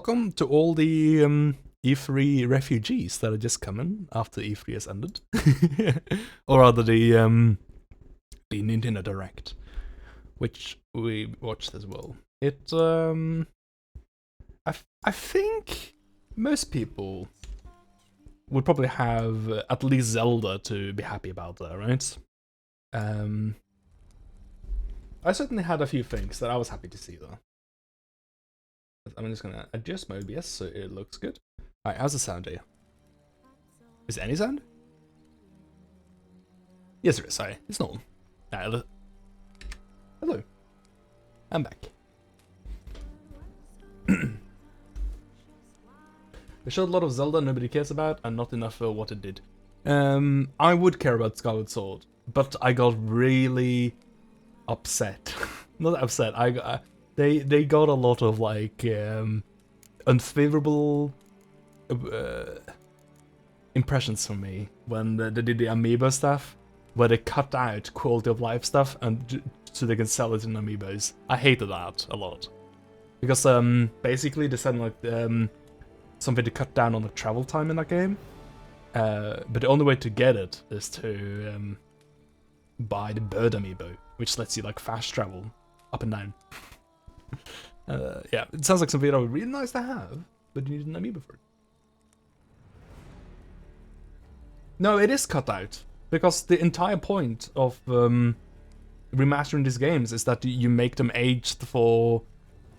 Welcome to all the E3 refugees that are just coming after E3 has ended, or rather the Nintendo Direct, which we watched as well. I think most people would probably have at least Zelda to be happy about there, right? Um, I certainly had a few things that I was happy to see though. I'm just gonna adjust my OBS so it looks good. Alright, how's the sound here? Is there any sound? Yes, there is. Sorry, it's normal. Hello. Hello. I'm back. They showed a lot of Zelda nobody cares about, and not enough for what it did. I would care about Skyward Sword, but I got really upset. Not upset. They got a lot of like unfavorable impressions from me when they did the amiibo stuff, where they cut out quality of life stuff and so they can sell it in amiibos. I hated that a lot because basically they said like something to cut down on the travel time in that game, but the only way to get it is to buy the bird amiibo, which lets you like fast travel up and down. Yeah, it sounds like something that would be really nice to have, but you need an amiibo for it. No, it is cut out, because the entire point of remastering these games is that you make them aged for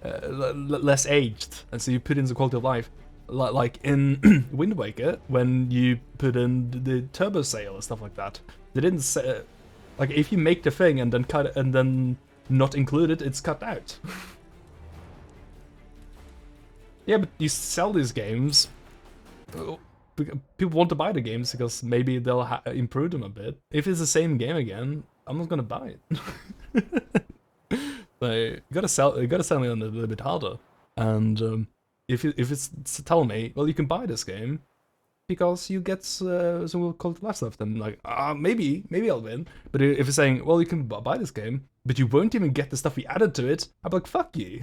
less aged, and so you put in the quality of life. Like in Wind Waker, when you put in the turbo sail and stuff like that, they didn't say like if you make the thing and then cut it and then not include it, it's cut out. Yeah, but you sell these games. People want to buy the games because maybe they'll improve them a bit. If it's the same game again, I'm not gonna buy it. So you gotta sell it a little bit harder. And if it's telling me, well, you can buy this game because you get some quality life stuff, then like maybe I'll win. But if it's saying, well, you can buy this game, but you won't even get the stuff we added to it, I'm like, fuck you.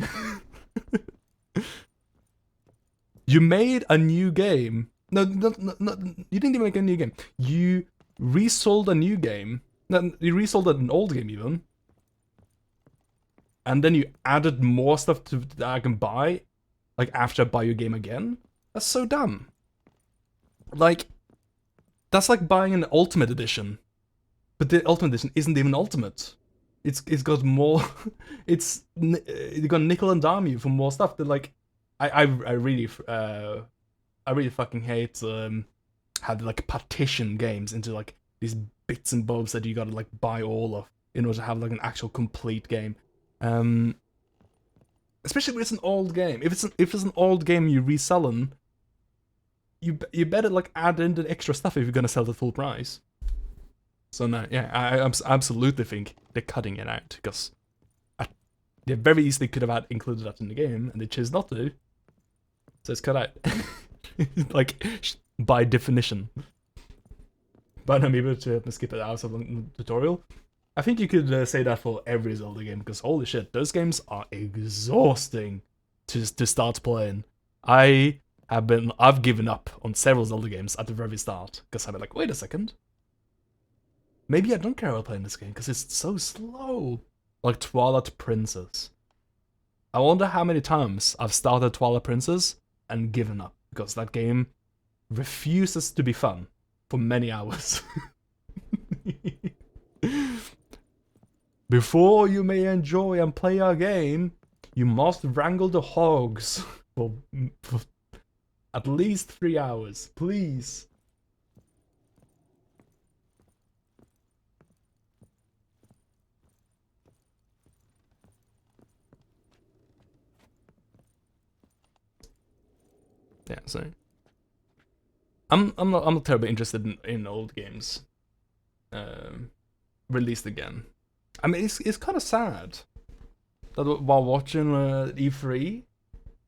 You made a new game. No, you didn't even make a new game. You resold a new game. No, you resold an old game even. And then you added more stuff that I can buy, like after I buy your game again. That's so dumb. Like, that's like buying an Ultimate Edition. But the Ultimate Edition isn't even Ultimate. It's got more. It's got nickel and dime you for more stuff. That like, I really fucking hate how they like partition games into like these bits and bobs that you gotta like buy all of in order to have like an actual complete game. Especially if it's an old game. If it's an old game you reselling, you better like add in the extra stuff if you're gonna sell it at full price. So no, yeah, I absolutely think they're cutting it out because they very easily could have included that in the game and they chose not to. So it's cut out. Like, by definition. But I'm able to skip it out of the tutorial. I think you could say that for every Zelda game, because holy shit, those games are exhausting to start playing. I've given up on several Zelda games at the very start, because I've been like, wait a second. Maybe I don't care about playing this game, because it's so slow. Like Twilight Princess. I wonder how many times I've started Twilight Princess and given up, because that game refuses to be fun for many hours. Before you may enjoy and play a game, you must wrangle the hogs for at least 3 hours, please. Yeah, so I'm not terribly interested in old games released again. I mean, it's kind of sad that while watching E3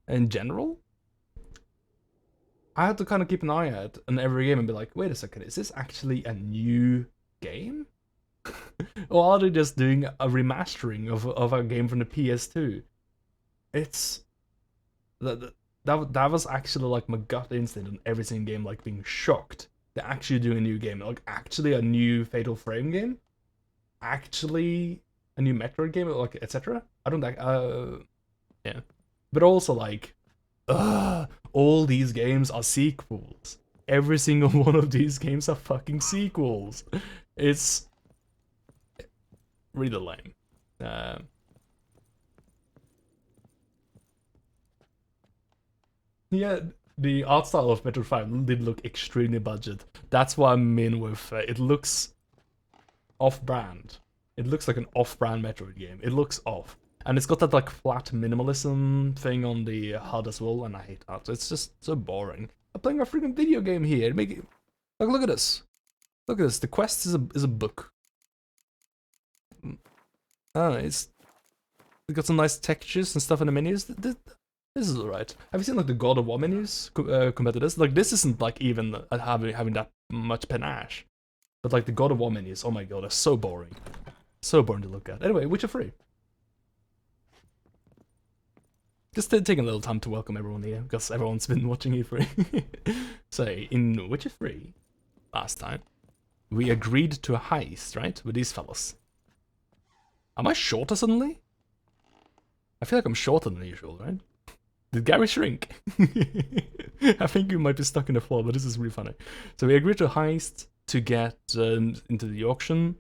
in general, I had to kind of keep an eye out on every game and be like, wait a second, is this actually a new game? Or are they just doing a remastering of a game from the PS2? It's that was actually like my gut instinct in every single game, like being shocked. They're actually doing a new game, like actually a new Fatal Frame game, actually a new Metroid game, like etc. I don't like yeah, but also like, all these games are sequels. Every single one of these games are fucking sequels. It's really lame. Yeah, the art style of Metroid 5 did look extremely budget. That's what I mean with it looks off-brand. It looks like an off-brand Metroid game. It looks off. And it's got that like flat minimalism thing on the HUD as well, and I hate that. It's just so boring. I'm playing a freaking video game here. Make it, like, look at this. Look at this. The quest is a book. It's got some nice textures and stuff in the menus. This is alright. Have you seen like the God of War menus compared to this? Like this isn't like even having that much panache. But like the God of War menus, oh my god, they're so boring. So boring to look at. Anyway, Witcher 3. Just taking a little time to welcome everyone here, because everyone's been watching E3. So, in Witcher 3, last time, we agreed to a heist, right? With these fellas. Am I shorter suddenly? I feel like I'm shorter than usual, right? Did Gary shrink? I think you might be stuck in the floor, but this is really funny. So we agreed to a heist to get into the auction.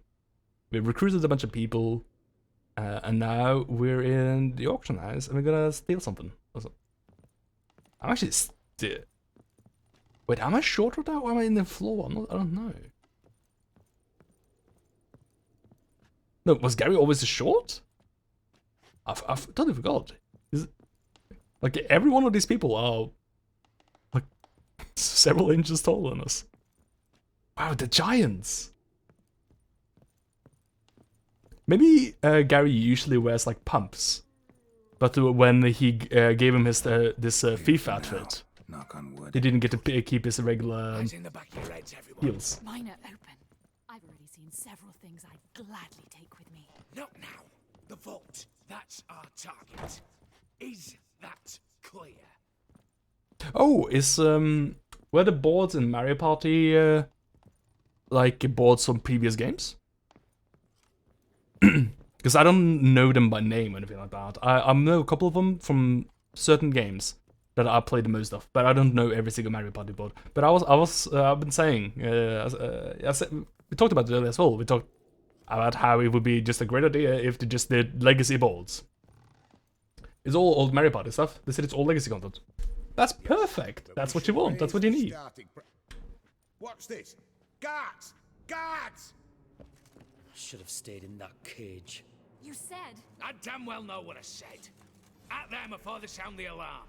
We recruited a bunch of people. And now we're in the auction house and we're gonna steal something. I'm actually wait, am I shorter now or am I in the floor? I don't know. No, was Gary always short? I've totally forgot. Like every one of these people are like several inches taller than us. Wow, the giants. Maybe Gary usually wears like pumps, but when he gave him his this thief outfit, he didn't get to keep his regular heels. Mine are open. I've already seen several things I'd gladly take with me. Not now. The vault. That's our target. Is that clear? Oh, is were the boards in Mario Party like boards from previous games? Because I don't know them by name or anything like that. I know a couple of them from certain games that I played the most of, but I don't know every single Mario Party board. But I've been saying, we talked about it earlier as well. We talked about how it would be just a great idea if they just did legacy boards. It's all old Mario Party stuff. They said it's all legacy content. That's perfect. That's what you want. That's what you need. Watch this. Guards! Guards! Should have stayed in that cage. You said... I damn well know what I said. At them before they sound the alarm.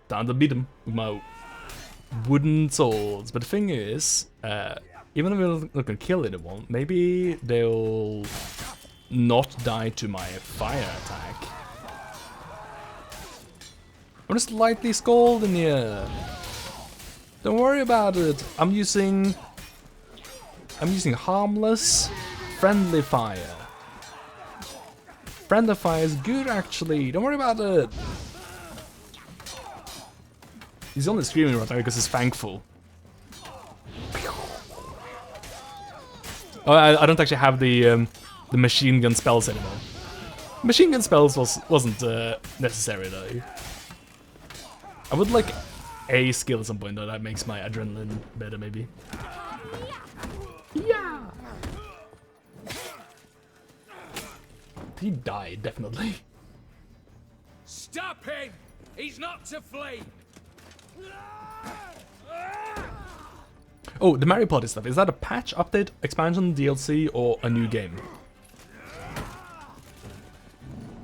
Time to beat them with my wooden swords. But the thing is, even if we're not gonna kill anyone, maybe they'll not die to my fire attack. I'm just lightly scalding you. Don't worry about it. I'm using harmless, friendly fire. Friendly fire is good, actually. Don't worry about it. He's only screaming right now because he's thankful. Oh, I don't actually have the machine gun spells anymore. Machine gun spells wasn't necessary though. I would like a skill at some point though that makes my adrenaline better, maybe. Yeah. He died, definitely. Stop him! He's not to flee! Oh, the Mario Party stuff. Is that a patch, update, expansion, DLC, or a new game?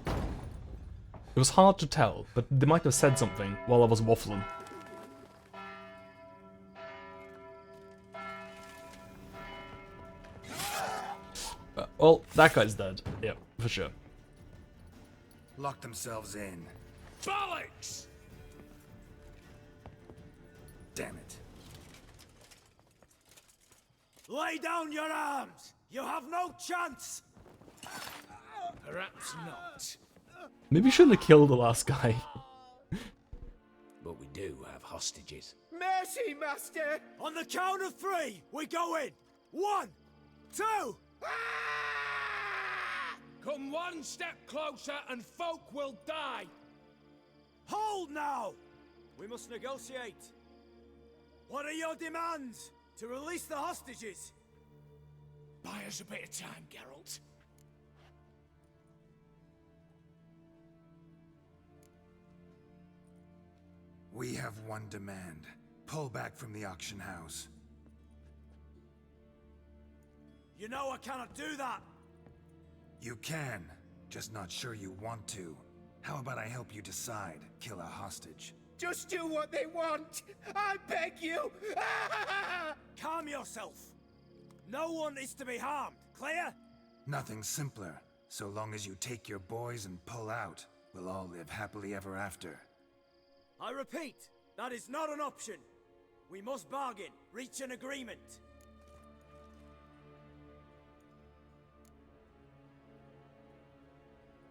It was hard to tell, but they might have said something while I was waffling. Well, that guy's dead. Yep, for sure. Lock themselves in. Bollocks! Damn it. Lay down your arms! You have no chance! Perhaps not. Maybe you shouldn't have killed the last guy. do have hostages. Mercy, master! On the count of 3, we go in! 1, 2! Come one step closer and folk will die. Hold now! We must negotiate. What are your demands? To release the hostages? Buy us a bit of time, Geralt. We have one demand. Pull back from the auction house. You know I cannot do that! You can, just not sure you want to. How about I help you decide? Kill a hostage. Just do what they want! I beg you! Calm yourself! No one is to be harmed, clear? Nothing simpler. So long as you take your boys and pull out, we'll all live happily ever after. I repeat, that is not an option. We must bargain, reach an agreement.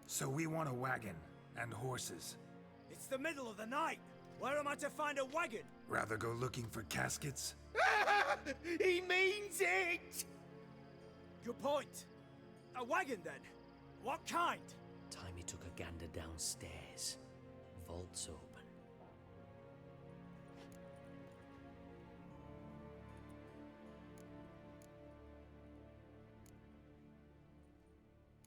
So we want a wagon and horses. It's the middle of the night. Where am I to find a wagon? Rather go looking for caskets? He means it! Good point. A wagon then? What kind? Timey took a gander downstairs. Vault's open.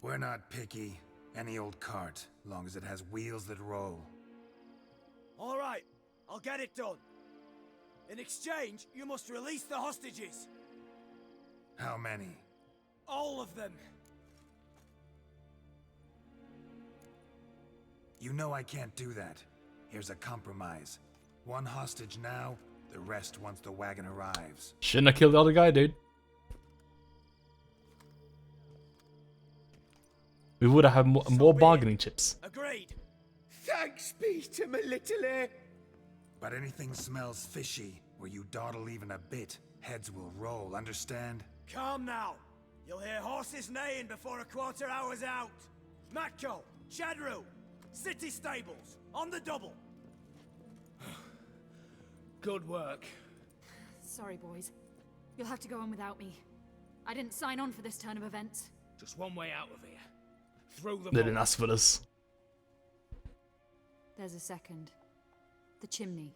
We're not picky. Any old cart, long as it has wheels that roll. All right, I'll get it done. In exchange, you must release the hostages. How many? All of them. You know I can't do that. Here's a compromise. One hostage now, the rest once the wagon arrives. Shouldn't have killed the other guy, dude. We would have had more bargaining chips. Agreed. Thanks be to my little But anything smells fishy, or you dawdle even a bit, heads will roll, understand? Calm now. You'll hear horses neighing before a quarter hour's out. Matko, Shadru, city stables, on the double. Good work. Sorry, boys. You'll have to go on without me. I didn't sign on for this turn of events. Just one way out of here. Through the They didn't ask for this. There's a second. The chimney.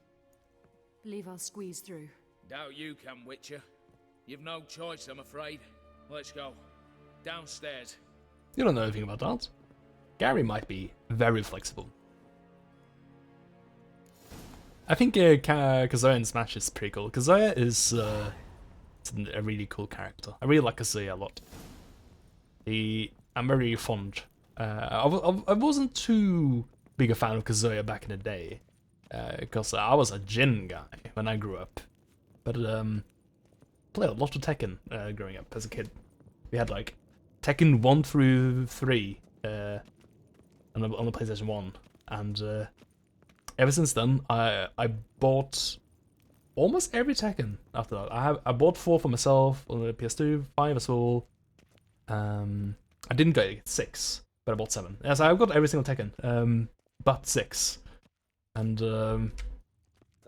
Believe I'll squeeze through. Doubt you can, Witcher. You've no choice, I'm afraid. Let's go. Downstairs. You don't know anything about that. Gary might be very flexible. I think Kazuya in Smash is pretty cool. Kazuya is a really cool character. I really like Kazuya a lot. I'm very fond. I wasn't too big a fan of Kazuya back in the day, because I was a Jin guy when I grew up. But played a lot of Tekken growing up as a kid. We had like Tekken 1 through 3 on the PlayStation 1, and ever since then I bought almost every Tekken after that. I bought 4 for myself on the PS2, 5 as well. I didn't get 6, but I bought 7. Yeah, so I've got every single Tekken, but 6. And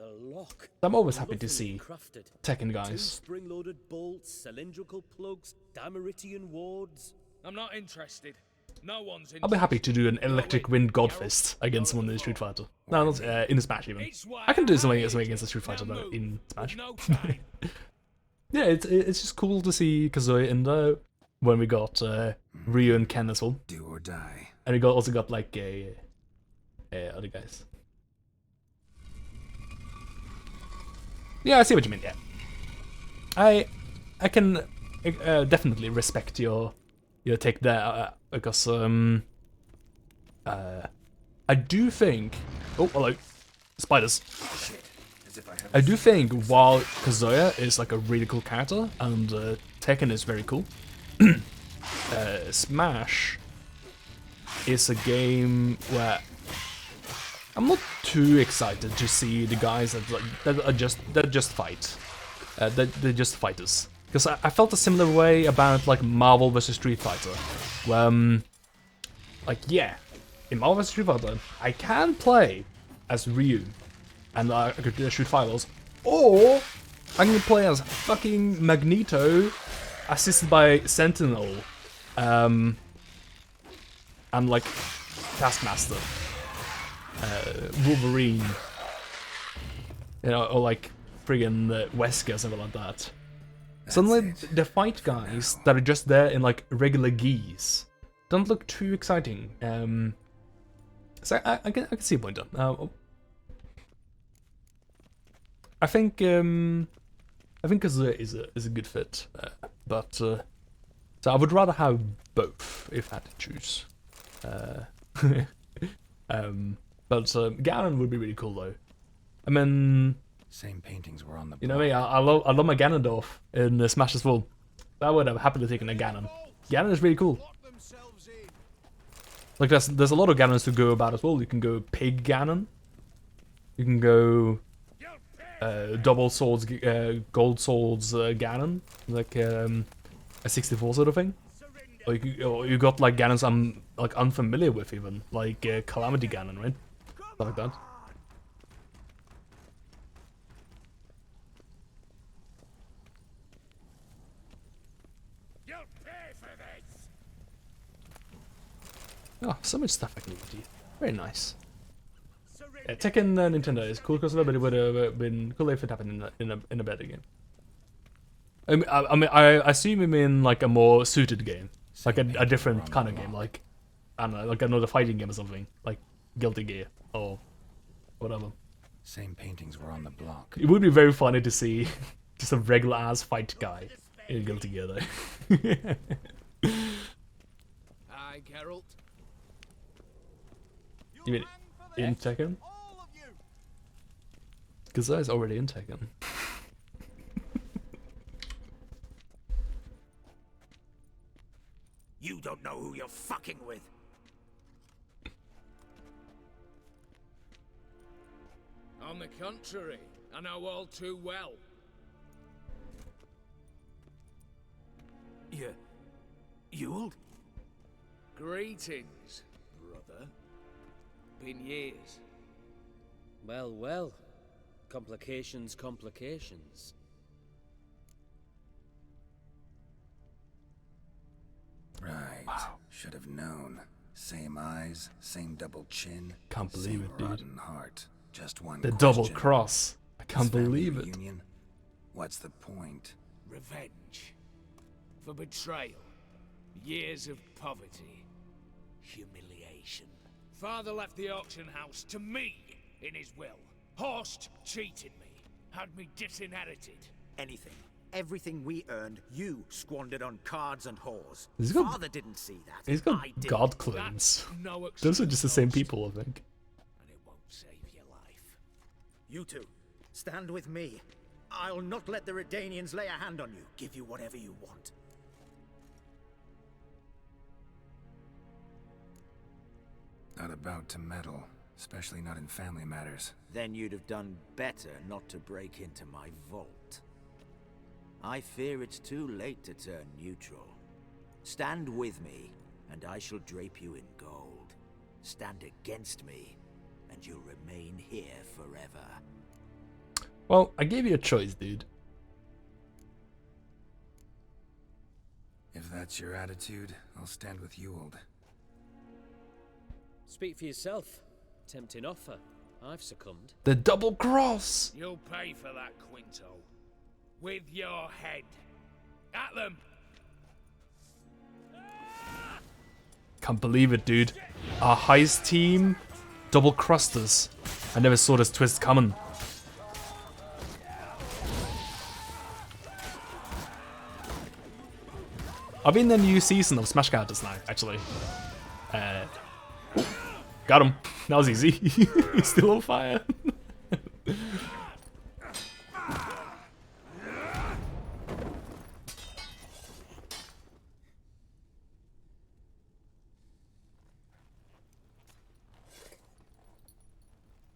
The lock. I'm always happy to Lovely see crafted. Tekken 2 guys. spring-loaded bolts, cylindrical plugs, Dameritian wards. I'm not interested. No one's interested. I'll be happy to do an electric wind godfist against someone in the Street Fighter. No, not in the Smash even. I can do something against the Street Fighter though, in Smash. No time. Yeah, it's just cool to see Kazuya in there. When we got Ryu and Ken as well. Do or die. And we also got like other guys. Yeah, I see what you mean. Yeah, I can definitely respect your take there because I do think. Oh, hello, spiders. I do think while Kazuya is like a really cool character and Tekken is very cool, Smash is a game where I'm not too excited to see the guys that just fight. They're just fighters. Because I felt a similar way about like Marvel vs Street Fighter, where like yeah, in Marvel vs Street Fighter I can play as Ryu, and I could shoot fireballs, or I can play as fucking Magneto, assisted by Sentinel, and like Taskmaster, Wolverine, you know, or like friggin' Wesker or something like that. Suddenly, the fight guys that are just there in like regular geese don't look too exciting. So I can see a point on. I think Kazuya is a good fit, but so I would rather have both if I had to choose. But Ganon would be really cool though. I mean, Same paintings were on the. you know me, I love my Ganondorf in Smash as well. I would have happily taken a Ganon. Ganon is really cool. Like there's a lot of Ganons to go about as well. You can go Pig Ganon. You can go double swords, gold swords Ganon, like a 64 sort of thing. Or you got like Ganons I'm like unfamiliar with even, like Calamity Ganon, right? Stuff like that. You'll pay for this. Oh, so much stuff I can do. Very nice. Yeah, Tekken Nintendo is cool because it would have been cool if it happened in a better game. I mean, I assume you mean like a more suited game, like a different kind of game, like I don't know, like another fighting game or something, like Guilty Gear or whatever. Same paintings were on the block. It would be very funny to see just a regular ass fight guy in Guilty Gear though. Aye, Geralt. You mean in Tekken? Because that is already in Tekken. You don't know who you're fucking with. On the contrary, I know all too well. Yule? Greetings, brother. Been years. Well, well. Complications, complications. Right. Wow. Should have known. Same eyes, same double chin. Can't believe same it, dude. rotten heart. Just one The question. double cross. I can't This family believe it. reunion? What's the point? Revenge. For betrayal. Years of poverty. Humiliation. Father left the auction house to me in his will. Horst cheated me. Had me disinherited. Anything. Everything we earned, you squandered on cards and whores. He's got- Father didn't see that. He's got I did. god clones. That's no Those are just the same excuse, people, I think. and it won't save your life. You two, stand with me. I'll not let the Redanians lay a hand on you. Give you whatever you want. Not about to meddle, especially not in family matters. Then you'd have done better not to break into my vault. I fear it's too late to turn neutral. Stand with me, and I shall drape you in gold. Stand against me, and you'll remain here forever. Well, I gave you a choice, dude. If that's your attitude, I'll stand with Ewald. Speak for yourself. Tempting offer. I've succumbed. The double cross! You'll pay for that, Quinto. With your head. At them! Can't believe it, dude. Our heist team double crossed us. I never saw this twist coming. I've been in the new season of Smash characters now, actually. Got him. That was easy. He's still on fire.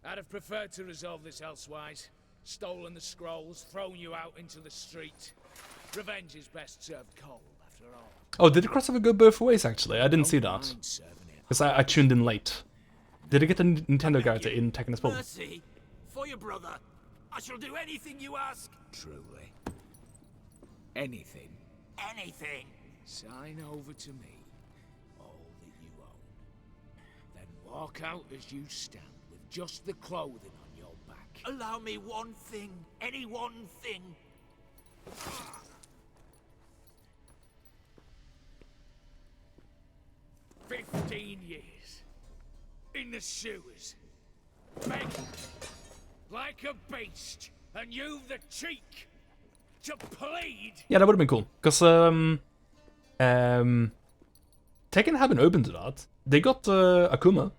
I'd have preferred to resolve this elsewise. Stolen the scrolls, thrown you out into the street. Revenge is best served cold, after all. Oh, did the crossover go both ways, actually? I didn't see that. Mind serving it. Because I tuned in late. Did I get the Nintendo character in Tekken as well? Mercy! for you, brother. I shall do anything you ask. Truly. Anything. Anything. Sign over to me all that you own. Then walk out as you stand with just the clothing on your back. Allow me one thing. Any one thing. 15 years. In the sewers. Begging. Like a beast. And you've the cheek to plead. Yeah, that would have been cool. Because Tekken haven't opened to that. They got Akuma.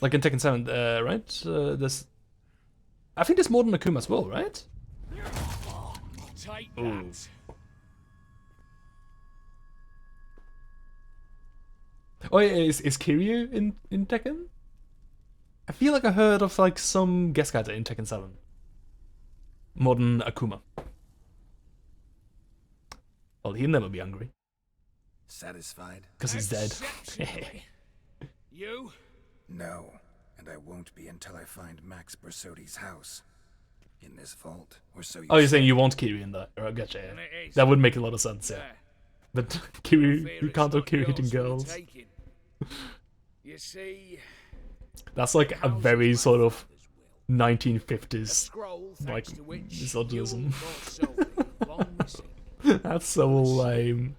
Like in Tekken 7, right? There's... I think there's more than Akuma as well, right? Take that. Oh yeah, is Kiryu in Tekken? I feel like I heard of like some guest character in Tekken 7. More than Akuma. Well, he'll never be hungry. Satisfied? Because he's dead. Exceptionally. You? No, and I won't be until I find Max Bersodi's house. In this vault, or so you Oh, you're say. saying you want Kiryu in that? Oh, gotcha, And yeah. it is. That would make a lot of sense, yeah. There. But I Kiryu, fear you it's can't have not Kiryu hitting yours for the girls. taking. You see, That's like a house is very my sort of father's will. A 1950s. scroll like, thanks to which misogynism. you bought Sophie, long missing. That's so lame.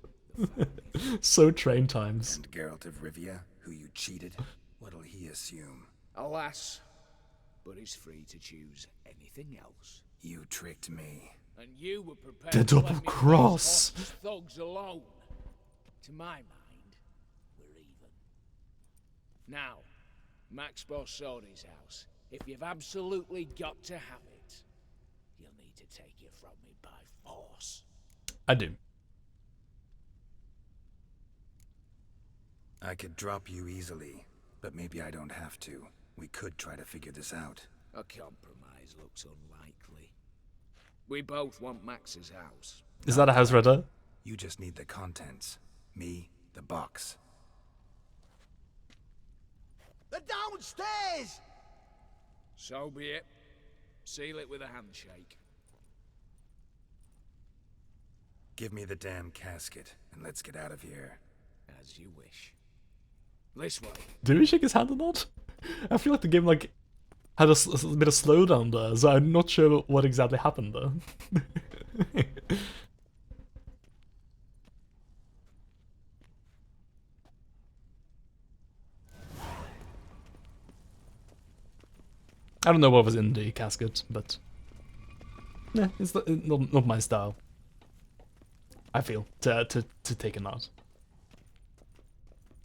So train times. And Geralt of Rivia, who you cheated, what'll he assume? Alas, but he's free to choose anything else. You tricked me. And you were prepared The to let double me face cross. Hawk's thugs alone. To my mind, we're even. Now, Max Borsodi's house. If you've absolutely got to have it, you'll need to take it from me by force. I do. I could drop you easily, but maybe I don't have to. We could try to figure this out. A compromise looks unlikely. We both want Max's house. Is that a house redder? You just need the contents. Me, the box. They're downstairs! So be it. Seal it with a handshake. Give me the damn casket, and let's get out of here. As you wish. This way. Did we shake his hand or not? I feel like the game like had a bit of slowdown there, so I'm not sure what exactly happened there. I don't know what was in the casket, but yeah, it's not my style. I feel to take him out.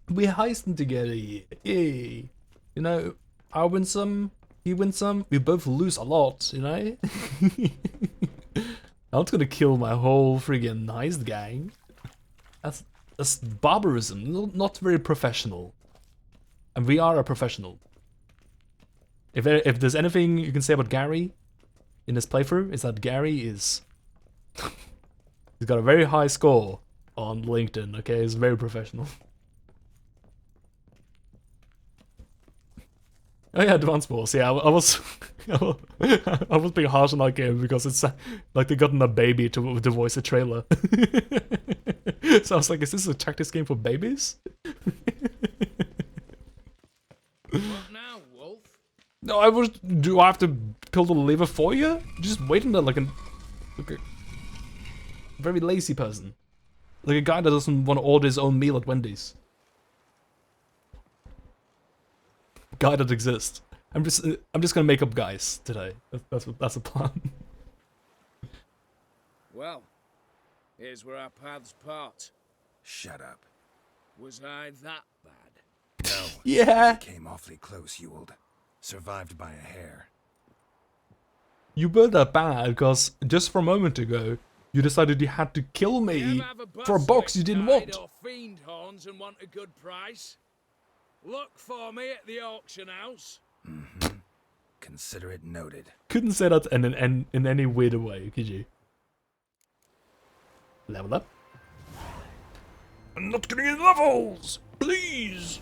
We're heisting together, yay! You know, I win some, he wins some. We both lose a lot, you know. I'm not gonna kill my whole friggin' heist gang. That's barbarism. Not very professional. And we are a professional. If there's anything you can say about Gary in this playthrough, is that Gary is he's got a very high score on LinkedIn. Okay, he's very professional. Oh yeah, Advance Wars. Yeah, I was I was being harsh on that game because it's like they gotten a baby to voice a trailer. So I was like, is this a tactics game for babies? What now, Wolf? No, do I have to pull the lever for you? Just waiting there like a very lazy person. Like a guy that doesn't want to order his own meal at Wendy's. Guy that exists. I'm just gonna make up guys today. That's a plan. Well, here's where our paths part. Shut up. Was I that bad? No. Yeah. Came awfully close, Ewald. Survived by a hair. You were that bad because just for a moment ago you decided you had to kill me Ever have for a box you didn't basilisk want. or fiend horns and want a good price? Look for me at the auction house. Mm-hmm. Consider it noted. Couldn't say that in any weirder way, could you? Level up. I'm not getting any levels! Please!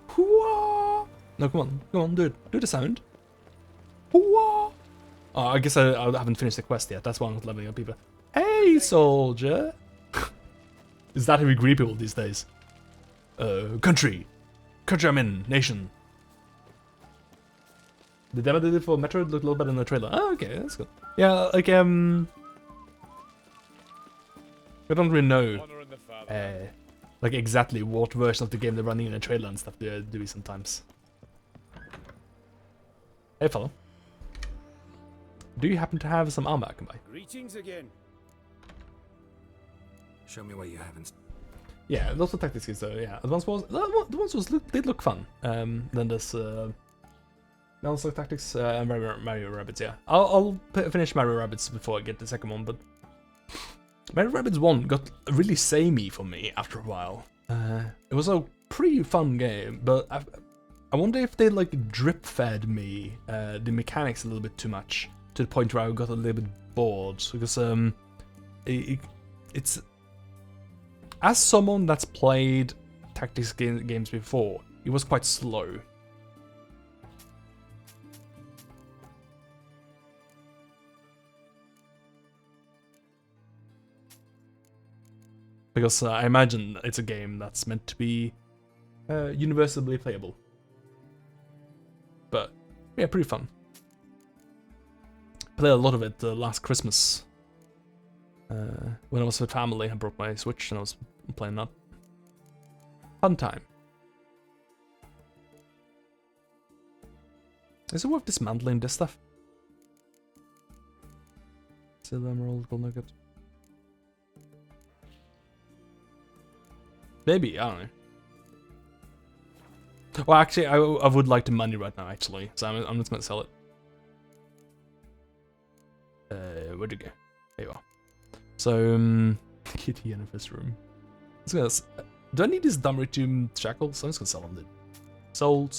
Hooah! No, come on, do it. Do the sound. Hooah! Oh, I guess I haven't finished the quest yet. That's why I'm not leveling up people. Hey, soldier! Is that how we greet people these days? Country! Country I'm in. Nation. The demo did it for Metroid looked a little better in the trailer. Oh, okay, that's good. Yeah, like, I don't really know, like, exactly what version of the game they're running in the trailer and stuff they do sometimes. Hey, fellow. Do you happen to have some armor I can buy? Greetings again. Show me what you haven't. Yeah, those are tactics skills, so yeah. The ones did look fun. Then there's also tactics and Mario Rabbids, yeah. I'll finish Mario Rabbids before I get the second one, but Mario Rabbids 1 got really samey for me after a while. It was a pretty fun game, but I wonder if they like drip fed me the mechanics a little bit too much to the point where I got a little bit bored, because it's as someone that's played tactics games before, it was quite slow. Because I imagine it's a game that's meant to be universally playable. But yeah, pretty fun. Played a lot of it last Christmas. When I was with family, I brought my Switch and I was playing that. Fun time. Is it worth dismantling this stuff? Silver, emerald, gold nugget. Maybe, I don't know. Well, actually, I would like the money right now, actually. So I'm just gonna sell it. Where'd you go? There you are. So, kitty in this room. Do I need these Dumritum shackles? I'm just gonna sell them, dude. Sold.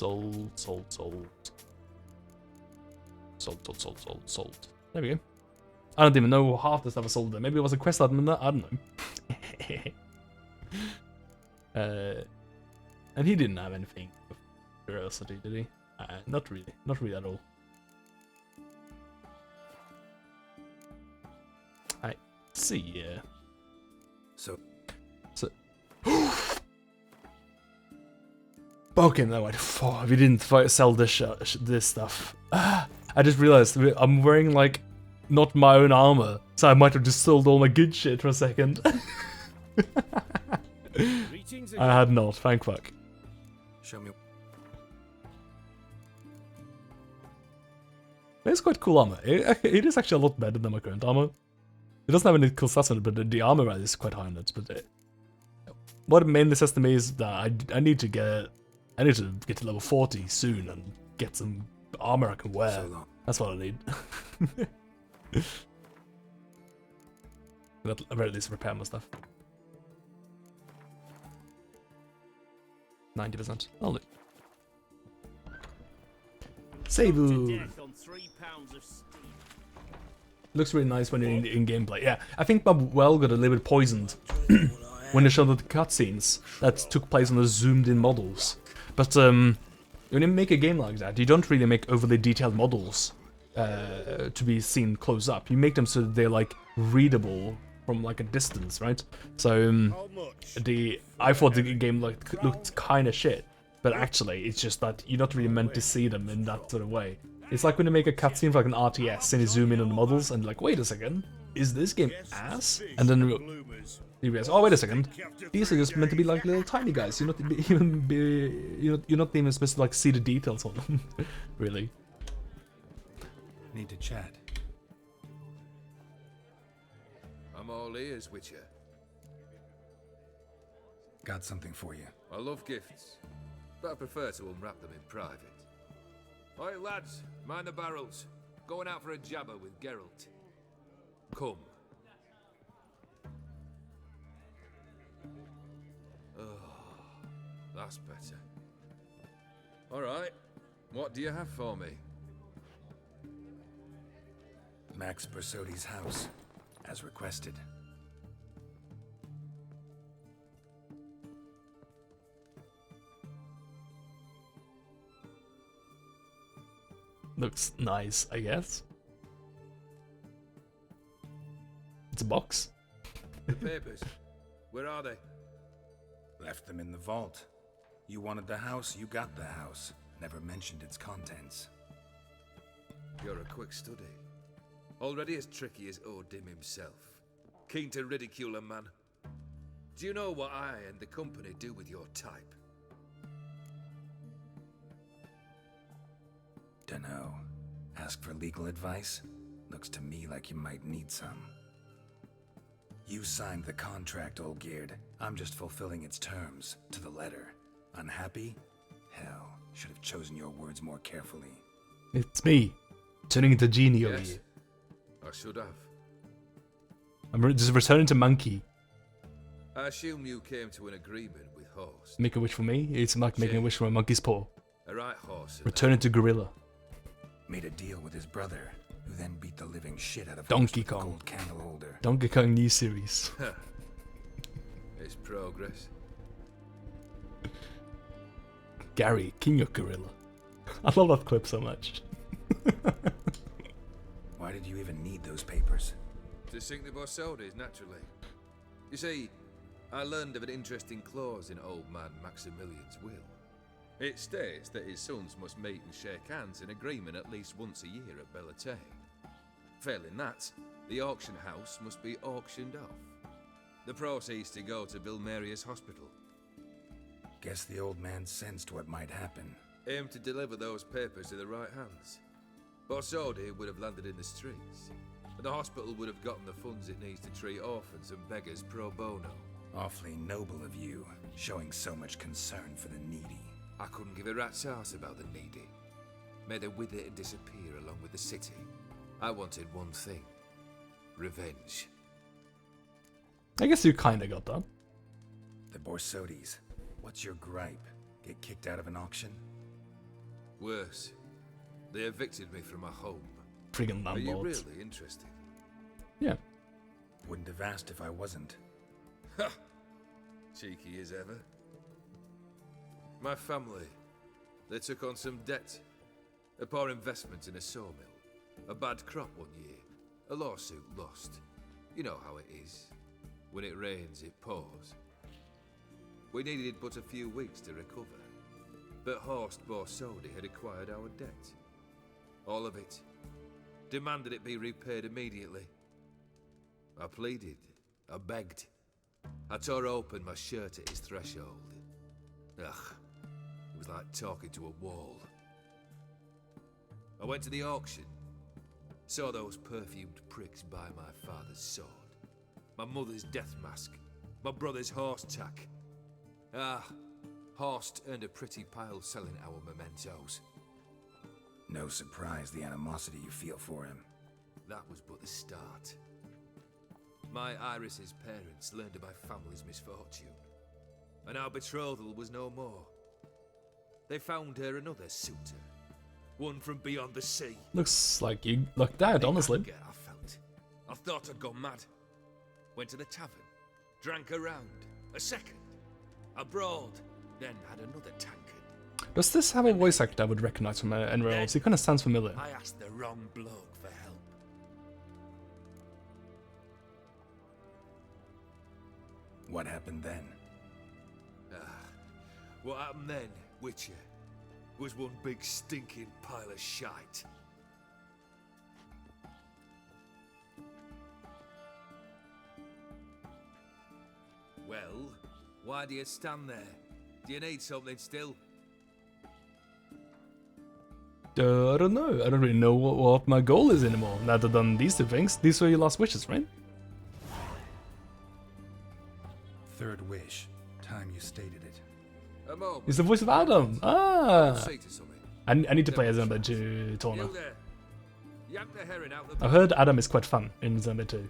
There we go. I don't even know half the stuff I sold there. Maybe it was a quest item, I don't know. And he didn't have anything of curiosity, did he? Not really at all. I see, yeah. So okay, no, we didn't sell this this stuff. I just realized I'm wearing, like, not my own armor, so I might have just sold all my good shit for a second. I had not, thank fuck. show me. It's quite cool armor. It is actually a lot better than my current armor. It doesn't have any cool stats on it, but the armor is quite high on it. But what it mainly says to me is that I need to get to level 40 soon and get some armor I can wear. So long. That's what I need. At the very least, repair my stuff. 90%. I'll do. Seibu! Looks really nice when you're in gameplay. Yeah, I think Bob Well got a little bit poisoned when they showed the cutscenes that took place on the zoomed-in models. But when you make a game like that, you don't really make overly detailed models to be seen close up. You make them so that they're like readable from like a distance, right? So I thought the game looked kind of shit, but actually it's just that you're not really meant to see them in that sort of way. It's like when you make a cutscene for like an RTS and you zoom in on the models and like, wait a second, is this game ass? And then you realize, oh wait a second, these are just meant to be like little tiny guys. You're not even supposed to like see the details on them, really. Need to chat. I'm all ears, Witcher. Got something for you. I love gifts, but I prefer to unwrap them in private. Oi, lads, mind the barrels. Going out for a jabber with Geralt. Come. Oh, that's better. All right, what do you have for me? Max Bersodi's house, as requested. Looks nice, I guess. It's a box. The papers. Where are they? Left them in the vault. You wanted the house, you got the house. Never mentioned its contents. You're a quick study. Already as tricky as Odin himself. Keen to ridicule a man. Do you know what I and the company do with your type? Dunno. Ask for legal advice? Looks to me like you might need some. You signed the contract, Olgierd. I'm just fulfilling its terms, to the letter. Unhappy? Hell, should have chosen your words more carefully. It's me, turning into genie over Yes. here. I should have. I'm just returning to monkey. I assume you came to an agreement with Horse. Make a wish for me. It's like making a wish for a monkey's paw. A right horse. Returning to gorilla. Made a deal with his brother, who then beat the living shit out of Donkey Horse with the Kong. gold candle holder. Donkey Kong new series. It's progress. Gary, king of gorilla. I love that clip so much. Why did you even need those papers? To sink the Borsodis, naturally. You see, I learned of an interesting clause in old man Maximilian's will. It states that his sons must meet and shake hands in agreement at least once a year at Bellatane. Failing that, the auction house must be auctioned off. The proceeds to go to Vilmeria's hospital. Guess the old man sensed what might happen. Aim to deliver those papers to the right hands. Borsodi would have landed in the streets, and the hospital would have gotten the funds it needs to treat orphans and beggars pro bono. Awfully noble of you, showing so much concern for the needy. I couldn't give a rat's ass about the needy. May they wither and disappear along with the city. I wanted one thing. Revenge. I guess you kinda got that. The Borsodis. What's your gripe? Get kicked out of an auction? Worse. They evicted me from my home. Friggin' Are you landlords. really interested? Yeah. Wouldn't have asked if I wasn't. Ha! Cheeky as ever. My family, they took on some debt. A poor investment in a sawmill. A bad crop one year. A lawsuit lost. You know how it is. When it rains, it pours. We needed but a few weeks to recover. But Horst Borsodi had acquired our debt. All of it. Demanded it be repaid immediately. I pleaded. I begged. I tore open my shirt at his threshold. Ugh. It was like talking to a wall. I went to the auction. Saw those perfumed pricks buy my father's sword. My mother's death mask. My brother's horse tack. Ah, Horst earned a pretty pile selling our mementos. No surprise the animosity you feel for him. That was but the start. My Iris's parents learned of my family's misfortune, and our betrothal was no more. They found her another suitor, one from beyond the sea. Looks like you look dead, The honestly. anger I felt. I thought I'd gone mad. Went to the tavern, drank a round, a second, abroad, then had another tankard. Does this have a voice actor I would recognize from anywhere else? He kind of sounds familiar. I asked the wrong bloke for help. What happened then? What happened then, Witcher, was one big stinking pile of shite. Well, why do you stand there? Do you need something still? I don't know. I don't really know what my goal is anymore. Now that I've done these two things. These were your last wishes, right? Third wish. Time you stated it. A moment. It's the voice of Adam. Ah. Say to something. I need to play as Zombi 2 Torna. You there. Yank the herring out the I've heard Adam is quite fun in Zombi 2.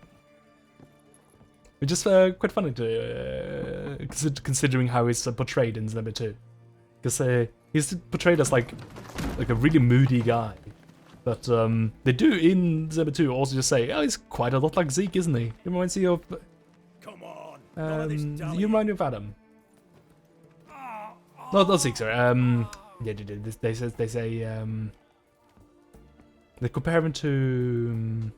Which is quite funny to considering how he's portrayed in Zombi 2. Because he's portrayed as like a really moody guy. But they do in Zebra 2 also just say, oh, he's quite a lot like Zeke, isn't he? He reminds you of... Come on. none of this you dallying. remind me of Adam. No, not Zeke, sorry. Yeah, they say, they compare him to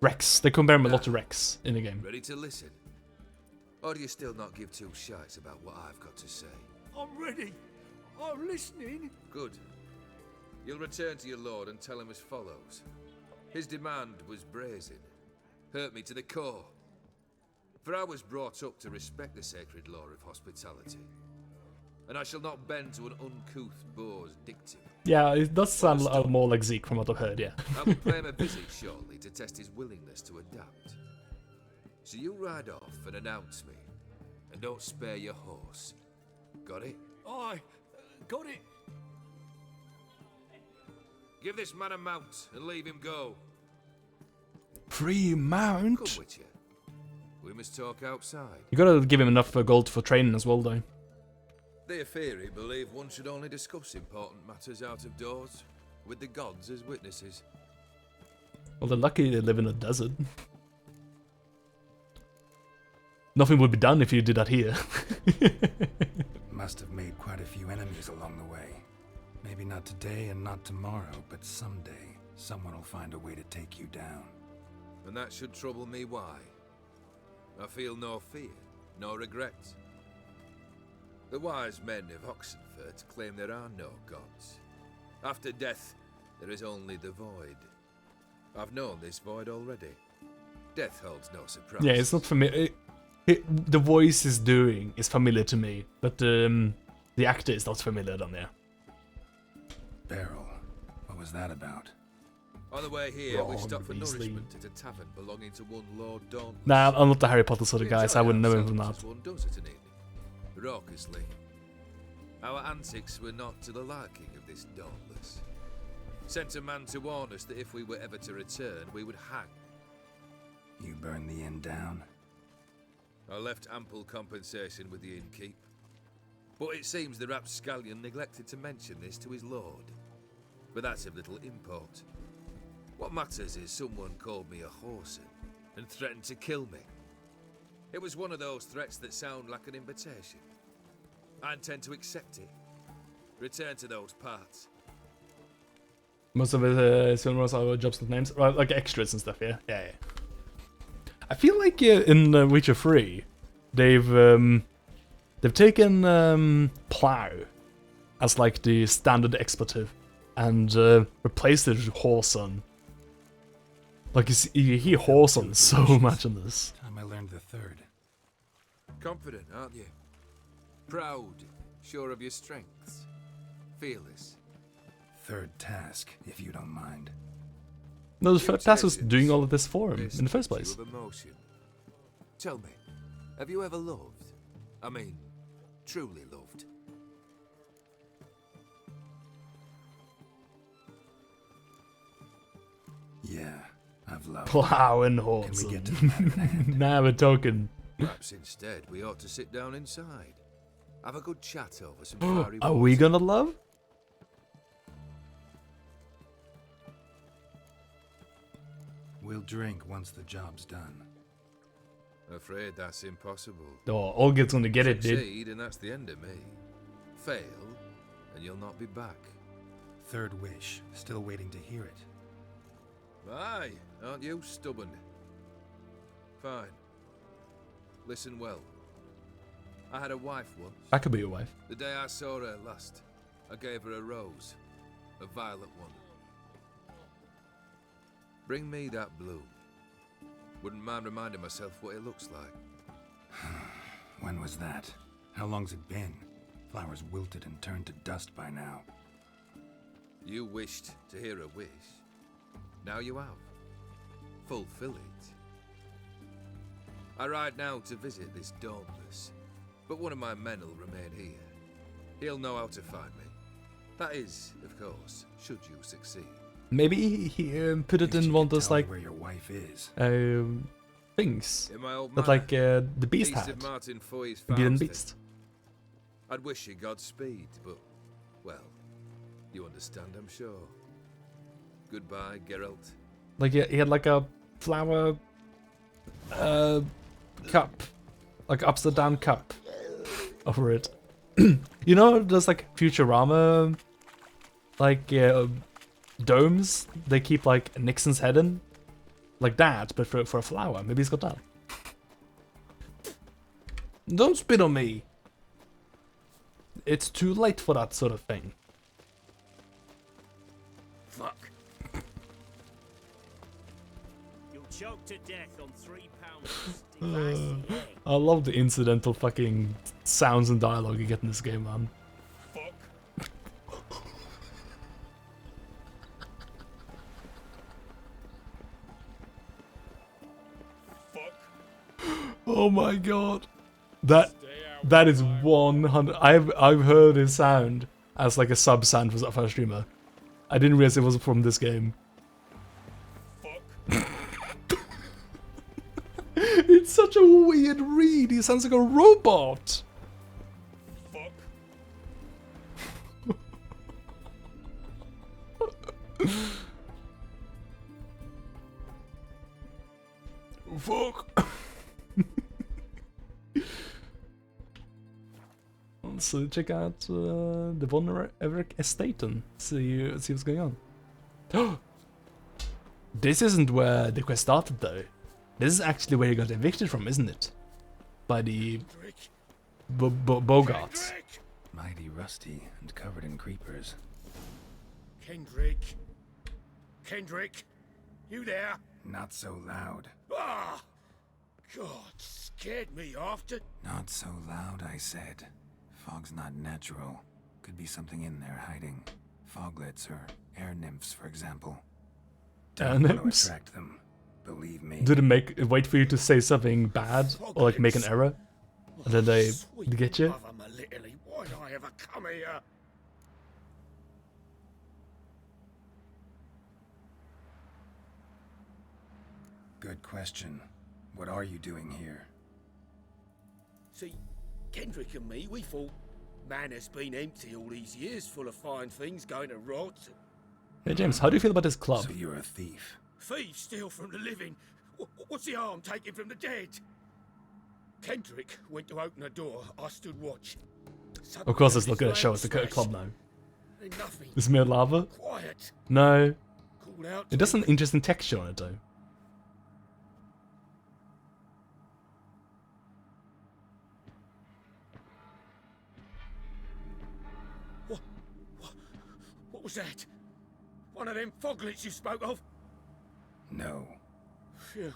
Rex. They compare him a lot to Rex in the game. Ready to listen? Or do you still not give two shites about what I've got to say? I'm ready. I'm listening. Good. You'll return to your lord and tell him as follows. His demand was brazen. Hurt me to the core. For I was brought up to respect the sacred law of hospitality. And I shall not bend to an uncouth boor's dictum. Yeah, it does sound more like Zeke from what I've heard, yeah. I will pay him a visit shortly to test his willingness to adapt. So you ride off and announce me. And don't spare your horse. Got it? I got it. Give this man a mount and leave him go. Free mount? Come with you. We must talk outside. You gotta give him enough gold for training as well, though. The Aetheri believe one should only discuss important matters out of doors, with the gods as witnesses. Well, they're lucky they live in a desert. Nothing would be done if you did that here. Must have made quite a few enemies along the way. Maybe not today and not tomorrow, but someday someone will find a way to take you down. And that should trouble me why? I feel no fear, no regret. The wise men of Oxenfurt claim there are no gods. After death, there is only the void. I've known this void already. Death holds no surprise. Yeah, it's not familiar. The voice is doing is familiar to me, but the actor is not familiar down there. Beryl, what was that about? On the way here, we Ron stopped for Weasley. nourishment at a tavern belonging to one Lord Dauntless. Nah, I'm not the Harry Potter sort of We guy, so I enjoyed wouldn't know him from ourselves that. as one does at an evening, raucously. Our antics were not to the liking of this Dauntless. Sent a man to warn us that if we were ever to return, we would hang. You burned the inn down? I left ample compensation with the innkeep. But it seems the rapscallion neglected to mention this to his lord. But that's of little import. What matters is someone called me a whoreson and threatened to kill me. It was one of those threats that sound like an invitation. I intend to accept it. Return to those parts. Most of it is our jobs and names, well, like extras and stuff. Yeah. I feel like in Witcher 3, they've taken plow as like the standard expletive and replaced it with whoreson. Like you hear whoreson so much in this. Time I learned the third. Confident, aren't you? Proud, sure of your strengths. Fearless. Third task, if you don't mind. No, the Tass was doing all of this for him in the first place. Of emotion. Tell me, have you ever loved? I mean, truly loved? Yeah, I've loved. Plow and Can we get to the whoreson. matter at hand? Now we're talking. Perhaps instead we ought to sit down inside. Have a good chat over some fiery Are we water. gonna love? We'll drink once the job's done. Afraid that's impossible. Oh, Olga's gonna get it, dude. Succeed, and that's the end of me. Fail, and you'll not be back. Third wish, still waiting to hear it. Aye, aren't you stubborn? Fine. Listen well. I had a wife once. That could be your wife. The day I saw her last, I gave her a rose. A violet one. Bring me that bloom. Wouldn't mind reminding myself what it looks like. When was that? How long's it been? Flowers wilted and turned to dust by now. You wished to hear a wish. Now you have. Fulfill it. I ride now to visit this Dauntless, but one of my men will remain here. He'll know how to find me. That is, of course, should you succeed. Maybe he put it Least in you one could of those tell me like where your wife is. things In my old that manor, like the Beast east had. of Martin Foy's Beauty and farmstead. Beast. I'd wish you Godspeed, but, well, you understand, I'm sure. Goodbye, Geralt. Like he had like a flower cup, like upside down cup over it. You know, there's like Futurama, like domes they keep like Nixon's head in, like that, but for a flower. Maybe he's got that. Don't spit on me. It's too late for that sort of thing. Fuck. You'll choke to death on 3 pounds. Device the egg. I love the incidental fucking sounds and dialogue you get in this game, man. Fuck. Fuck. Oh my god. That is 100. I've heard his sound as like a sub sound for a streamer. I didn't realize it was from this game. Fuck. It's such a weird read. He sounds like a robot. Fuck. Fuck. So check out the Von Everett estate and see what's going on. This isn't where the quest started though. This is actually where he got evicted from, isn't it? By the Bogarts. Kendrick. Mighty rusty and covered in creepers. Kendrick. Kendrick. You there? Not so loud. Ah! God, scared me after. Not so loud, I said. Fog's not natural. Could be something in there hiding. Foglets or air nymphs, for example. Air Don't want to nymphs? attract them. Believe me. Did it wait for you to say something bad or like make an error, and then they get you? Mother Melitterly, why'd I ever come here? Good question. What are you doing here? See, Kendrick and me, we thought man has been empty all these years, full of fine things going to rot. Hey James, how do you feel about this club? So you're a thief. Thieves steal from the living. What's the harm taking from the dead? Kendrick went to open the door. I stood watch. Of course, it's not gonna show us the club now. Then nothing. Is mere lava? Quiet. No. Called out. It does an interesting texture on it though. What was that? One of them foglets you spoke of? No. Phew.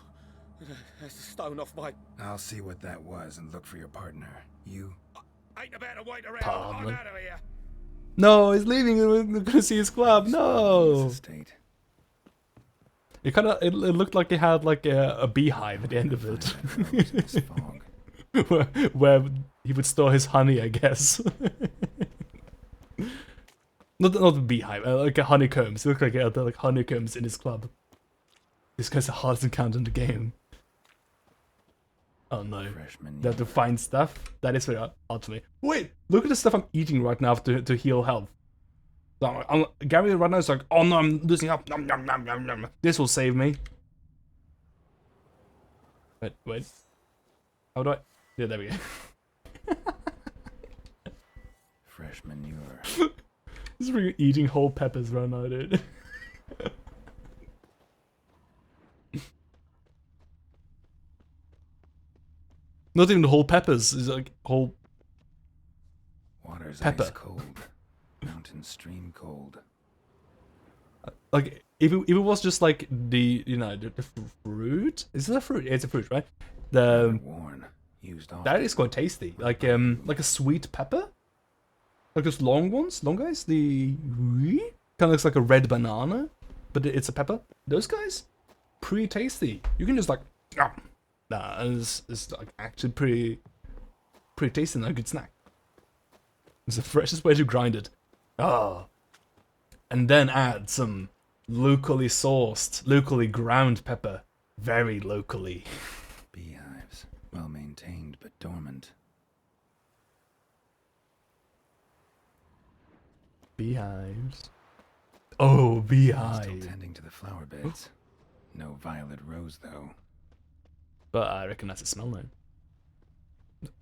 That's the stone off my... I'll see what that was and look for your partner. You? Ain't about to wait around. Pardon? I'm out of here. No, he's leaving. We're gonna see his club. No. Estate. It kind of it looked like it had like a beehive at the end of it, This fog. where he would store his honey, I guess. Not a beehive, like a honeycombs. It looked like he had like honeycombs in his club. This guy's the hardest encounter in the game. Oh no. Freshman They have to year. find stuff? That is very odd to me. Wait, look at the stuff I'm eating right now to heal health. So Gary right now is like, oh no, I'm losing health. Nom, nom, nom, nom, nom. This will save me. Wait. How do I? Yeah, there we go. Fresh manure. This is really eating whole peppers right now, dude. Not even the whole peppers, it's like whole Water's Pepper. ice cold. Mountain stream cold. like if it was just like the the fruit. Is it a fruit? It's a fruit, right? The Worn. Used off. that is quite tasty. Like a sweet pepper. Like those long ones, long guys. The kind of looks like a red banana, but it's a pepper. Those guys, pretty tasty. You can just like, it's like actually pretty tasty and a good snack. It's the freshest way to grind it. And then add some locally sourced, locally ground pepper, very locally. Beehives. Well maintained but dormant. Beehives. Oh, Still beehive. tending to the flower beds. No violet rose, though. But I recognize the smell now.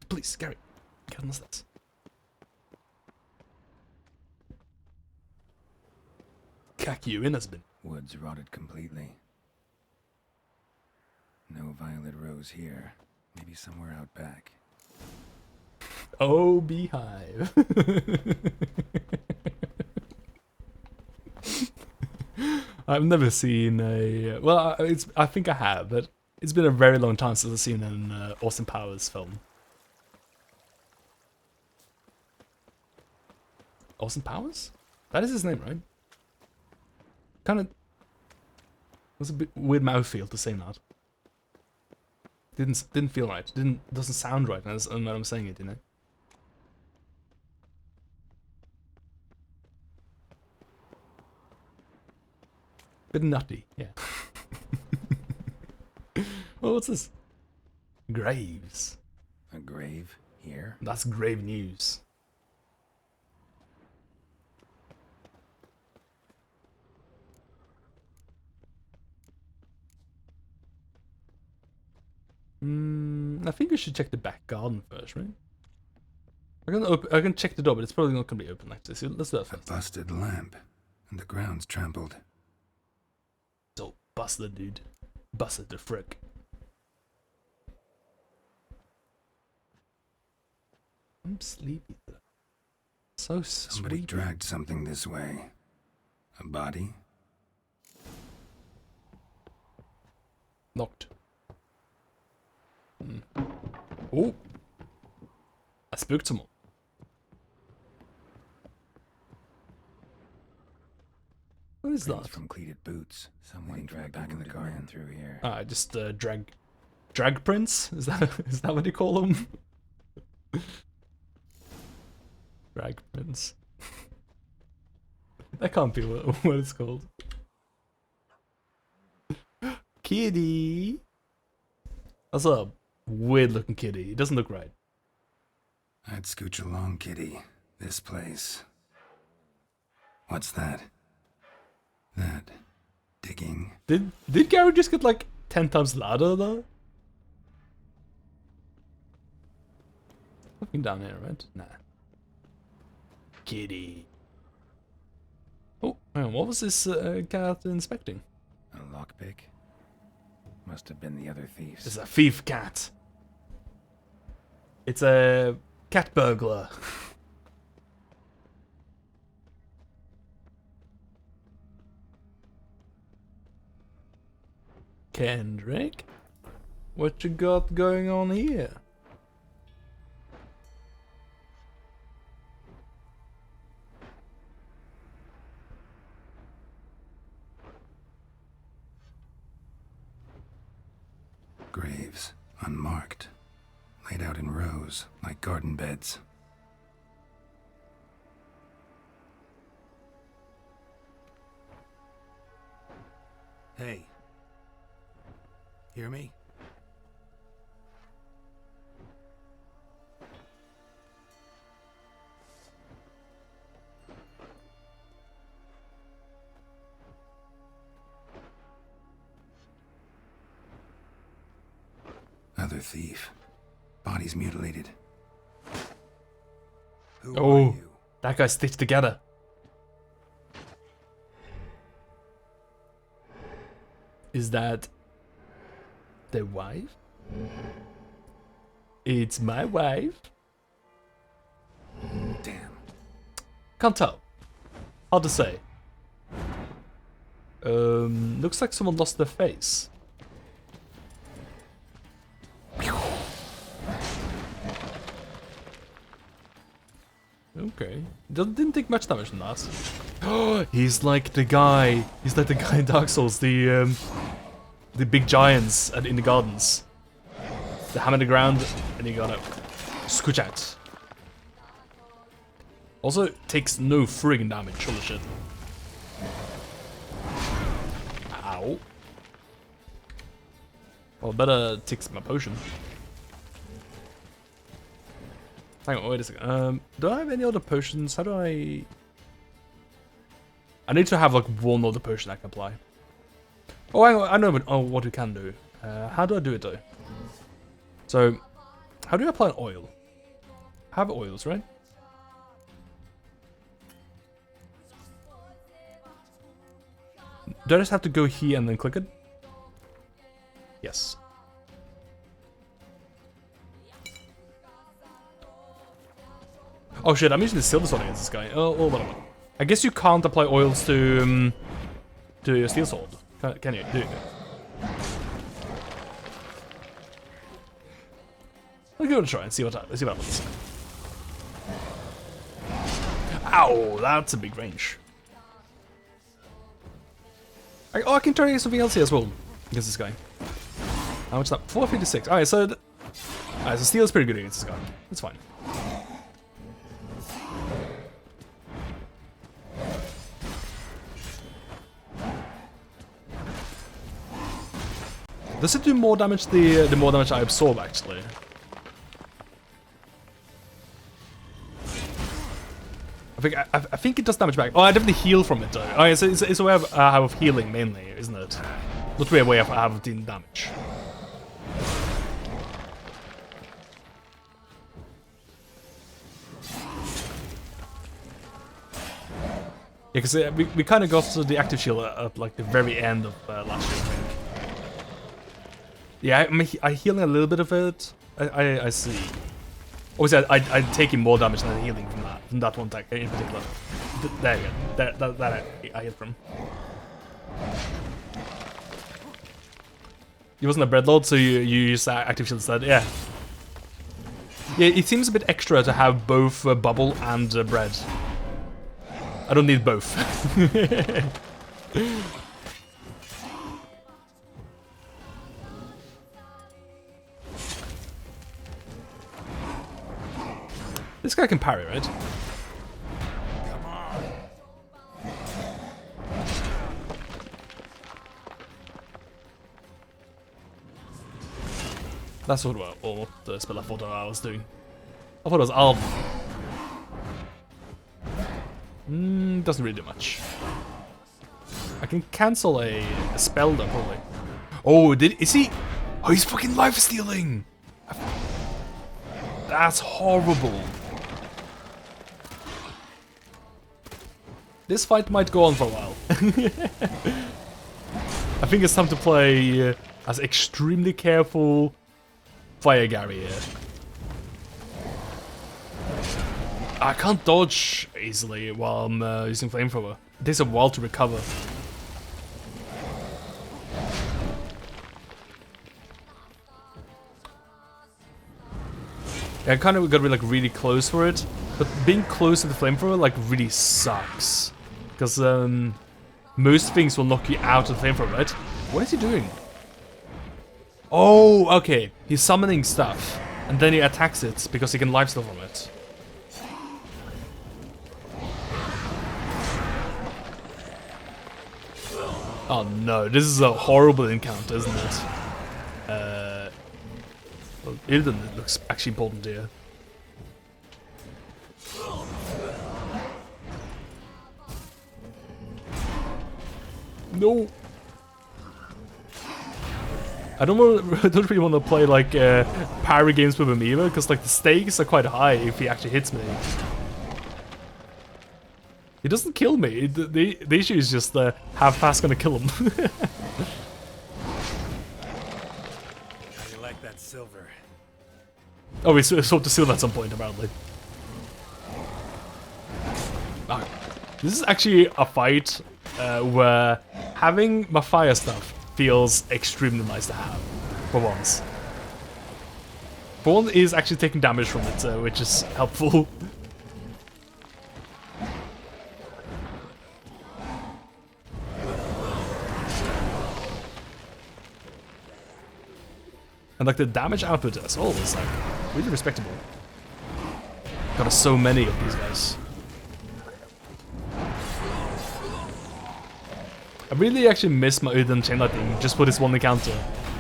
Please, Gary, get on the stairs. Cack you in, husband. Woods rotted completely. No violet rose here. Maybe somewhere out back. Oh, beehive. I've never seen a... Well, I think I have, but it's been a very long time since I've seen an Austin Powers film. Austin Powers? That is his name, right? Kind of... was a bit weird mouthfeel to say that. Didn't feel right. Doesn't sound right as when I'm saying it, you know. Bit nutty, yeah. Well, what's this? Graves. A grave here? That's grave news. I think we should check the back garden first, right? I can check the door, but it's probably not gonna be open like this. Let's do that A first. busted lamp, and the ground's trampled. So busted, dude. Busted the frick. I'm sleepy though. So Somebody sleepy. dragged something this way. A body? Locked. Oh! I spooked someone. What is Prints that? from cleated boots. Someone dragged back in the garden through here. Just drag prints? Is that what you call them? Drag prints. That can't be what it's called. Kitty. That's a weird looking kitty. It doesn't look right. I'd scooch along, kitty. This place. What's that? That. Digging. Did Gary just get like 10 times louder though? Looking down here, right? Nah. Kitty. Oh, hang on, what was this cat inspecting? A lockpick? Must have been the other thieves. It's a thief cat. It's a cat burglar. Kendrick? What you got going on here? Graves, unmarked, laid out in rows, like garden beds. Hey. Hear me? Another thief. Bodies mutilated. Who are Oh, you? that guy's stitched together. Is that the wife? It's my wife. Damn. Can't tell. Hard to say. Looks like someone lost their face. Okay. Didn't take much damage from that. Oh, he's like the guy. He's like the guy in Dark Souls. The big giants in the gardens. The hammer on the ground, and you gotta scooch out. Also, takes no friggin' damage. Holy shit. Ow. Well, better take my potion. Hang on, wait a second. Do I have any other potions? How do I I need to have like one other potion I can apply. Oh, I know what we can do. How do I do it though? So, how do I apply an oil? I have oils, right? Do I just have to go here and then click it? Yes. Oh shit, I'm using the silver sword against this guy. Oh, whatever. I guess you can't apply oils to your steel sword. Can you? Do you? I'll give it a try and see what happens. Ow, that's a big range. I can try something else here as well against this guy. How much is that? 456. Alright, so steel is pretty good against this guy. That's fine. Does it do more damage the more damage I absorb, actually? I think it does damage back. Oh, I definitely heal from it, though. Oh, it's a way of healing, mainly, isn't it? Not really a way of dealing damage. Yeah, because we kind of got to the active shield at like the very end of last year, I think. Yeah, I'm healing a little bit of it. I see. Obviously, I'm taking more damage than healing from that one attack in particular. There you go. That I hit from. He wasn't a bread lord, so you use active shield instead. Yeah. Yeah, it seems a bit extra to have both bubble and bread. I don't need both. This guy can parry, right? Come on. That's what the spell I thought I was doing. I thought it was Alb. Doesn't really do much. I can cancel a spell though, probably. Oh, is he? Oh, he's fucking life stealing! That's horrible. This fight might go on for a while. I think it's time to play as extremely careful Fire Gary here. I can't dodge easily while I'm using Flamethrower. It takes a while to recover. Yeah, I kind of gotta be like really close for it, but being close to the Flamethrower like really sucks. Because most things will knock you out of the Flamethrower, right? What is he doing? Oh, okay. He's summoning stuff, and then he attacks it because he can lifesteal from it. Oh no, this is a horrible encounter, isn't it? Well, Ilden looks actually important here. No! I don't really want to play like parry games with him either, because like the stakes are quite high if he actually hits me. He doesn't kill me. The issue is just how fast gonna kill him. How do you like that silver? Oh, we swapped to silver at some point, apparently. Ah, this is actually a fight where having my fire stuff feels extremely nice to have, for once. For one, is actually taking damage from it, which is helpful. And like the damage output as well is like really respectable. Got so many of these guys. I really actually miss my Uden chainlighting just for this one encounter.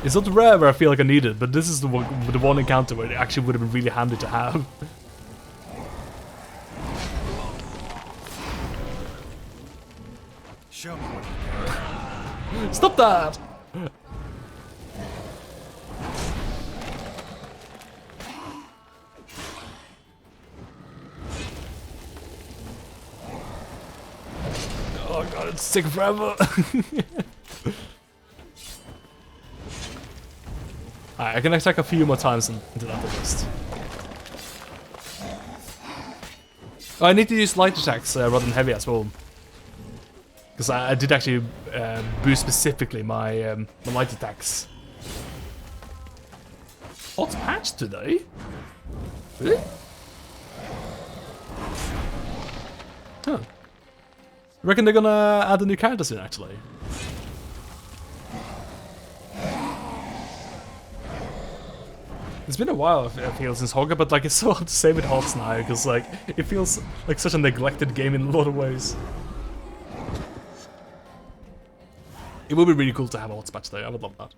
It's not rare where I feel like I need it, but this is the one encounter where it actually would have been really handy to have. Stop that! Oh god, it's taking forever. Alright, I can attack a few more times into that list. Oh, I need to use light attacks rather than heavy as well. Because I did actually boost specifically my, my light attacks. What's patched today? Really? Huh. I reckon they're gonna add a new character soon, actually. It's been a while, I feel, since Hogger, but like it's so hard to say with Hots now, because like it feels like such a neglected game in a lot of ways. It would be really cool to have a Hots patch though, I would love that.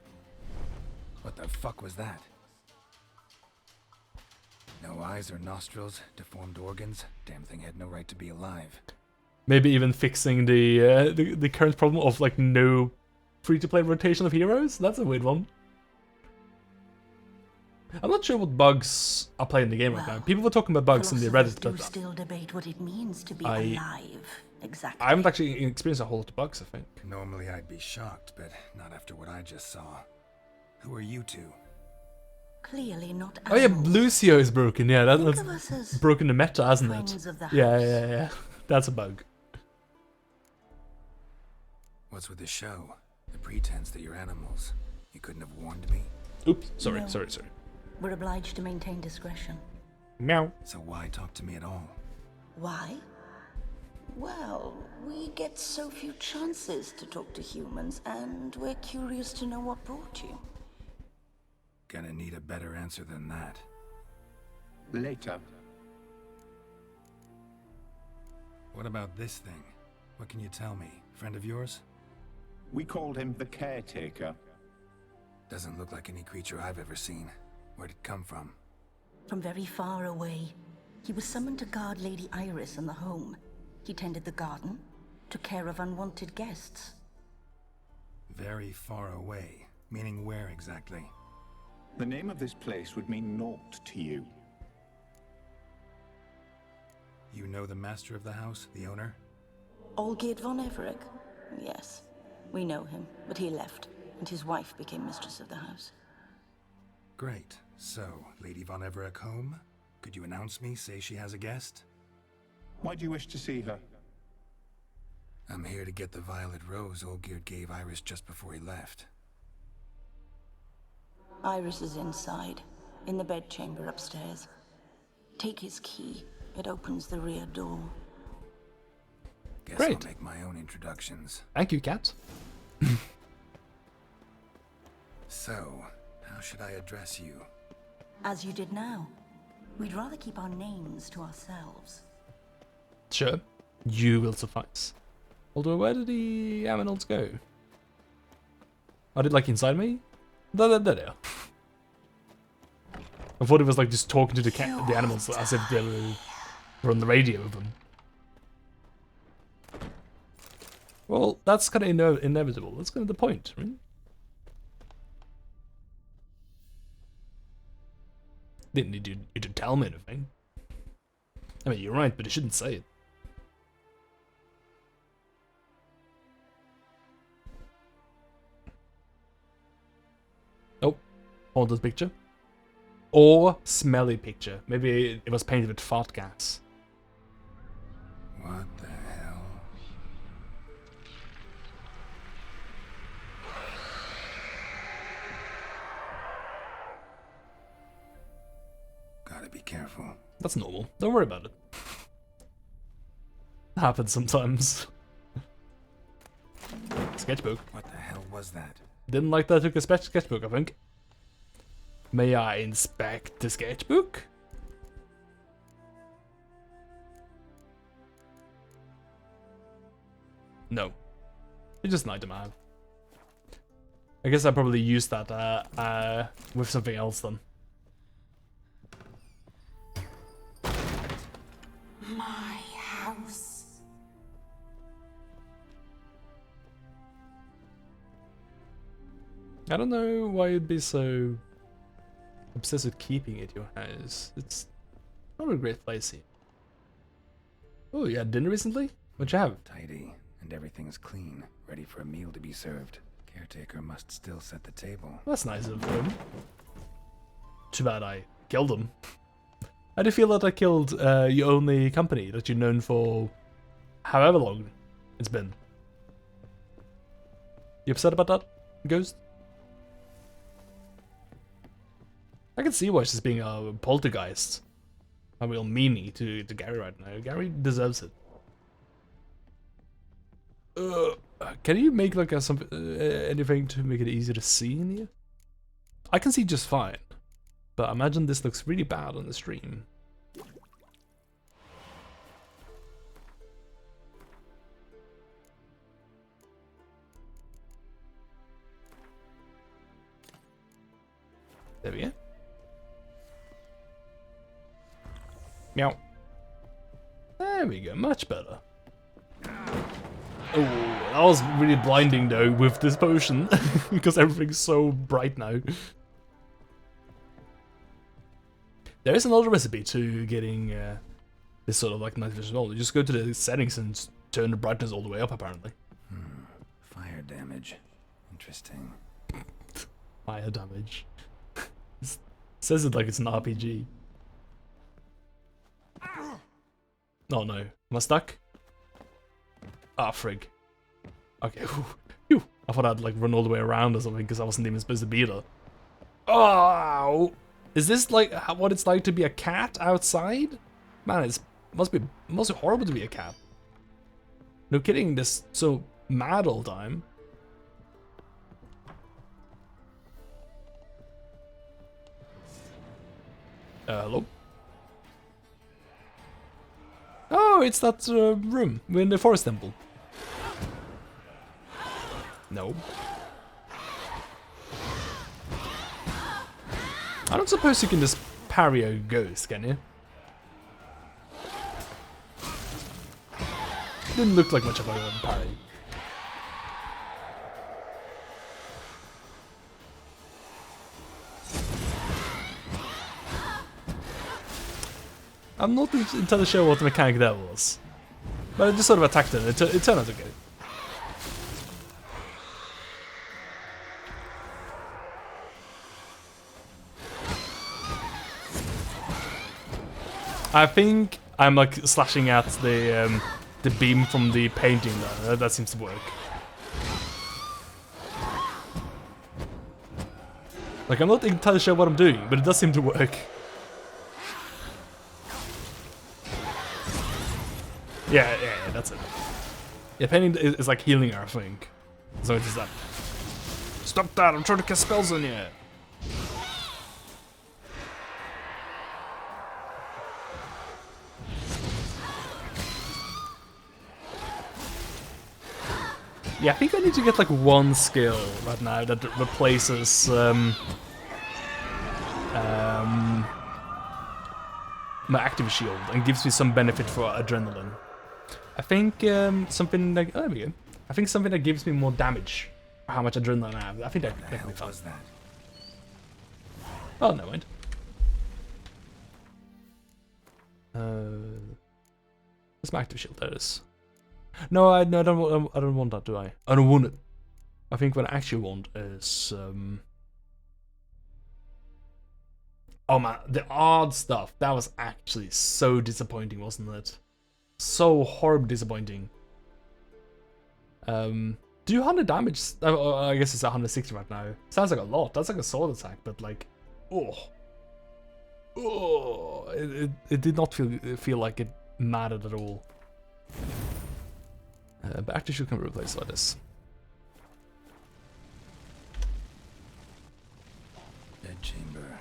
What the fuck was that? No eyes or nostrils, deformed organs. Damn thing had no right to be alive. Maybe even fixing the current problem of like no free-to-play rotation of heroes? That's a weird one. I'm not sure what bugs are playing in the game right now. People were talking about bugs in the Reddit, do but still debate what it means to be alive. Exactly. I haven't actually experienced a whole lot of bugs, I think. Normally I'd be shocked, but not after what I just saw. Who are you two? Clearly not Oh yeah, animals. Lucio is broken. Yeah, Think of us that's as broken the meta, hasn't friends it? of the Yeah. That's a bug. What's with the show? The pretense that you're animals. You couldn't have warned me? Oops, sorry. No. We're obliged to maintain discretion. Meow. So why talk to me at all? Why? Well, we get so few chances to talk to humans, and we're curious to know what brought you. Gonna need a better answer than that. Later. What about this thing? What can you tell me? Friend of yours? We called him the Caretaker. Doesn't look like any creature I've ever seen. Where'd it come from? From very far away, he was summoned to guard Lady Iris in the home. He tended the garden, took care of unwanted guests. Very far away. Meaning where exactly? The name of this place would mean naught to you. You know the master of the house, the owner? Olgierd von Everett? Yes, we know him, but he left, and his wife became mistress of the house. Great. So, Lady von Everett home? Could you announce me, say she has a guest? Why do you wish to see her? I'm here to get the violet rose Olgierd gave Iris just before he left. Iris is inside, in the bedchamber upstairs. Take his key. It opens the rear door. Guess Great. I'll make my own introductions. Thank you, cat. So, how should I address you? As you did now. We'd rather keep our names to ourselves. Sure, you will suffice. Although, where did the aminals go? Are they like inside me? There they are. I thought it was like just talking to the animals as if they were on the radio with them. Well, that's kind of inevitable. That's kind of the point, right? Didn't need you to tell me anything. I mean, you're right, but you shouldn't say it. Oh, haunted picture. Or smelly picture. Maybe it was painted with fart gas. What the hell? Gotta be careful. That's normal. Don't worry about it. Happens sometimes. Sketchbook. What the hell was that? Didn't like that I took a sketchbook, I think. May I inspect the sketchbook? No. It's just an item I have. I guess I probably used that with something else then. My house. I don't know why you'd be so obsessed with keeping it your house. It's not a great place here. Oh, you had dinner recently? What'd you have? Tidy, and everything's clean, ready for a meal to be served. Caretaker must still set the table. That's nice of him. Too bad I killed him. How do you feel that I killed your only company that you've known for however long it's been? You upset about that, Ghost? I can see why she's being a poltergeist. A real meanie to Gary right now. Gary deserves it. Can you make like anything to make it easier to see in here? I can see just fine, but I imagine this looks really bad on the stream. There we go. Meow. There we go, much better. Oh, that was really blinding though with this potion, because everything's so bright now. There is another recipe to getting this sort of like night vision. You just go to the settings and turn the brightness all the way up, apparently. Fire damage. Interesting. Fire damage. It says it like it's an RPG. Oh no, am I stuck? Ah, frig. Okay, whew. I thought I'd like run all the way around or something because I wasn't even supposed to be there. Oh, is this like what it's like to be a cat outside? Man, it must be horrible to be a cat. No kidding, this so mad all the time. Hello? Oh, it's that room in the forest temple. No. I don't suppose you can just parry a ghost, can you? Didn't look like much of a parry. I'm not entirely sure what the mechanic that was. But I just sort of attacked it. It turned out okay. I think I'm like slashing at the beam from the painting though. That seems to work. Like I'm not entirely sure what I'm doing, but it does seem to work. Yeah, that's it. Yeah, painting is like healing her, I think. So it's just that. Stop that! I'm trying to cast spells on you. Yeah, I think I need to get like one skill right now that replaces my active shield and gives me some benefit for adrenaline. I think something like there we go. I think something that gives me more damage for how much adrenaline I have. I think that can be fun. Was that? Oh, no mind. What's my active shield? There it is. No, I don't want that, do I? I don't want it. I think what I actually want is oh man, the odd stuff. That was actually so disappointing, wasn't it? So horribly disappointing. 200 damage. I guess it's 160 right now. Sounds like a lot. That's like a sword attack, but like, it did not feel like it mattered at all. But active shield can be replaced by this. Bedchamber.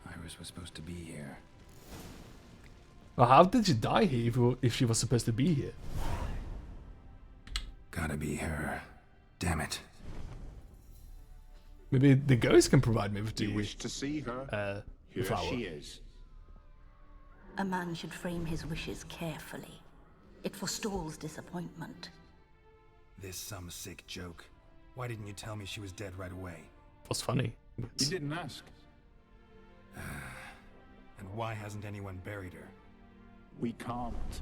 Iris was supposed to be here. Well, how did she die here if she was supposed to be here? Gotta be her. Damn it. Maybe the ghost can provide me with the You wish to see her? Here flower. she is. A man should frame his wishes carefully. It forestalls disappointment. This some sick joke. Why didn't you tell me she was dead right away? was funny. You didn't ask. And why hasn't anyone buried her? We can't.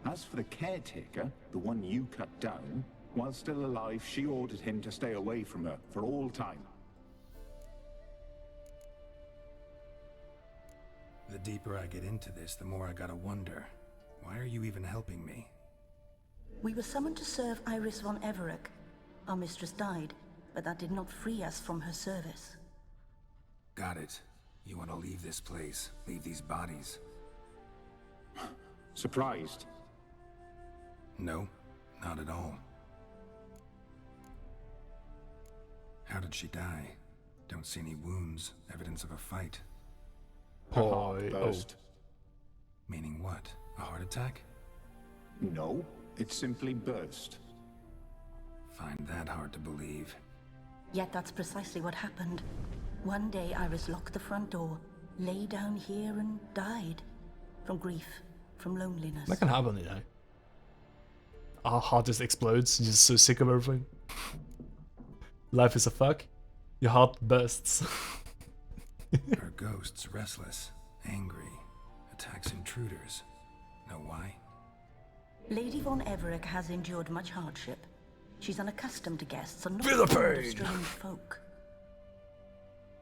As for the caretaker, the one you cut down, while still alive, she ordered him to stay away from her for all time. The deeper I get into this, the more I gotta wonder. Why are you even helping me? We were summoned to serve Iris von Everett. Our mistress died, but that did not free us from her service. Got it. You want to leave this place, leave these bodies? Surprised? No, not at all. How did she die? Don't see any wounds, evidence of a fight. Burst. Meaning what? A heart attack? No, it simply burst. Find that hard to believe. Yet that's precisely what happened. One day Iris locked the front door, lay down here and died. From grief, from loneliness. That can happen, you know. Our heart just explodes. You're just so sick of everything. Life is a fuck. Your heart bursts. Her ghost's restless, angry, attacks intruders. Know why? Lady von Everett has endured much hardship. She's unaccustomed to guests and not Feel the fond of pain. strange folk.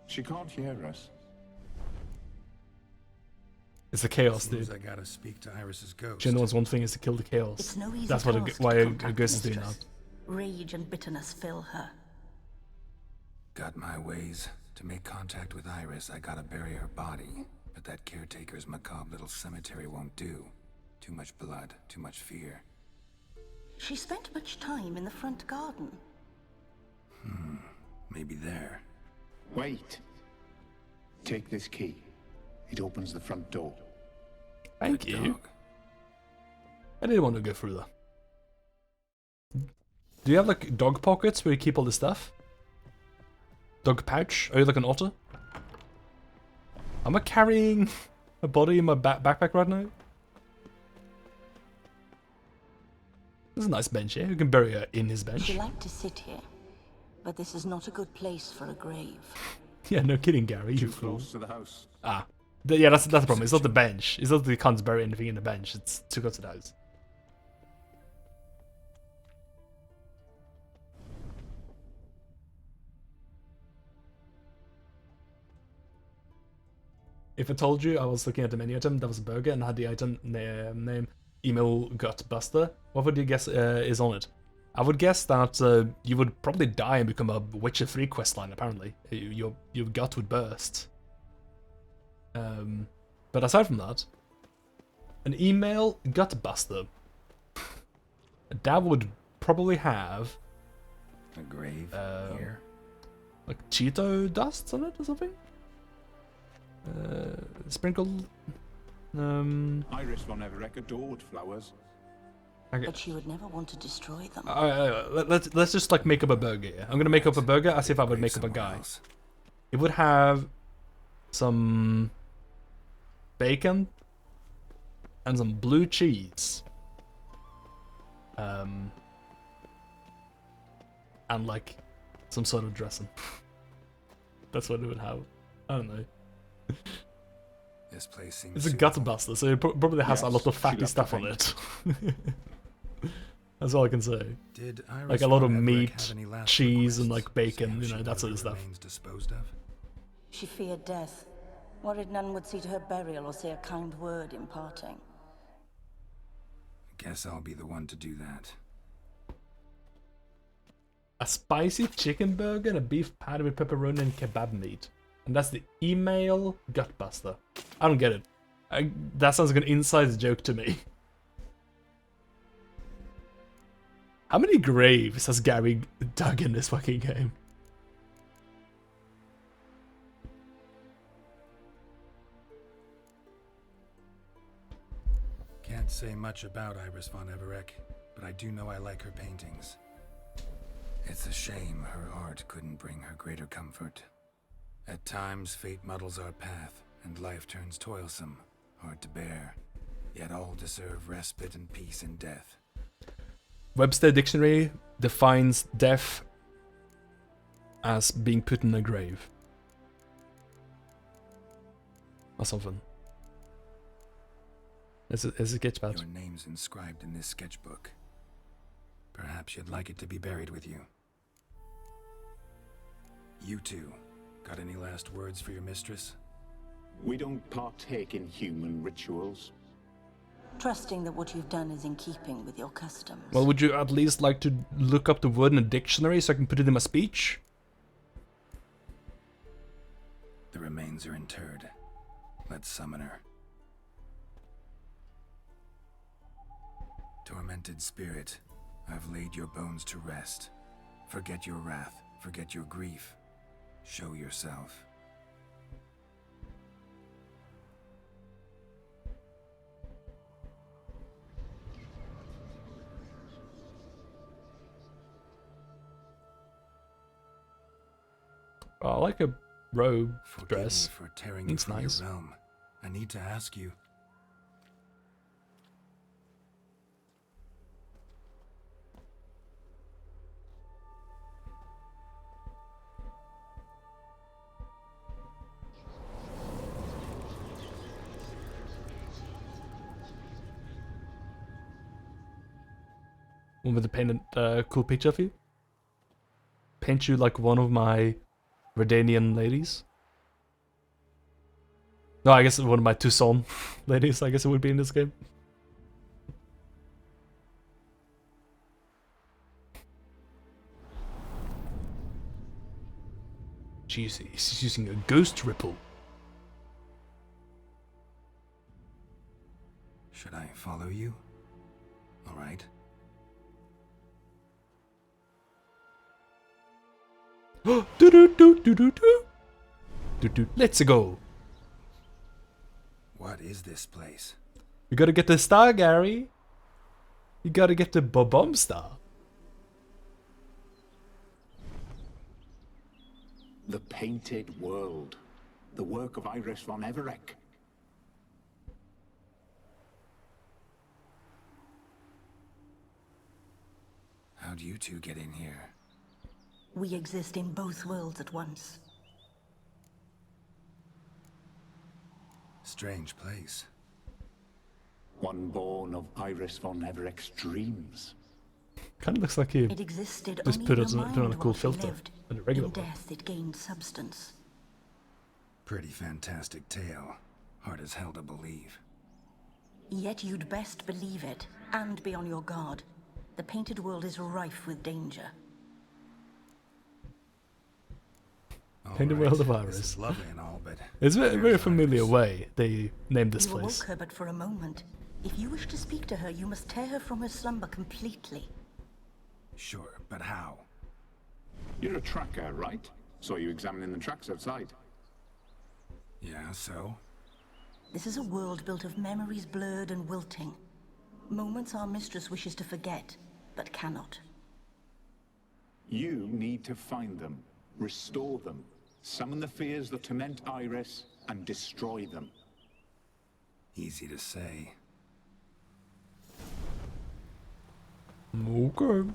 She can't hear us. It's the chaos, Seems dude. I gotta speak to Iris's ghost. She knows one thing is to kill the chaos. It's no easy That's what task why to a contact ghost is doing mistress. that. Rage and bitterness fill her. Got my ways. To make contact with Iris, I gotta bury her body. But that caretaker's macabre little cemetery won't do. Too much blood, too much fear. She spent much time in the front garden. Maybe there. Wait. Take this key. It opens the front door. Thank Good you. dog. I didn't want to go through that. Do you have like dog pockets where you keep all the stuff? Dog pouch? Are you like an otter? Am I carrying a body in my backpack right now? There's a nice bench here. You can bury her in his bench. She liked to sit here, but this is not a good place for a grave. Yeah, no kidding, Gary. You Too fool. close to the house. Ah. Yeah, that's the problem. It's not the bench. It's not that you can't bury anything in the bench. It's too close to the house. If I told you I was looking at the menu item, that was a burger, and had the item name Email Gut Buster, what would you guess is on it? I would guess that you would probably die and become a Witcher 3 questline, apparently. Your gut would burst. But aside from that, an email gut buster. That would probably have A grave here. like Cheeto dust on it or something. Sprinkled. Iris von Everett adored flowers. Okay. But she would never want to destroy them. Let's just like make up a burger. Yeah? I'm gonna make up a burger as if I would Grave make up a somewhere guy. else. It would have some bacon and some blue cheese. And like some sort of dressing. That's what it would have. I don't know. This place seems It's a suitable. gut buster, so it probably has a Yes, lot of she fatty loved stuff the on it. That's all I can say. Did Iris Like a lot von of Everett meat, have any last cheese, and requests? like bacon, See how you she know, that wanted sort of her stuff. remains disposed of? She feared death. Worried none would see to her burial or say a kind word in parting. Guess I'll be the one to do that. A spicy chicken burger and a beef patty with pepperoni and kebab meat. And that's the email gutbuster. I don't get it. That sounds like an inside joke to me. How many graves has Gary dug in this fucking game? Can't say much about Iris von Everett, but I do know I like her paintings. It's a shame her art couldn't bring her greater comfort. At times, fate muddles our path, and life turns toilsome, hard to bear. Yet all deserve respite and peace in death. Webster Dictionary defines death as being put in a grave. Or something. It's a sketchpad. Your name's inscribed in this sketchbook. Perhaps you'd like it to be buried with you. You two, got any last words for your mistress? We don't partake in human rituals. Trusting that what you've done is in keeping with your customs. Well, would you at least like to look up the word in a dictionary so I can put it in my speech? The remains are interred. Let's summon her. Tormented spirit, I've laid your bones to rest. Forget your wrath, forget your grief. Show yourself. Oh, I like a robe Forgive dress. me for tearing you It's from nice. your realm. I need to ask you. Want me to paint a cool picture of you? Paint you like one of my Redanian ladies? No, I guess one of my Tucson ladies, I guess it would be in this game. Jeez, he's using a ghost ripple. Should I follow you? All right. Do do do do do do do do. Let's go. What is this place? You gotta get the star, Gary. You gotta get the bomb star. The Painted World. The work of Iris von Everec. How'd you two get in here? We exist in both worlds at once. Strange place. One born of Iris von Everec's dreams. Kind of looks like he It existed just only put in it your on a mind cool while she filter lived. than a regular In one. death, it gained substance. Pretty fantastic tale. Hard as hell to believe. Yet you'd best believe it, and be on your guard. The Painted World is rife with danger. Painted Alright, World of This Iris. is lovely and all, but It's a very where's familiar Iris? way they named this You place. awoke her but for a moment. If you wish to speak to her, you must tear her from her slumber completely. Sure, but how? You're a tracker, right? Saw you examining the tracks outside. Yeah, so? This is a world built of memories blurred and wilting. Moments our mistress wishes to forget, but cannot. You need to find them, restore them, summon the fears that torment Iris, and destroy them. Easy to say. Okay.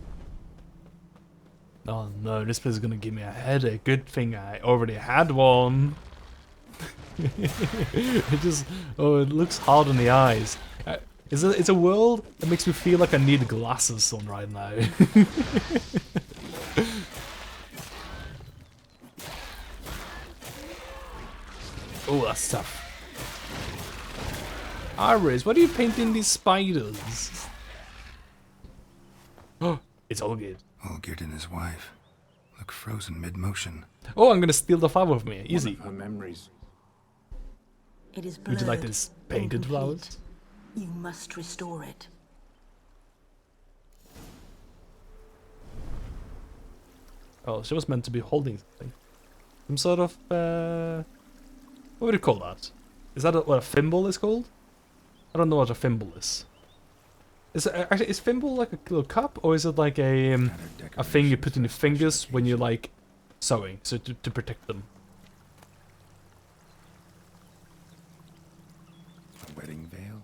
Oh no, this place is gonna give me a headache. Good thing I already had one. It just, oh, it looks hard in the eyes. It's a world that makes me feel like I need glasses on right now. Oh, that's tough. Iris, what are you painting these spiders? Oh, it's all good. Olgierd and his wife look frozen mid-motion. Oh, I'm gonna steal the flower with me. Easy. One of her memories. It is blurred. Would you like this painted incomplete. flowers? You must restore it. Oh, she was meant to be holding something. Some sort of, what would you call that? Is that what a thimble is called? I don't know what a thimble is. Actually, is thimble like a little cup, or is it like a thing you put in your fingers when you're like sewing, so to protect them? A wedding veil?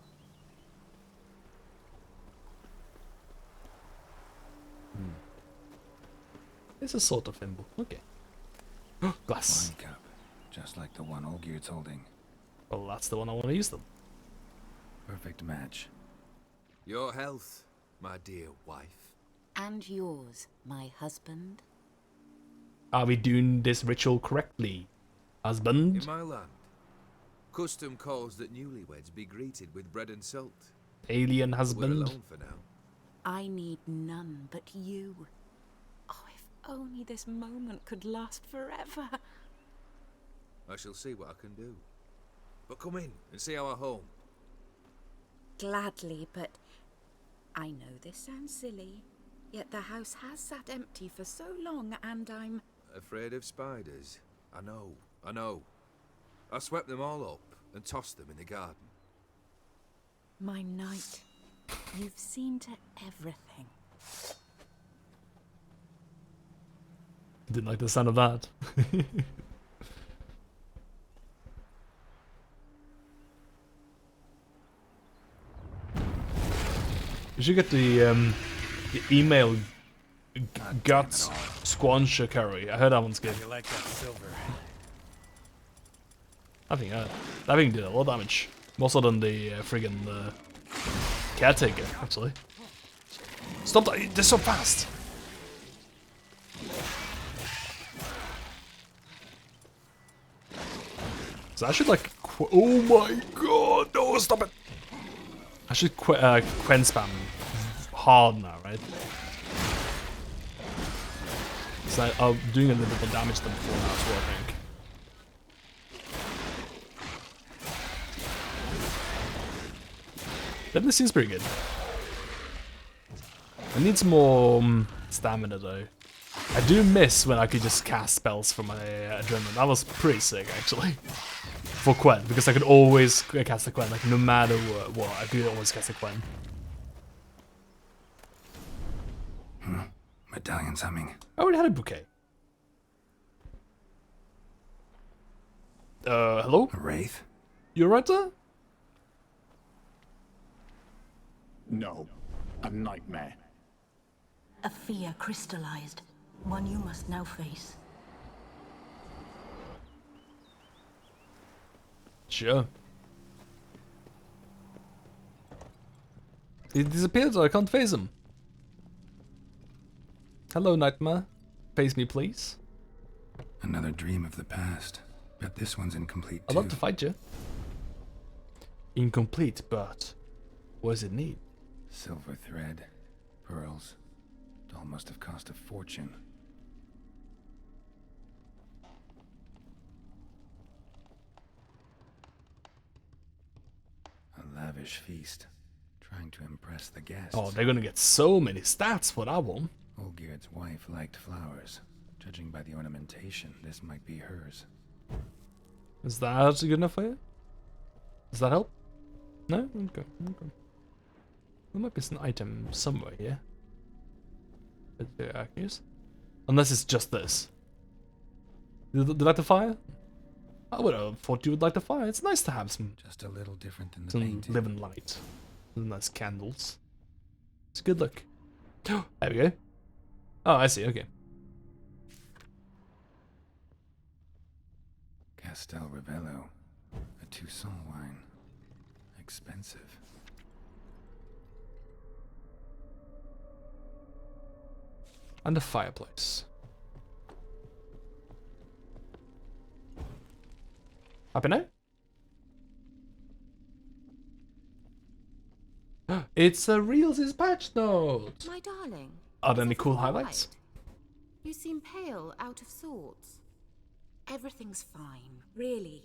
It's a sort of thimble. Okay. Glass. Wine cup, just like the one Olgierd's holding. Well, that's the one I want to use then. Perfect match. Your health, my dear wife. And yours, my husband. Are we doing this ritual correctly, husband? In my land, custom calls that newlyweds be greeted with bread and salt. Alien We're husband. alone for now. I need none but you. Oh, if only this moment could last forever. I shall see what I can do. But come in and see our home. Gladly, but I know this sounds silly, yet the house has sat empty for so long, and I'm... Afraid of spiders? I know. I swept them all up and tossed them in the garden. My knight, you've seen to everything. Didn't like the sound of that. You should get the email guts squancher curry. I heard that one's good. You like that silver? I think that thing did a lot of damage. More so than the friggin' caretaker, actually. Stop that! They're so fast! So I should like... oh my god! No, stop it! I should quen spam hard now, right? So I'm doing a little bit more damage than before now as well, I think. Definitely seems pretty good. I need some more stamina though. I do miss when I could just cast spells from my adrenaline. That was pretty sick actually. For Quen, because I could always cast a Quen, like no matter what, I could always cast a Quen. Medallion's humming. I already had a bouquet. Hello? A wraith? You alright there? No, a nightmare. A fear crystallized, one you must now face. Sure. He disappeared, so I can't face him. Hello, Nightmare. Face me, please. Another dream of the past. Bet this one's incomplete I'd too. love to fight you. Incomplete, but what does it need? Silver thread, pearls. It all must have cost a fortune. A lavish feast, trying to impress the guests. Oh, they're gonna get so many stats for that one. Olgierd's wife liked flowers. Judging by the ornamentation, this might be hers. Is that good enough for you? Does that help? No? Okay. There might be some item somewhere here. Unless it's just this. Did you like the fire? I would have thought you would like the fire. It's nice to have some Just a little different than the some painting. living light. Some nice candles. It's a good look. There we go. Oh, I see. Okay. Castel Ravello, a Toussaint wine. Expensive. And a fireplace. Happy now? It's a Reels' patch note! My darling. Are there any is cool everything all highlights? right? You seem pale, out of sorts. Everything's fine, really.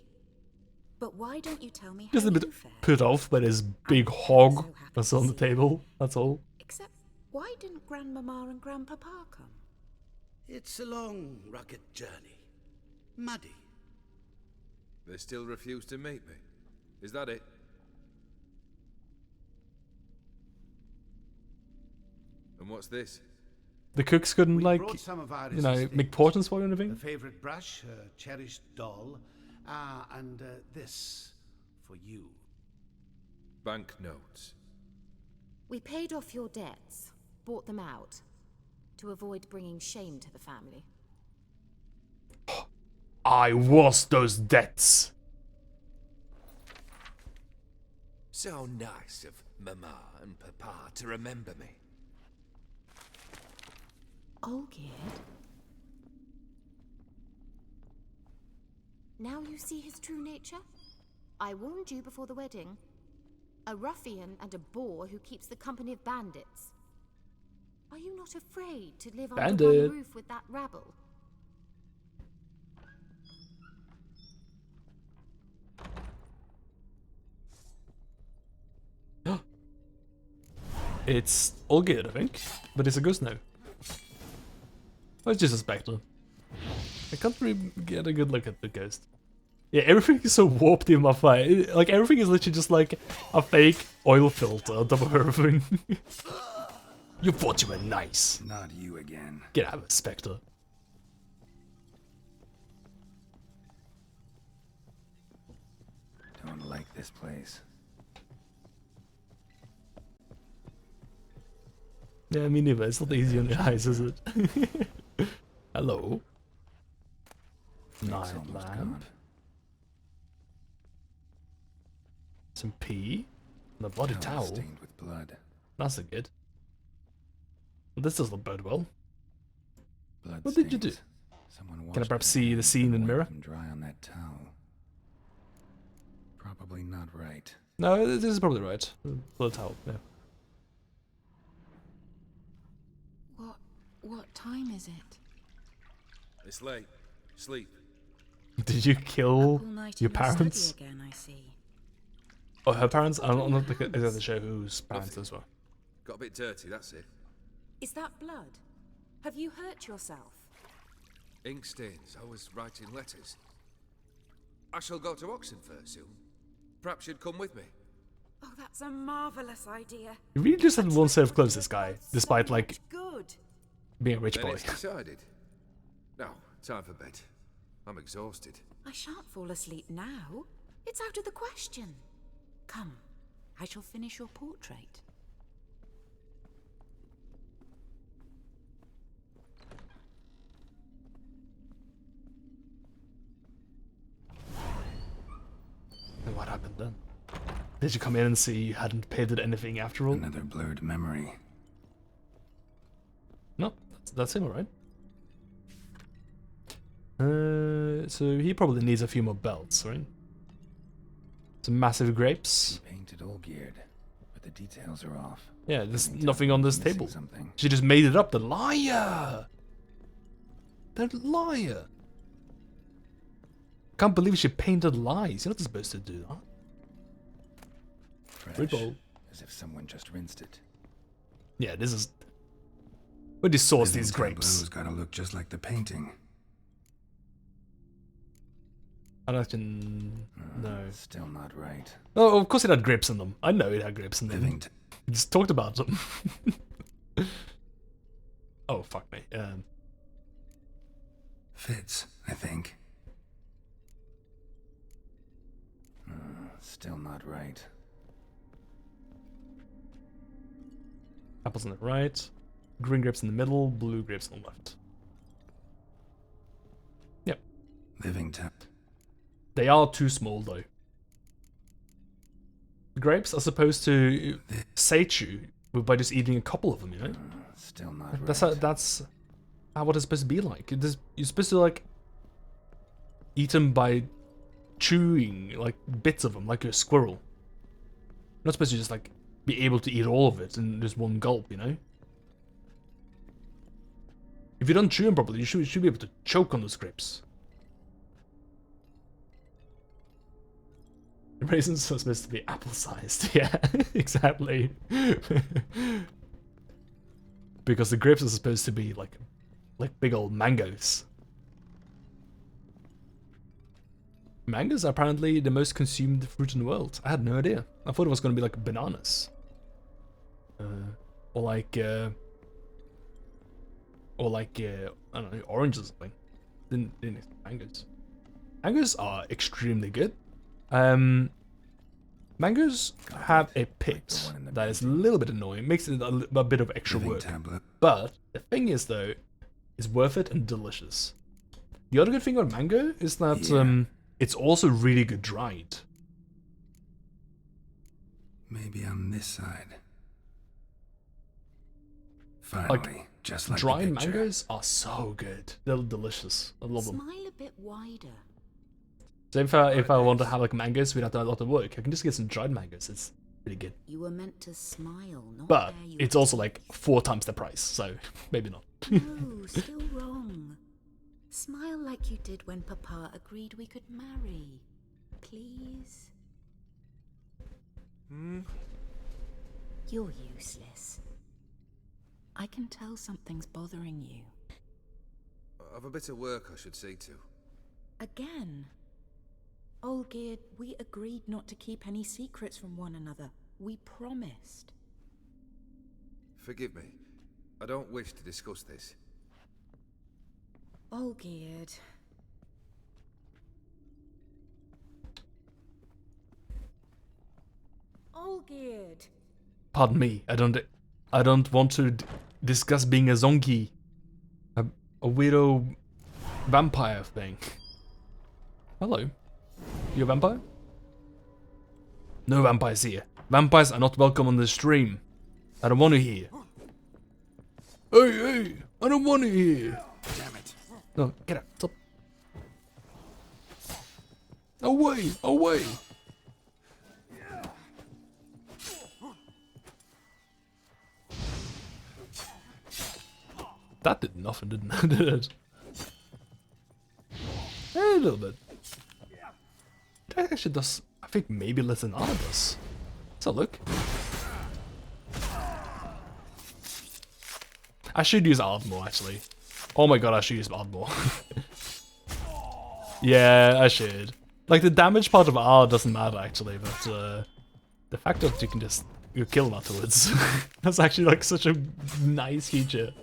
But why don't you tell me Just how a bit you fare? put off by this big I'm hog so happy that's to on the see you. table. That's all. Except, why didn't Grandmama and Grandpapa come? It's a long, rugged journey. Muddy. They still refuse to meet me. Is that it? And what's this? The cooks couldn't, We like, brought some of our you know, estates. make portions for you or A anything? favorite brush, a cherished doll, and this for you. Banknotes. We paid off your debts, bought them out, to avoid bringing shame to the family. I was those debts. So nice of Mama and Papa to remember me. Olgierd? Now you see his true nature? I warned you before the wedding. A ruffian and a boor who keeps the company of bandits. Are you not afraid to live under one roof with that rabble? It's all good, I think, but it's a ghost now. Oh, it's just a spectre. I can't really get a good look at the ghost. Yeah, everything is so warped in my face. Like, everything is literally just like a fake oil filter on top of everything. You thought you were nice. Not you again. Get out of it, Spectre. Don't like this place. Yeah, me neither. It's not easy on the eyes, is it? Hello. Night lamp. Gone. Some pee. And a bloody towel. Stained with blood. That's a good. This doesn't bode well. Blood What did you do? Someone Can I perhaps see the scene in the mirror? Dry on that towel. Probably not right. No, this is probably right. Blood towel, yeah. What time is it? It's late. Sleep. Did you kill Up all night your in the study parents? again, I see. Oh, her parents? I'm not exactly sure whose parents those were. Got a bit dirty, that's it. Is that blood? Have you hurt yourself? Ink stains. I was writing letters. I shall go to Oxenfurt soon. Perhaps you'd come with me. Oh, that's a marvelous idea. You really just had one set of clothes, this guy, despite like Good. being a rich Then boy. it's decided. Now, time for bed. I'm exhausted. I shan't fall asleep now. It's out of the question. Come, I shall finish your portrait. And what happened then? Did you come in and see you hadn't painted anything after all? Another blurred memory. No, that's him, alright. So he probably needs a few more belts, right? Some massive grapes. She painted Olgierd, but the details are off. Yeah, there's nothing on this table. Something. She just made it up. The liar! The liar! Can't believe she painted lies. You're not supposed to do that. Fresh, Good ball. as if someone just rinsed it. Yeah, this is... Where do you source Living these grapes? tableau's gotta look just like the painting. I reckon... No. Still not right. Oh, of course it had grapes in them. I know it had grapes in them. Living We just talked about them. Oh, fuck me. fits, I think. Still not right. Apples on the right. Green grapes in the middle. Blue grapes on the left. Yep. Living tab. They are too small, though. Grapes are supposed to sate you by just eating a couple of them, you know? Still not right. That's how what it's supposed to be like. You're supposed to, like, eat them by chewing, like, bits of them, like a squirrel. You're not supposed to just, like, be able to eat all of it in just one gulp, you know? If you don't chew them properly, you should be able to choke on those grapes. Raisins are supposed to be apple-sized, yeah, exactly. Because the grapes are supposed to be like big old mangoes. Mangoes are apparently the most consumed fruit in the world. I had no idea. I thought it was going to be like bananas. Or like I don't know, oranges or something. Didn't mangoes. Mangoes are extremely good. Mangoes have a pit that is a little bit annoying, makes it a bit of extra work. But the thing is, though, it's worth it and delicious. The other good thing about mango is that it's also really good dried. Maybe on this side. Finally, Like, just like dried the picture. mangoes are so good. They're delicious. I love them. Smile a bit wider. So if I want to have like mangoes without a lot of work, I can just get some dried mangoes. It's pretty good. You were meant to smile, not But bare your it's also teeth. like 4 times the price, so maybe not. No, still wrong. Smile like you did when Papa agreed we could marry. Please? You're useless. I can tell something's bothering you. I've a bit of work I should see to. Again. Olgierd, we agreed not to keep any secrets from one another. We promised. Forgive me. I don't wish to discuss this. Olgierd. Olgierd. Pardon me. I don't want to discuss being a zonkey. A weirdo vampire thing. Hello. You a vampire? No vampires here. Vampires are not welcome on the stream. I don't want to hear. Hey, I don't want to hear. Damn it. No, get out. Stop. Away, away. That did nothing, didn't it? A little bit. That actually does, I think maybe less than Armor does. Let's have a look. I should use Ard more, actually. Oh my god, I should use Ard more. Yeah, I should. Like, the damage part of Ard doesn't matter, actually, but the fact that you can just kill him afterwards, that's actually, like, such a nice feature.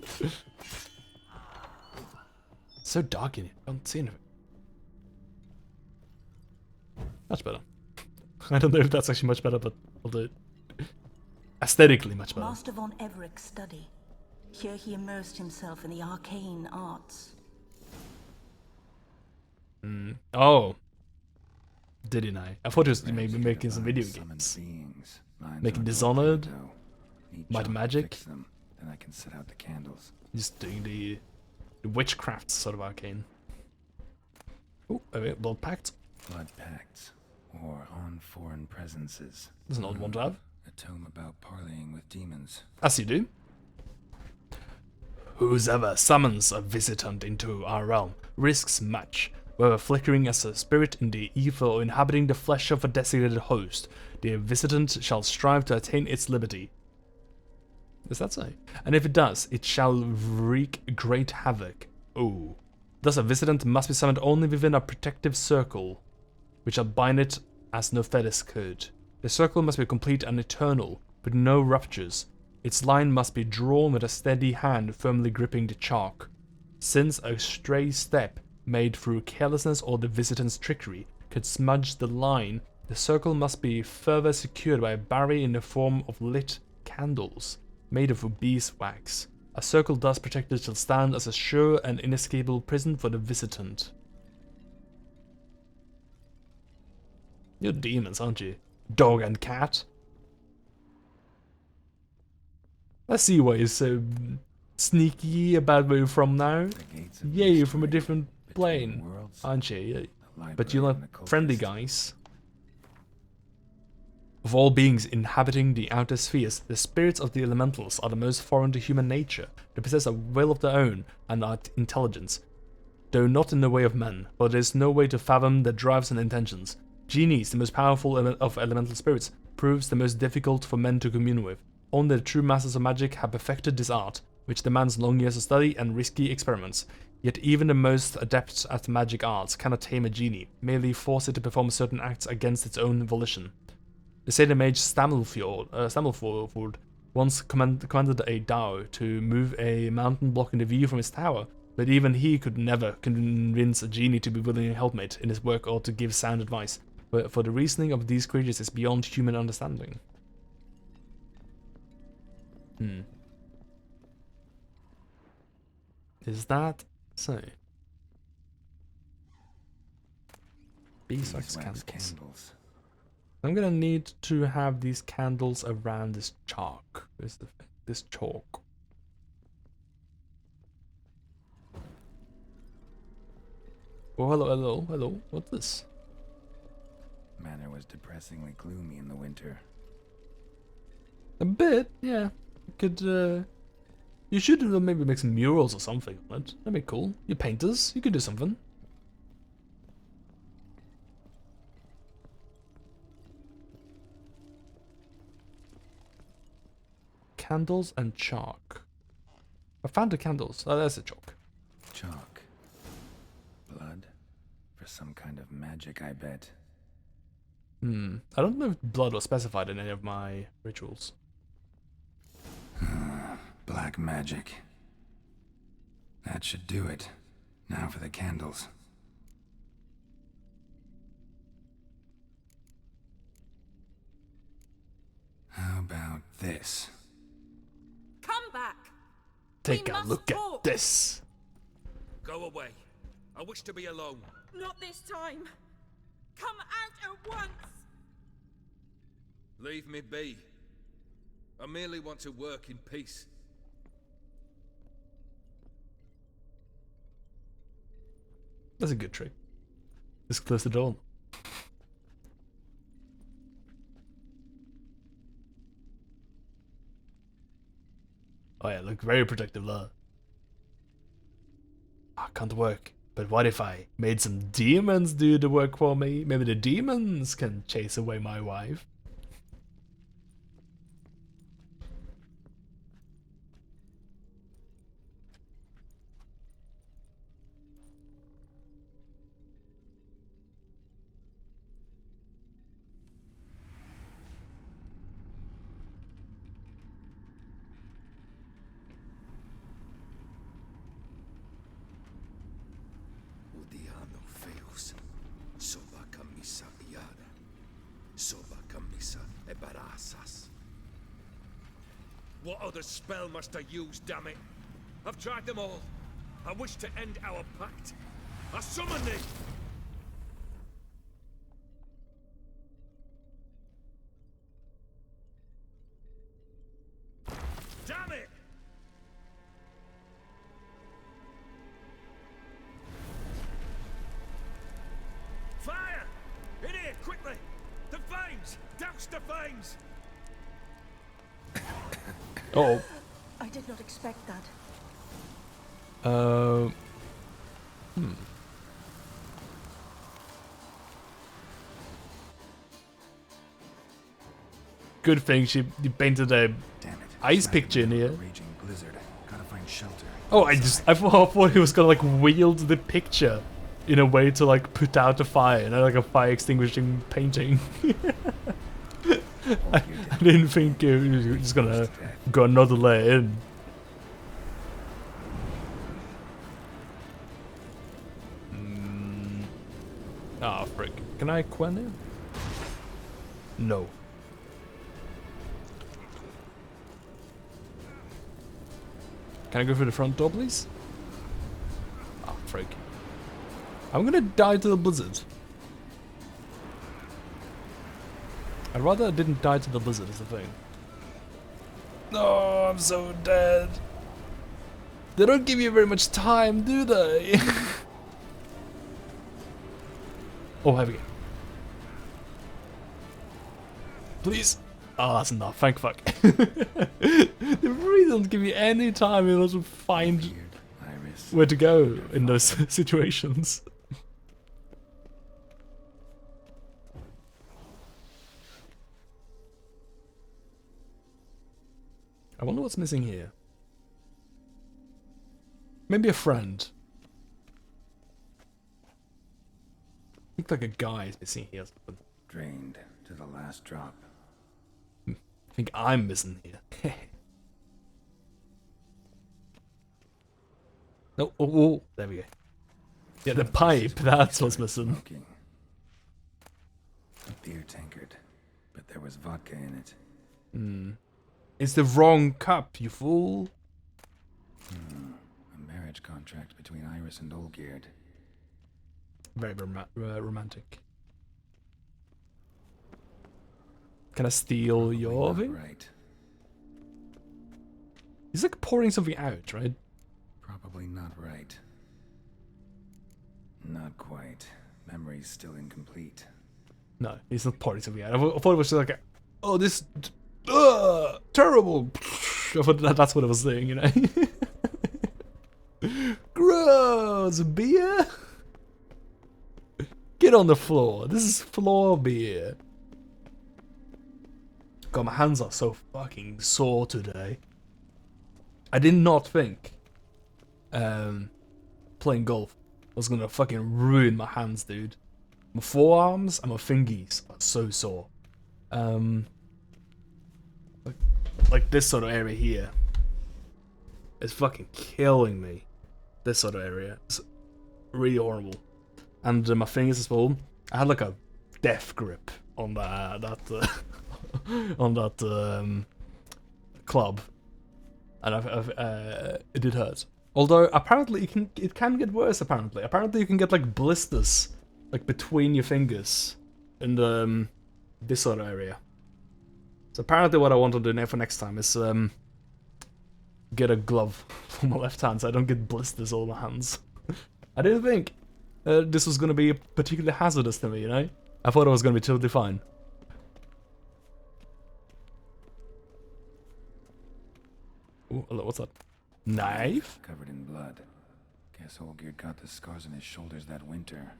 So dark in it, I don't see anything. Much better. I don't know if that's actually much better, but I'll do it. Aesthetically much better. Master von Everett's study. Here he immersed himself in the arcane arts. Oh. Did he now? I thought he was maybe making some video games. Making Dishonored, Might and Magic. Then I can set out the candles. Just doing the witchcraft sort of arcane. Oh, okay, Blood Pact. Blood pacts, or on foreign presences. That's an odd one to have. A tome about parleying with demons. As you do. Whosoever summons a visitant into our realm risks much, whether flickering as a spirit in the ether or inhabiting the flesh of a designated host. The visitant shall strive to attain its liberty. Does that say? And if it does, it shall wreak great havoc. Oh. Thus a visitant must be summoned only within a protective circle, which shall bind it as no fetters could. The circle must be complete and eternal, with no ruptures. Its line must be drawn with a steady hand firmly gripping the chalk. Since a stray step made through carelessness or the visitant's trickery could smudge the line, the circle must be further secured by a barrier in the form of lit candles, made of beeswax. A circle thus protected shall stand as a sure and inescapable prison for the visitant. You're demons, aren't you? Dog and cat? I see why you're so sneaky about where you're from now. Yeah, you're from a different plane, aren't you? Yeah. But you're not friendly guys. Of all beings inhabiting the outer spheres, the spirits of the elementals are the most foreign to human nature. They possess a will of their own and are intelligence, though not in the way of men, but there is no way to fathom their drives and intentions. Genies, the most powerful of elemental spirits, proves the most difficult for men to commune with. Only the true masters of magic have perfected this art, which demands long years of study and risky experiments. Yet even the most adept at magic arts cannot tame a genie, merely force it to perform certain acts against its own volition. The satyr mage Stammelford once commanded a Dao to move a mountain blocking the view from his tower, but even he could never convince a genie to be willing helpmate in his work or to give sound advice, for the reasoning of these creatures is beyond human understanding. Is that so? Beeswax Beeswax candles. I'm gonna need to have these candles around this chalk. Where's the thing? This chalk. Oh, hello. What's this? Manor was depressingly gloomy in the winter. A bit, yeah. Could, you should maybe make some murals or something on it. That'd be cool. You're painters, you could do something. Candles and chalk. I found the candles. Oh, there's the chalk. Chalk. Blood? For some kind of magic, I bet. I don't know if blood was specified in any of my rituals. Black magic. That should do it. Now for the candles. How about this? Come back! Take a look at this. Go away. I wish to be alone. Not this time! Come out at once! Leave me be. I merely want to work in peace. That's a good trick. Just close the door. Oh yeah, look very protective there. I can't work. But what if I made some demons do the work for me? Maybe the demons can chase away my wife. Odiano feus. Soba camisa iada. Soba camisa e barasas. What other spell must I use, damn it? I've tried them all. I wish to end our pact. I summon thee! Damn it! Fire! In here, quickly! The flames! Douse the flames! Oh. I did not expect that. Good thing you painted a ice picture in here. Raging blizzard. Gotta find shelter. Oh, I thought he was gonna like wield the picture in a way to like put out the fire, you know, like a fire extinguishing painting. I didn't think he was just gonna go another layer in. Ah, frick. Can I Quen him? No. Can I go through the front door, please? Ah, frick. I'm gonna die to the blizzard. I'd rather I didn't die to the blizzard, is the thing. No, I'm so dead. They don't give you very much time, do they? Oh, here we go. Please. Oh, that's enough. Thank fuck. They really don't give you any time in order to find where to go in those situations. I wonder what's missing here. Maybe a friend. Looks like a guy is missing here. Drained to the last drop. I think I'm missing here. Oh, there we go. Yeah, the pipe, that's what's missing. Smoking. A beer tankard, but there was vodka in it. It's the wrong cup, you fool. A marriage contract between Iris and Olgierd. Very romantic. Can I steal your thing? Right. He's like pouring something out, right? Probably not right. Not quite. Memory's still incomplete. No, he's not pouring something out. I thought it was just like, oh, this, terrible. I thought that's what I was saying, you know. Gross, beer. Get on the floor. This is floor beer. God, my hands are so fucking sore today. I did not think playing golf was gonna fucking ruin my hands, dude. My forearms and my fingies are so sore. Like this sort of area here is fucking killing me. This sort of area. It's really horrible. And my fingers as well. I had like a death grip on that on that club, and it did hurt. Although apparently it can get worse. Apparently you can get like blisters like between your fingers in the this sort of area. So apparently what I want to do for next time is get a glove for my left hand so I don't get blisters all my hands. I didn't think this was gonna be particularly hazardous to me, you know? I thought it was gonna be totally fine. Ooh, hello, what's that? Knife? Covered in blood. Guess Olgierd got the scars on his shoulders that winter.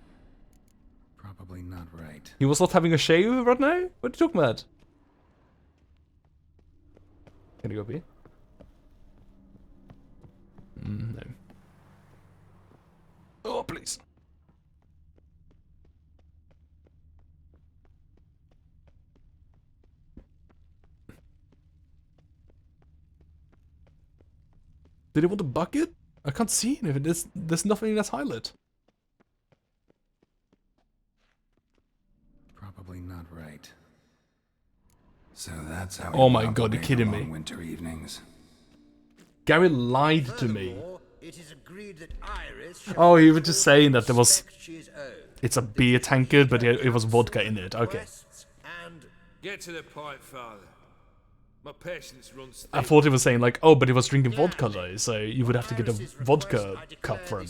Probably not right. He was not having a shave right now? What are you talking about? Can I go up here? No. Oh, please. Did he want a bucket? I can't see anything. There's nothing that's highlighted. Probably not right. So that's how. Oh my god, you're kidding me. Winter evenings. Gary lied to me. It is agreed that Iris Oh, you were just saying that there was. It's a beer tankard, but it was vodka in it. Okay. Get to the point, Father. My patience runs thin. I thought he was saying like, oh, but he was drinking vodka though, so you would have to get a vodka cup for him.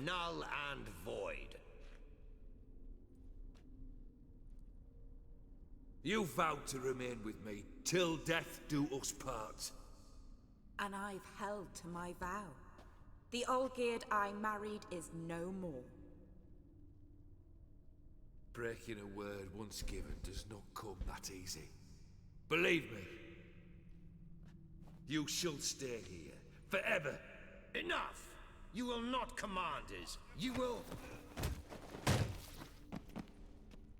Null and void. You vowed to remain with me till death do us part. And I've held to my vow. The Olgierd I married is no more. Breaking a word once given does not come that easy. Believe me. You shall stay here forever. Enough! You will not command us. You will.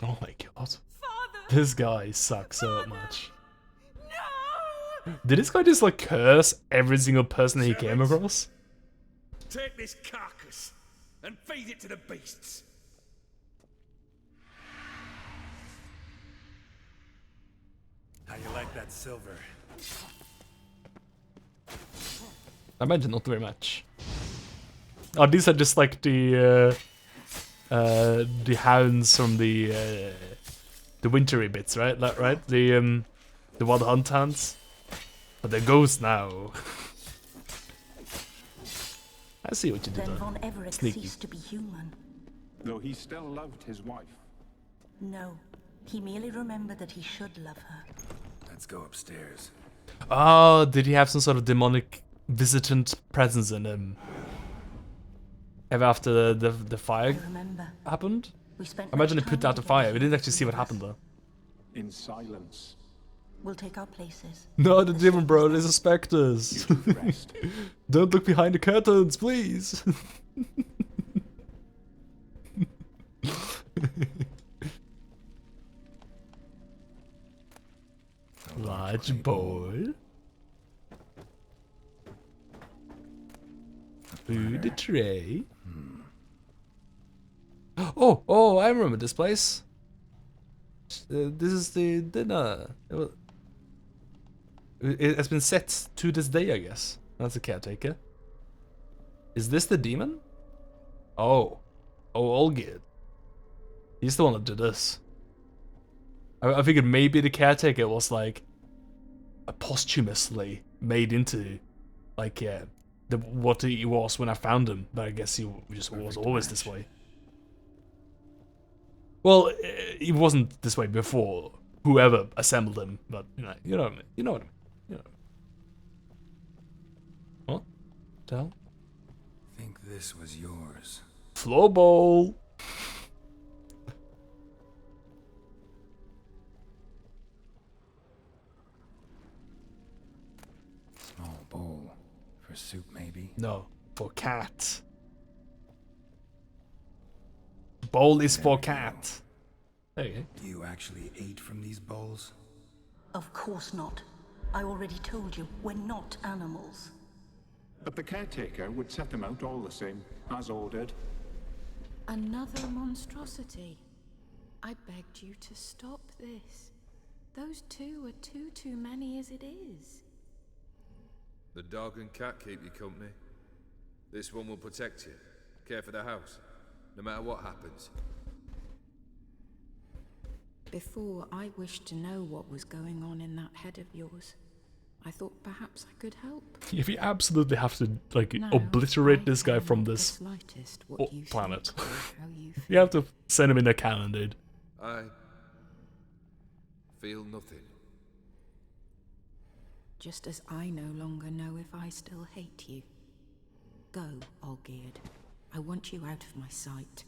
Oh my god. Father! This guy sucks so much. No! Did this guy just like curse every single person he came across? Take this carcass and feed it to the beasts. How you like that silver? I imagine not very much. Oh, these are just like the hounds from the wintry bits, right? Right? The wild hunt hounds. But they're ghosts now. I see what you did Then there. Von Everett Sneaky. ceased to be human. Though he still loved his wife. No, he merely remembered that he should love her. Let's go upstairs. Oh, did he have some sort of demonic visitant presence in him? Ever after the fire happened? We spent I imagine he much put time out the fire. We didn't actually see what happened though. In silence. We'll take our places. No, the demon bro, there's a specters. Don't look behind the curtains, please. Large boy. Food tray. Oh, I remember this place. This is the dinner. It has been set to this day, I guess. That's a caretaker. Is this the demon? Oh, Olgierd. He's the one that did this. I figured maybe the caretaker was like posthumously made into like what he was when I found him, but I guess he just was always this way. Well, he wasn't this way before whoever assembled him, but you know what I mean. You know what I mean. You know. What? Tell? Think this was yours. Floorball. Small bowl. For soup, maybe? No, for cat. Bowl is for cat. There you go. You actually ate from these bowls? Of course not. I already told you, we're not animals. But the caretaker would set them out all the same, as ordered. Another monstrosity. I begged you to stop this. Those two are too many as it is. The dog and cat keep you company. This one will protect you, care for the house, no matter what happens. Before I wished to know what was going on in that head of yours, I thought perhaps I could help. If you absolutely have to like No, obliterate I this guy care from not the this slightest what you planet, think or how you you have to send him in a cannon, dude. I feel nothing. Just as I no longer know if I still hate you. Go, Olgierd. I want you out of my sight.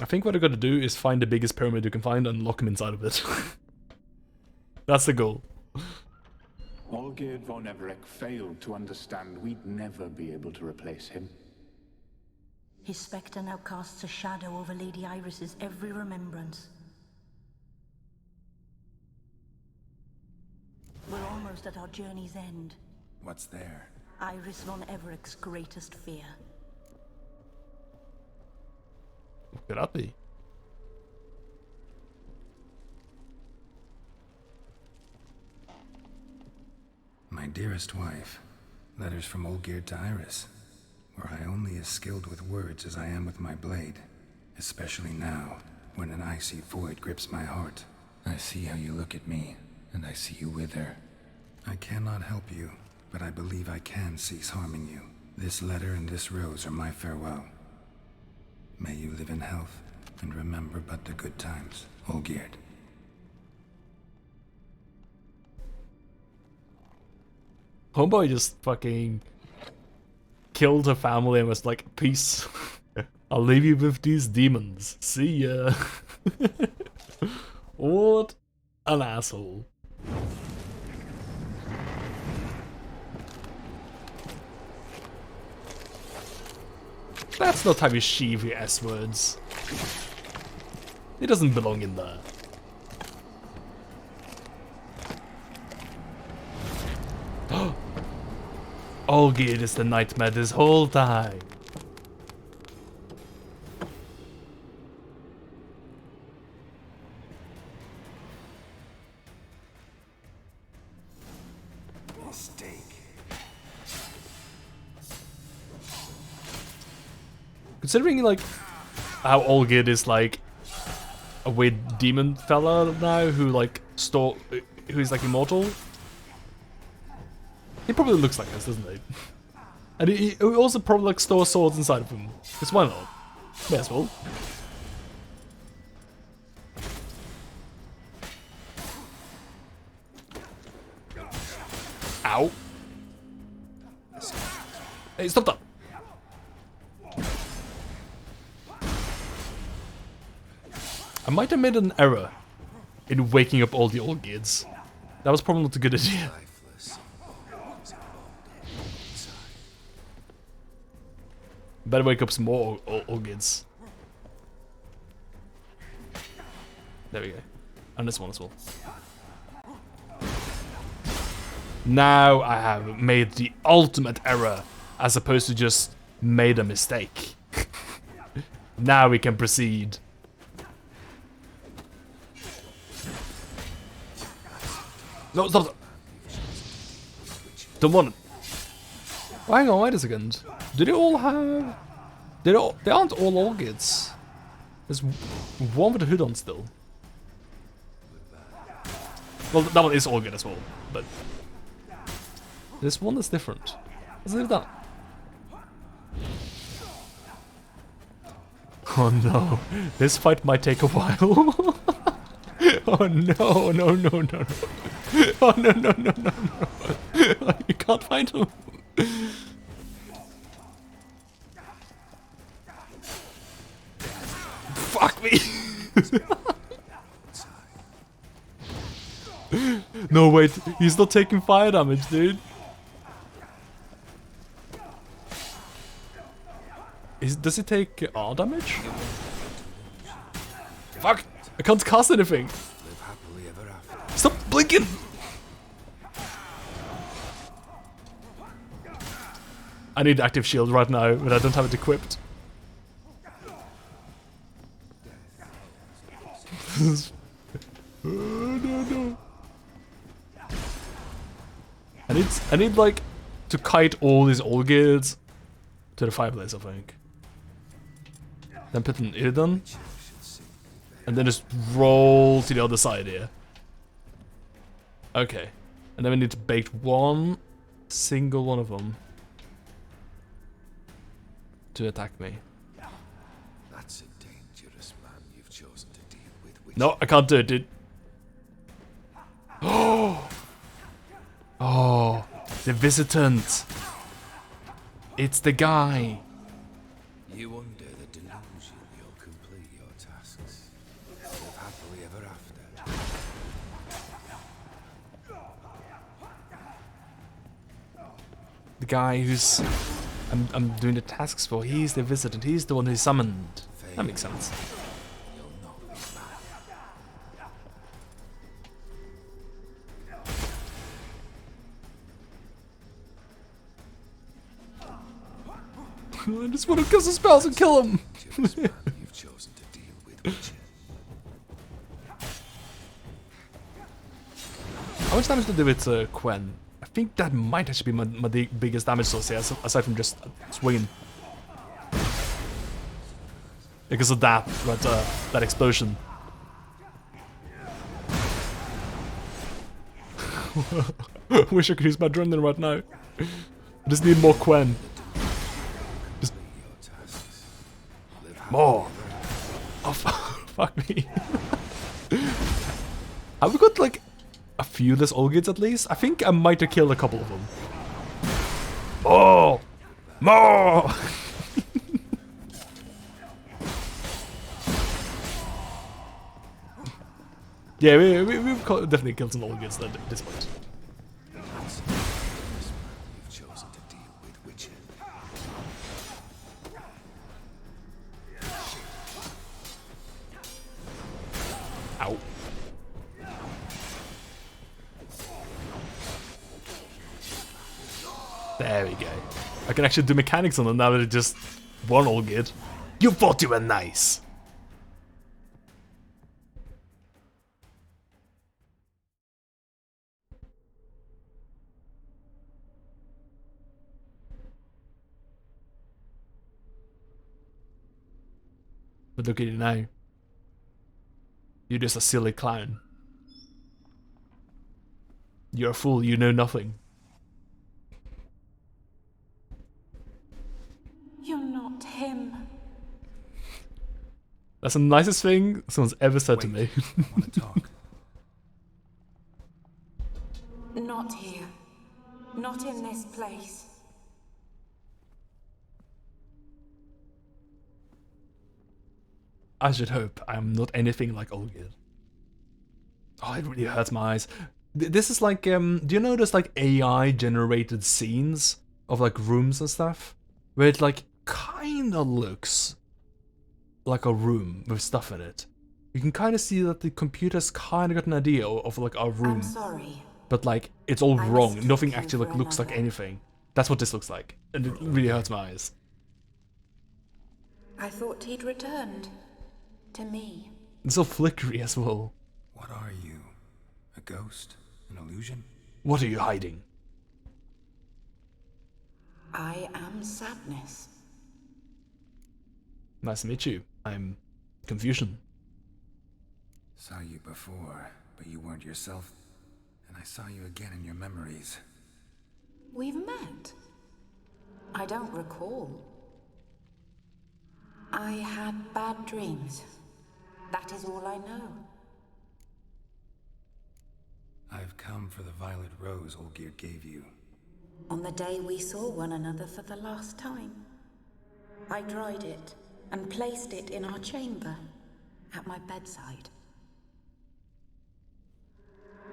I think what I gotta do is find the biggest pyramid you can find and lock him inside of it. That's the goal. Olgierd von Everec failed to understand we'd never be able to replace him. His spectre now casts a shadow over Lady Iris's every remembrance. We're almost at our journey's end. What's there? Iris von Everec's greatest fear. What could that be? My dearest wife. Letters from Olgierd to Iris. Were I only as skilled with words as I am with my blade. Especially now, when an icy void grips my heart. I see how you look at me, and I see you wither. I cannot help you, but I believe I can cease harming you. This letter and this rose are my farewell. May you live in health, and remember but the good times, Olgierd. Homeboy just fucking killed her family and was like, peace. I'll leave you with these demons. See ya. What an asshole. That's not how you sheave your S-words. It doesn't belong in there. Olgierd is the nightmare this whole time. Mistake. Considering like how Olgierd is like a weird demon fella now who's like immortal. He probably looks like this, doesn't he? And he also probably like stores swords inside of him. Because why not? May as well. Ow. Hey, stop that. I might have made an error in waking up all the Olgierds. That was probably not a good idea. Better wake up some more Olgierds. There we go. And this one as well. Now I have made the ultimate error as opposed to just made a mistake. Now we can proceed. No, stop. Don't want it. Oh, hang on, wait a second. Do they all have... They aren't all Olgierds. There's one with a hood on still. Well, that one is all good as well, but this one is different. Let's leave that. Oh no, this fight might take a while. Oh no, no, no, no, no. Oh no, no, no, no, no. You can't find him. Fuck me. No, wait, he's not taking fire damage, dude. Does he take R damage? Fuck! I can't cast anything! Stop blinking! I need active shield right now, but I don't have it equipped. Oh, no, no. I need like to kite all these old guilds to the fireplace, I think. Then put an Irdan. And then just roll to the other side here. Okay. And then we need to bait one single one of them to attack me. That's a dangerous man you've chosen to deal with. No, I can't do it, dude. Oh! Oh, the visitant. It's the guy. You under the delusion you'll complete your tasks. Live happily ever after. The guy who's I'm doing the tasks for, he's the visitant, he's the one who's summoned. That makes sense. I just want to cast the spells and kill him. You've chosen to deal with Witcher. How much damage to do with Quen? I think that might actually be my biggest damage source here, aside from just swinging. Because of that, that explosion. Wish I could use my adrenaline right now. I just need more Quen. Just more. Oh, fuck me. Have we got like a few less Olgids at least? I think I might have killed a couple of them. Oh! More! Yeah, we've definitely killed some Olgids at this point. You've chosen to deal with Witcher. Ow. There we go. I can actually do mechanics on them now that it's just one Olgid. You thought you were nice! But look at you now. You're just a silly clown. You're a fool, you know nothing. You're not him. That's the nicest thing someone's ever said to me. Want to talk? Not here. Not in this place. I should hope I'm not anything like Olgid. Oh, it really hurts my eyes. This is like, do you notice like AI generated scenes of like rooms and stuff? Where it like kinda looks like a room with stuff in it. You can kinda see that the computer's kinda got an idea of like a room. I'm sorry. But like, it's all wrong. mistook Nothing you actually like for looks like another. anything. That's what this looks like. And it really hurts my eyes. I thought he'd returned. To me. It's so flickery as well. What are you? A ghost? An illusion? What are you hiding? I am sadness. Nice to meet you. I'm Confusion. Saw you before, but you weren't yourself. and I saw you again in your memories. We've met? I don't recall. I had bad dreams. That is all I know. I've come for the violet rose Olgierd gave you. On the day we saw one another for the last time, I dried it and placed it in our chamber, at my bedside.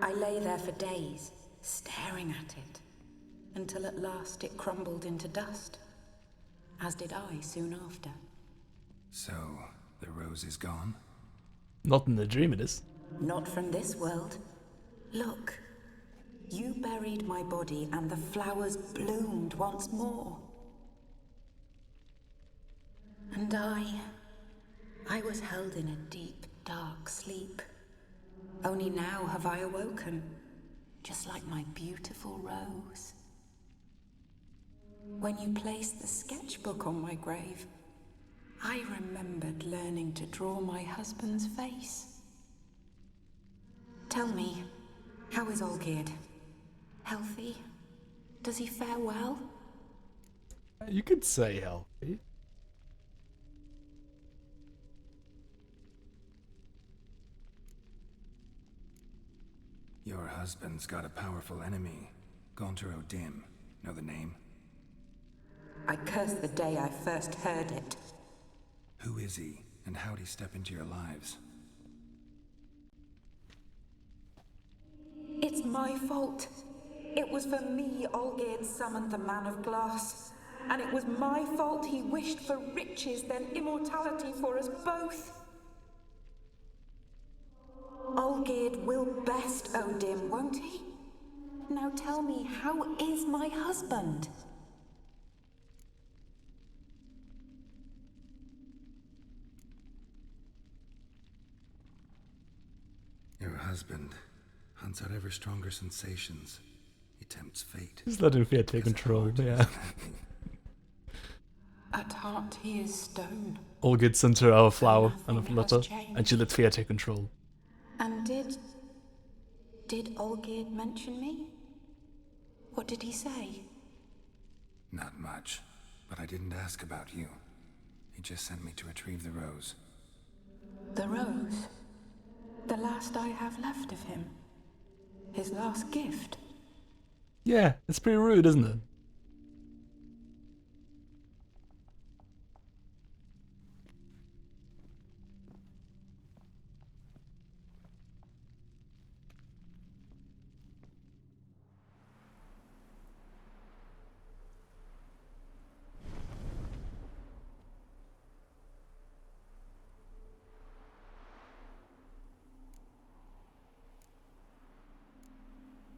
I lay there for days, staring at it, until at last it crumbled into dust, as did I soon after. So, the rose is gone? Not in the dream it is. Not from this world. Look, you buried my body and the flowers bloomed once more. And I was held in a deep, dark sleep. Only now have I awoken, just like my beautiful rose. When you placed the sketchbook on my grave, I remembered learning to draw my husband's face. Tell me, how is Olgierd? Healthy? Does he fare well? You could say healthy. Your husband's got a powerful enemy. Gaunter O'Dim. Know the name? I curse the day I first heard it. Who is he, and how'd he step into your lives? It's my fault. It was for me Olgierd summoned the Man of Glass. And it was my fault he wished for riches, then immortality for us both. Olgierd will best O'Dim, won't he? Now tell me, how is my husband? Your husband hunts out ever stronger sensations. He tempts fate. Just let him fear take control, yeah. At heart he is stone. Olgierd sent her our flower and a Nothing flutter, has changed. and she let fear take control. And did Olgierd mention me? What did he say? Not much, but I didn't ask about you. He just sent me to retrieve the rose. The rose? The last I have left of him? His last gift? Yeah, it's pretty rude, isn't it?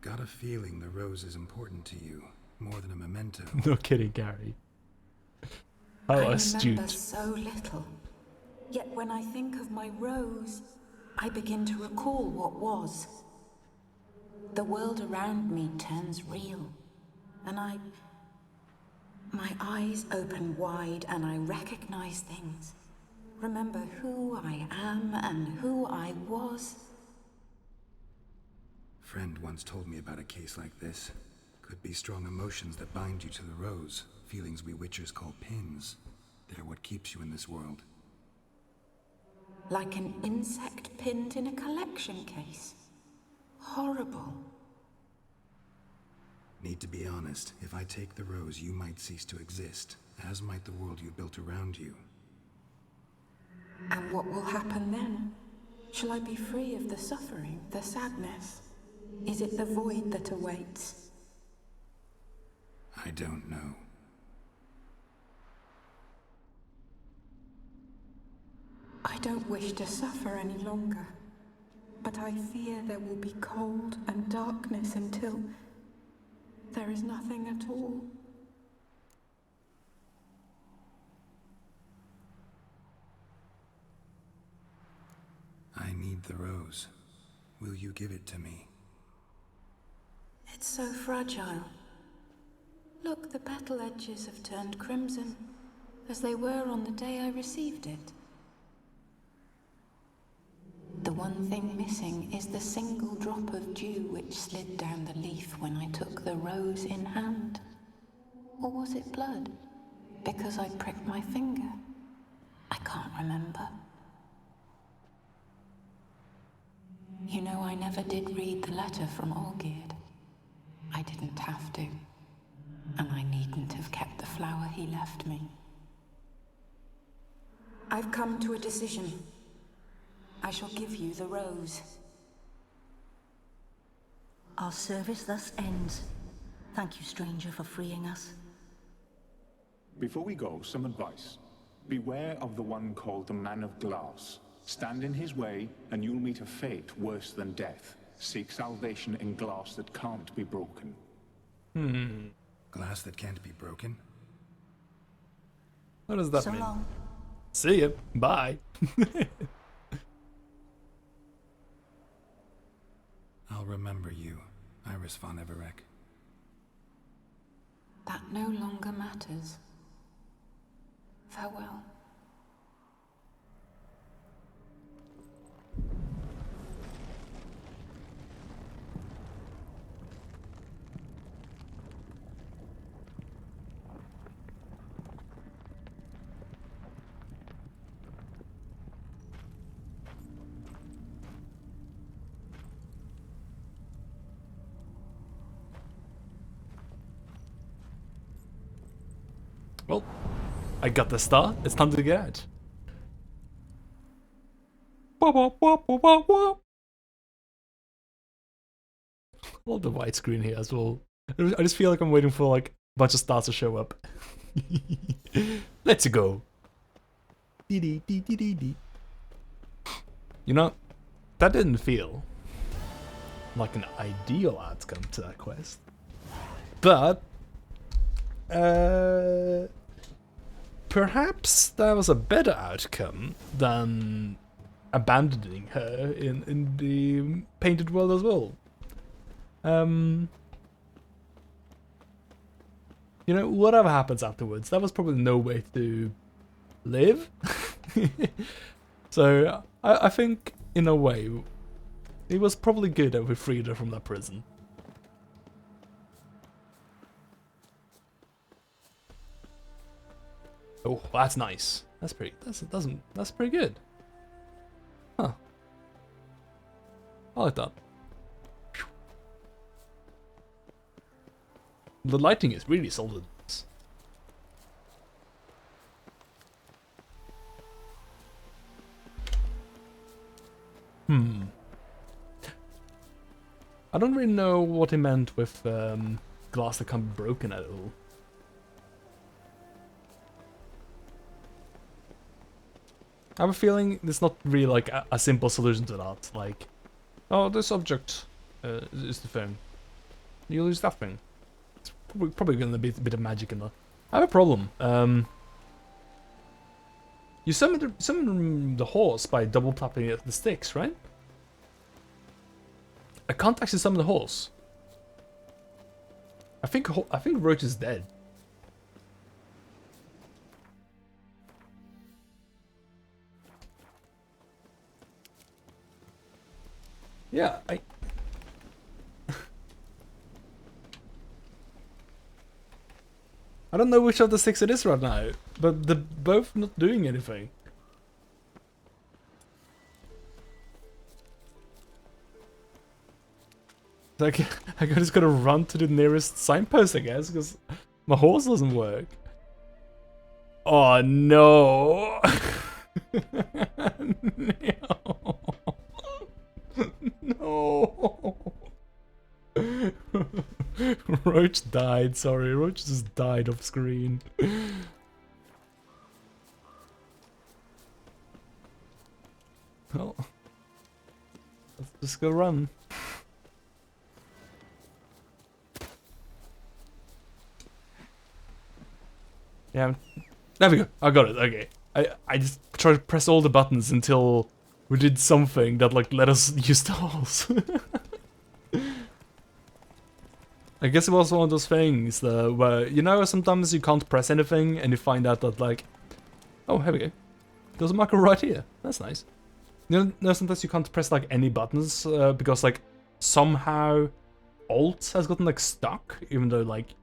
Got a feeling the rose is important to you, more than a memento. No kidding, Gary. How I astute. remember so little. Yet when I think of my rose, I begin to recall what was. The world around me turns real, and my eyes open wide and I recognize things. Remember who I am and who I was. Friend once told me about a case like this. Could be strong emotions that bind you to the rose. Feelings we witchers call pins. They're what keeps you in this world. Like an insect pinned in a collection case. Horrible. Need to be honest. If I take the rose, you might cease to exist, as might the world you built around you. And what will happen then? Shall I be free of the suffering, the sadness? Is it the void that awaits? I don't know. I don't wish to suffer any longer, but I fear there will be cold and darkness until there is nothing at all. I need the rose. Will you give it to me? It's so fragile. Look, the petal edges have turned crimson, as they were on the day I received it. The one thing missing is the single drop of dew which slid down the leaf when I took the rose in hand. Or was it blood? Because I pricked my finger? I can't remember. You know, I never did read the letter from Olgierd. I didn't have to. And I needn't have kept the flower he left me. I've come to a decision. I shall give you the rose. Our service thus ends. Thank you, stranger, for freeing us. Before we go, some advice. Beware of the one called the Man of Glass. Stand in his way, and you'll meet a fate worse than death. Seek salvation in glass that can't be broken. Glass that can't be broken? What does that So mean? long. See ya. Bye. I'll remember you, Iris von Everek. That no longer matters. Farewell. Well, I got the star. It's time to get out. Wop, wop, wop, wop, wop, wop. Love the widescreen here as well. I just feel like I'm waiting for like a bunch of stars to show up. Let's go. Dee dee dee dee dee. You know, that didn't feel like an ideal outcome to that quest, but perhaps that was a better outcome than abandoning her in the painted world as well. You know, whatever happens afterwards, that was probably no way to live. So I think, in a way, it was probably good that we freed her from that prison. Oh, that's nice. That's pretty. That's pretty good. Huh. I like that. The lighting is really solid. I don't really know what he meant with glass that can't be broken at all. I have a feeling there's not really like a simple solution to that. Like, oh, this object is the thing. You lose that thing. It's probably gonna be a bit of magic in there. I have a problem. You summon the horse by double tapping the sticks, right? I can't actually summon the horse. I think Roach is dead. Yeah, I don't know which of the six it is right now, but they're both not doing anything. Like, I just gotta run to the nearest signpost, I guess, because my horse doesn't work. Oh no! No! Roach died, sorry, Roach just died off screen. Well, let's just go run. Yeah, there we go. I got it. Okay, I just tried to press all the buttons until we did something that like let us use the horse. I guess it was one of those things where, you know, sometimes you can't press anything and you find out that like, oh, here we go. There's a marker right here. That's nice. You know, sometimes you can't press like any buttons because like somehow Alt has gotten like stuck, even though like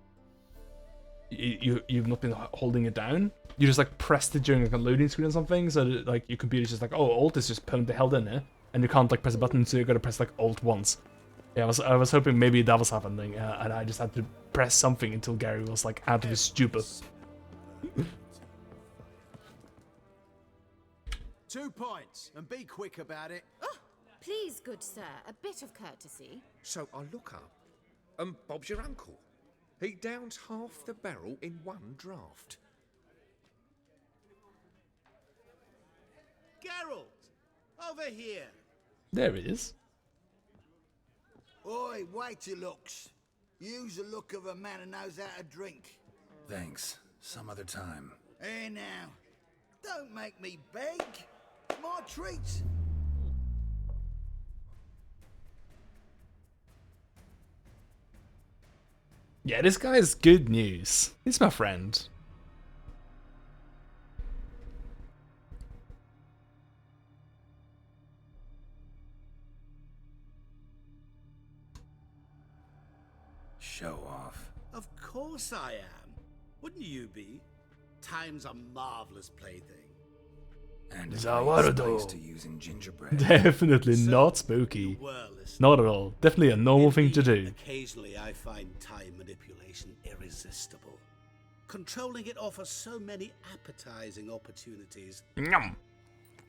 you've not been holding it down. You just like pressed it during like a loading screen or something, so that, like your computer's just like, oh, Alt is just permanently held in there, and you can't like press a button, so you gotta press like Alt once. Yeah, I was hoping maybe that was happening, and I just had to press something until Gary was like out of his stupor. 2 points, and be quick about it. Oh, please, good sir, a bit of courtesy. So I look up, and Bob's your uncle. He downs half the barrel in one draft. Geralt, over here. There it is. Oi, wait your looks. Use the look of a man who knows how to drink. Thanks. Some other time. Here now. Don't make me beg. My treat. Yeah, this guy is good news. He's my friend. Show off. Of course I am. Wouldn't you be? Time's a marvelous plaything. And Zawardo. to using gingerbread. Definitely not spooky. Not at all. Definitely a normal thing to do. Occasionally I find time manipulation irresistible. Controlling it offers so many appetizing opportunities. Yum.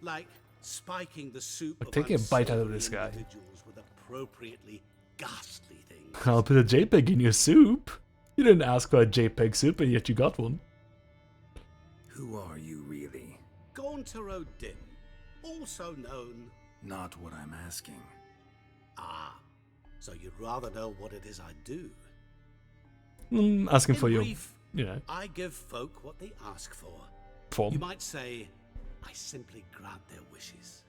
Like spiking the soup of Taking a bite out of unsavory this guy. individuals with appropriately ghastly things. I'll put a JPEG in your soup. You didn't ask for a JPEG soup, and yet you got one. Who are you really? Gaunter O'Dim, also known... Not what I'm asking. Ah, so you'd rather know what it is I do? Asking In for your, brief, you know, I give folk what they ask for. form. You might say, I simply grant their wishes.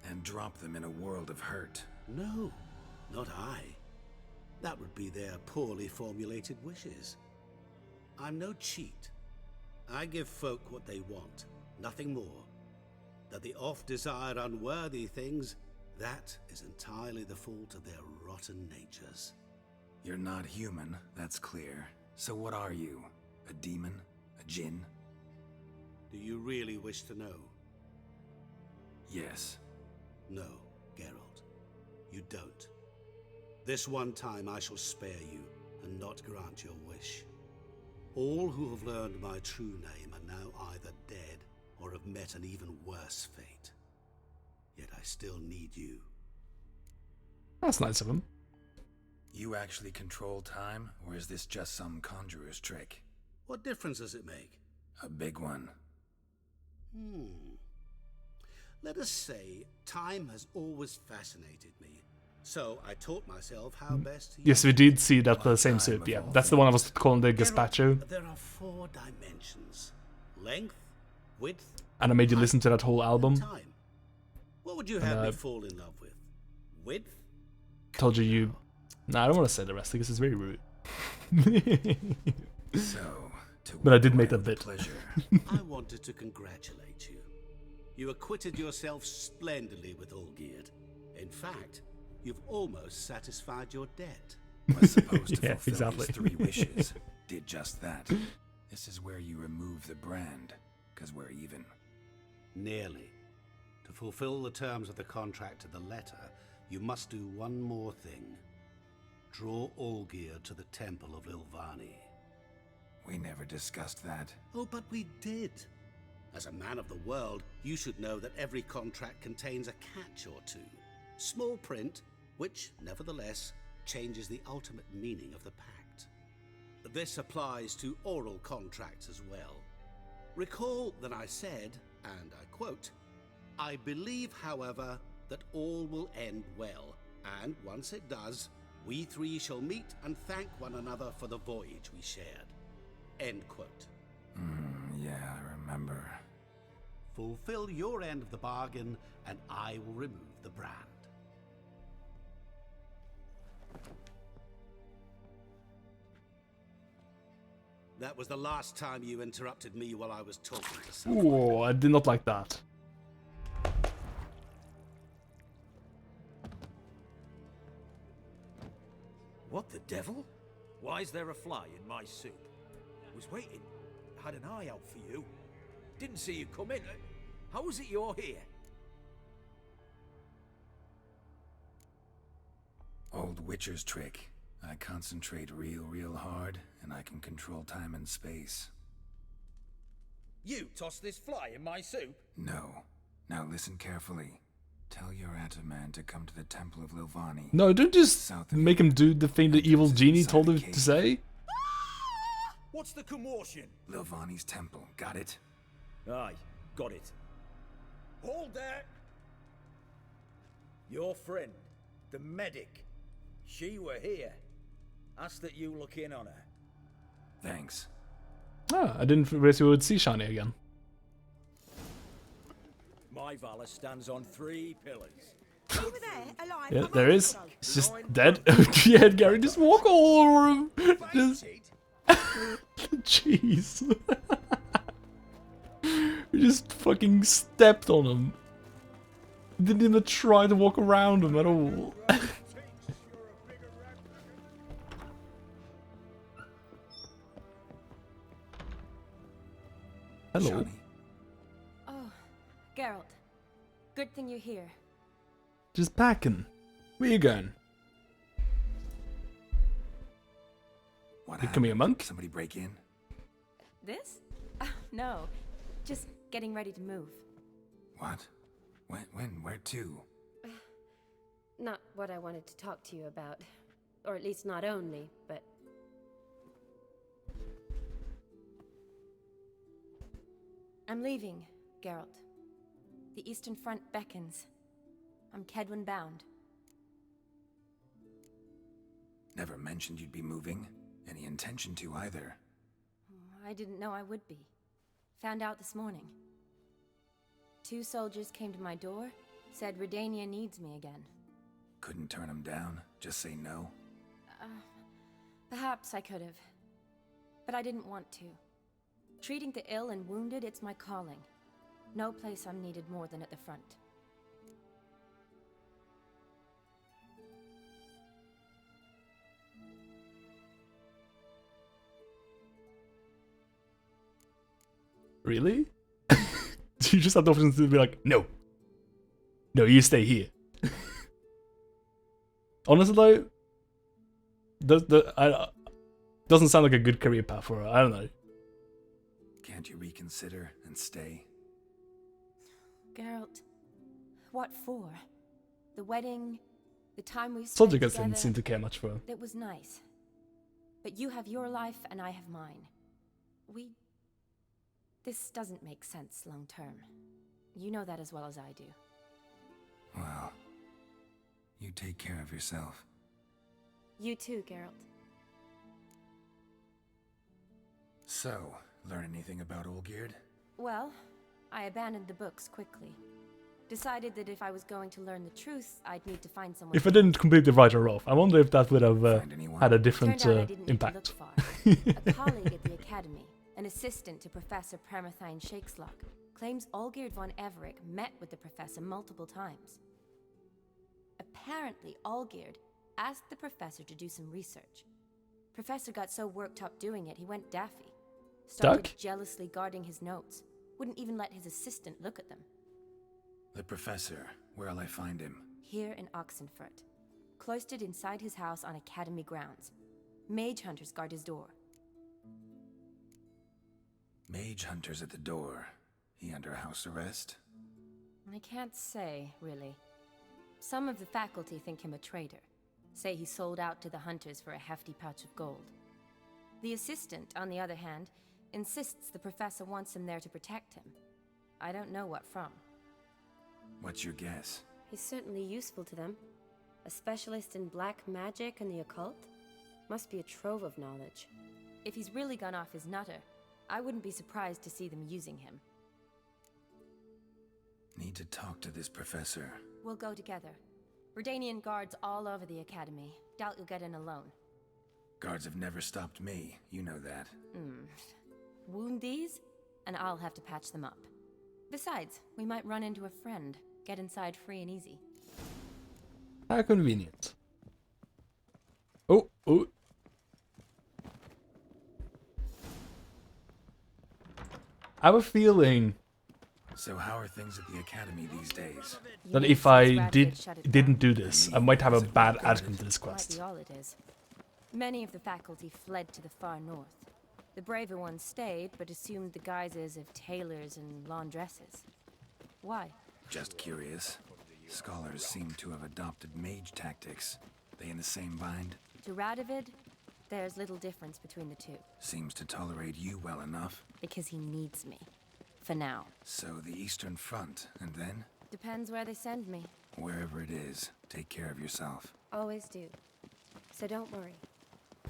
And drop them in a world of hurt. No, not I. That would be their poorly formulated wishes. I'm no cheat. I give folk what they want, nothing more. That they oft desire unworthy things, that is entirely the fault of their rotten natures. You're not human, that's clear. So what are you? A demon? A djinn? Do you really wish to know? Yes. No, Geralt. You don't. This one time I shall spare you and not grant your wish. All who have learned my true name are now either dead or have met an even worse fate. Yet I still need you. That's nice of him. You actually control time, or is this just some conjurer's trick? What difference does it make? A big one. Let us say time has always fascinated me. So I taught myself how best to Yes, we did see that the same soup. Yeah, that's the one I was calling the gazpacho. There are 4 dimensions. Length, width, And I made you listen to that whole album. time. What would you have me fall in love with? Width? Told you. Nah, I don't want to say the rest because it's very rude. But I did make that bit. I wanted to congratulate you. You acquitted yourself splendidly with Olgierd. In fact, you've almost satisfied your debt. Was supposed to Yeah, fulfill exactly. his 3 wishes. Did just that. This is where you remove the brand, because we're even. Nearly. To fulfill the terms of the contract to the letter, you must do one more thing. Draw Olgierd to the Temple of Lilvani. We never discussed that. Oh, but we did. As a man of the world, you should know that every contract contains a catch or two. Small print, which, nevertheless, changes the ultimate meaning of the pact. This applies to oral contracts as well. Recall that I said, and I quote, "I believe, however, that all will end well, and once it does, we 3 shall meet and thank one another for the voyage we shared." End quote. Yeah, I remember. Fulfill your end of the bargain, and I will remove the brand. That was the last time you interrupted me while I was talking to someone. Oh, I did not like that. What the devil? Why is there a fly in my soup? Was waiting. Had an eye out for you. Didn't see you come in. How is it you're here? Old Witcher's trick. I concentrate real hard, and I can control time and space. You tossed this fly in my soup? No. Now listen carefully. Tell your Ataman to come to the Temple of Lilvani. No, don't just make him do the thing the evil genie told him to say. What's the commotion? Lilvani's temple, got it? Aye, got it. Hold there! Your friend, the medic, she were here. Ask that you look in on her. Thanks. Ah, I didn't realize we would see Shani again. My valor stands on 3 pillars. Over there, alive. Yeah, there is. He's just dead. Yeah, Gary, just walk all over him. Just... Jeez. We just fucking stepped on him. Didn't even try to walk around him at all. Hello. Shani. Oh, Geralt. Good thing you're here. Just packing. Where you going? Becoming a monk? Somebody break in? This? No. Just getting ready to move. What? When? Where to? Not what I wanted to talk to you about. Or at least not only, but... I'm leaving, Geralt. The Eastern Front beckons. I'm Kedwin bound. Never mentioned you'd be moving. Any intention to either. I didn't know I would be. Found out this morning. 2 soldiers came to my door, said Redania needs me again. Couldn't turn them down? Just say no? Perhaps I could have. But I didn't want to. Treating the ill and wounded, it's my calling. No place I'm needed more than at the front. Really? You just have the option to be like, no. No, you stay here. Honestly though, doesn't sound like a good career path for her. I don't know. Can't you reconsider and stay? Geralt, what for? The wedding, the time we spent Soldier guys together, didn't seem to care much for her. it was nice. But you have your life and I have mine. This doesn't make sense long term. You know that as well as I do. Well, you take care of yourself. You too, Geralt. So, learn anything about Olgierd? Well, I abandoned the books quickly. Decided that if I was going to learn the truth, I'd need to find someone. If I didn't completely write her off, I wonder if that would have had a different Turned out I didn't impact. Need to look far. A colleague at the academy, an assistant to Professor Permathine Shakeslock, claims Olgierd von Everett met with the professor multiple times. Apparently, Olgierd asked the professor to do some research. Professor got so worked up doing it, he went daffy. Started jealously guarding his notes. Wouldn't even let his assistant look at them. The professor, where'll I find him? Here in Oxenfurt. Cloistered inside his house on academy grounds. Mage hunters guard his door. Mage hunters at the door. He under house arrest? I can't say, really. Some of the faculty think him a traitor. Say he sold out to the hunters for a hefty pouch of gold. The assistant, on the other hand, insists the professor wants him there to protect him. I don't know what from. What's your guess? He's certainly useful to them. A specialist in black magic and the occult? Must be a trove of knowledge. If he's really gone off his nutter, I wouldn't be surprised to see them using him. Need to talk to this professor. We'll go together. Redanian guards all over the academy. Doubt you'll get in alone. Guards have never stopped me, you know that. Wound these, and I'll have to patch them up. Besides, we might run into a friend. Get inside free and easy. How convenient. Oh. I have a feeling So how are things at the academy these days? that if I didn't do this, I might have a bad outcome to this Might quest. be all it is. Many of the faculty fled to the far north. The braver ones stayed, but assumed the guises of tailors and laundresses. Why? Just curious. Scholars seem to have adopted mage tactics. They in the same bind? To Radovid, there's little difference between the two. Seems to tolerate you well enough. Because he needs me. For now. So the Eastern Front, and then? Depends where they send me. Wherever it is, take care of yourself. Always do. So don't worry.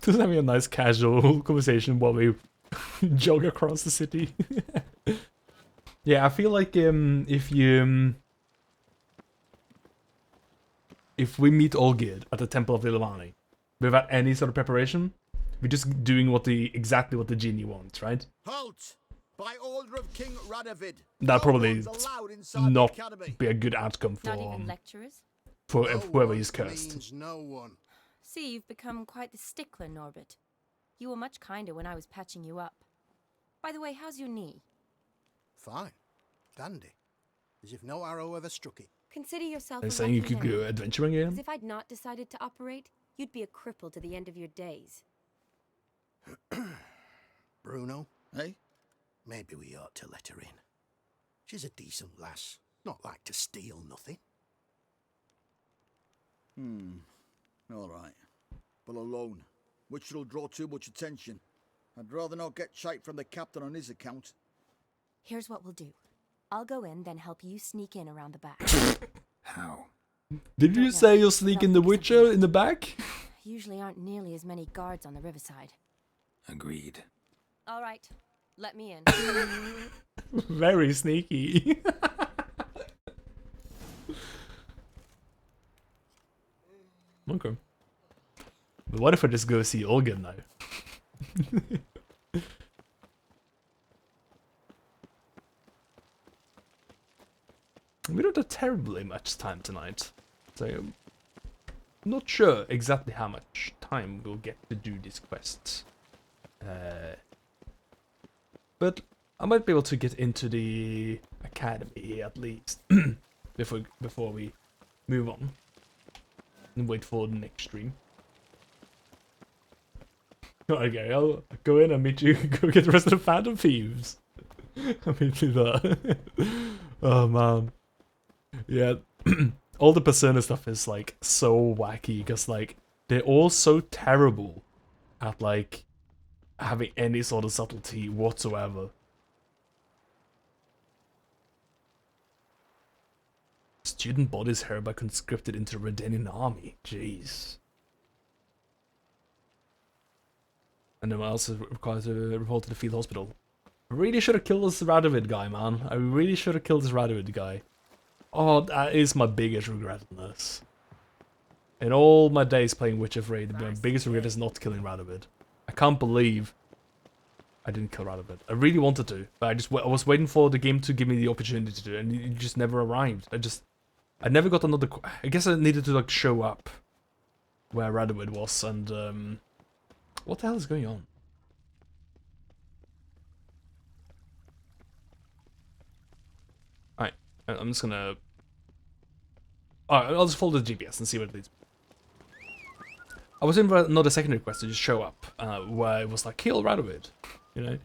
Just having a nice casual conversation while we jog across the city. Yeah, I feel like if we meet Olgid at the Temple of Ilvani without any sort of preparation, we're just doing exactly what the genie wants, right? Halt! By order of King Radovid. That probably no one's allowed inside the not academy. be a good outcome Not even lecturers? for No whoever one is cursed. means no one. See, you've become quite the stickler, Norbert. You were much kinder when I was patching you up. By the way, how's your knee? Fine. Dandy. As if no arrow ever struck it. Consider yourself They're a saying you lucky could man. go adventuring again? As if I'd not decided to operate, you'd be a cripple to the end of your days. Bruno, eh? Maybe we ought to let her in. She's a decent lass. Not like to steal nothing. All right. But alone, which will draw too much attention. I'd rather not get shite from the captain on his account. Here's what we'll do. I'll go in, then help you sneak in around the back. How? Did you say you're sneaking the Witcher in the back? Usually aren't nearly as many guards on the riverside. Agreed. All right, let me in. Very sneaky. Okay. But what if I just go see Olga now? We don't have terribly much time tonight, so I'm not sure exactly how much time we'll get to do these quests. But I might be able to get into the academy at least before we move on and wait for the next stream. Okay, I'll go in and meet you. Go get the rest of the Phantom Thieves. I'll meet you there. Oh man. Yeah, all the Persona stuff is like so wacky because like they're all so terrible at like having any sort of subtlety whatsoever. Student bodies hereby conscripted into the Redanian army. Jeez. And then else is required to report to the field hospital. I really should have killed this Radovid guy, man. I really should have killed this Radovid guy. Oh, that is my biggest regret in this. In all my days playing Witcher 3, my biggest regret is not killing Radovid. I can't believe I didn't kill Radovid. I really wanted to, but I was waiting for the game to give me the opportunity to do it, and it just never arrived. I never got another... I guess I needed to like show up where Radovid was, and what the hell is going on? Alright, I'm just gonna... Alright, I'll just follow the GPS and see what it leads. I was in for another secondary quest to just show up, where it was like, kill Radovid. You know?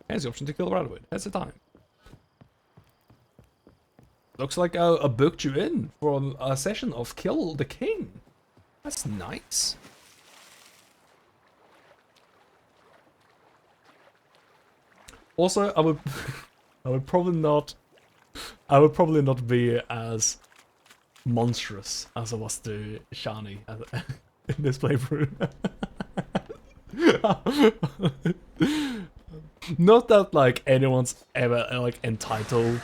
Here's the option to kill Radovid. Here's the time. Looks like I booked you in for a session of Kill the King. That's nice. Also, I would probably not be as monstrous as I was to Shani in this playthrough. Not that like anyone's ever like entitled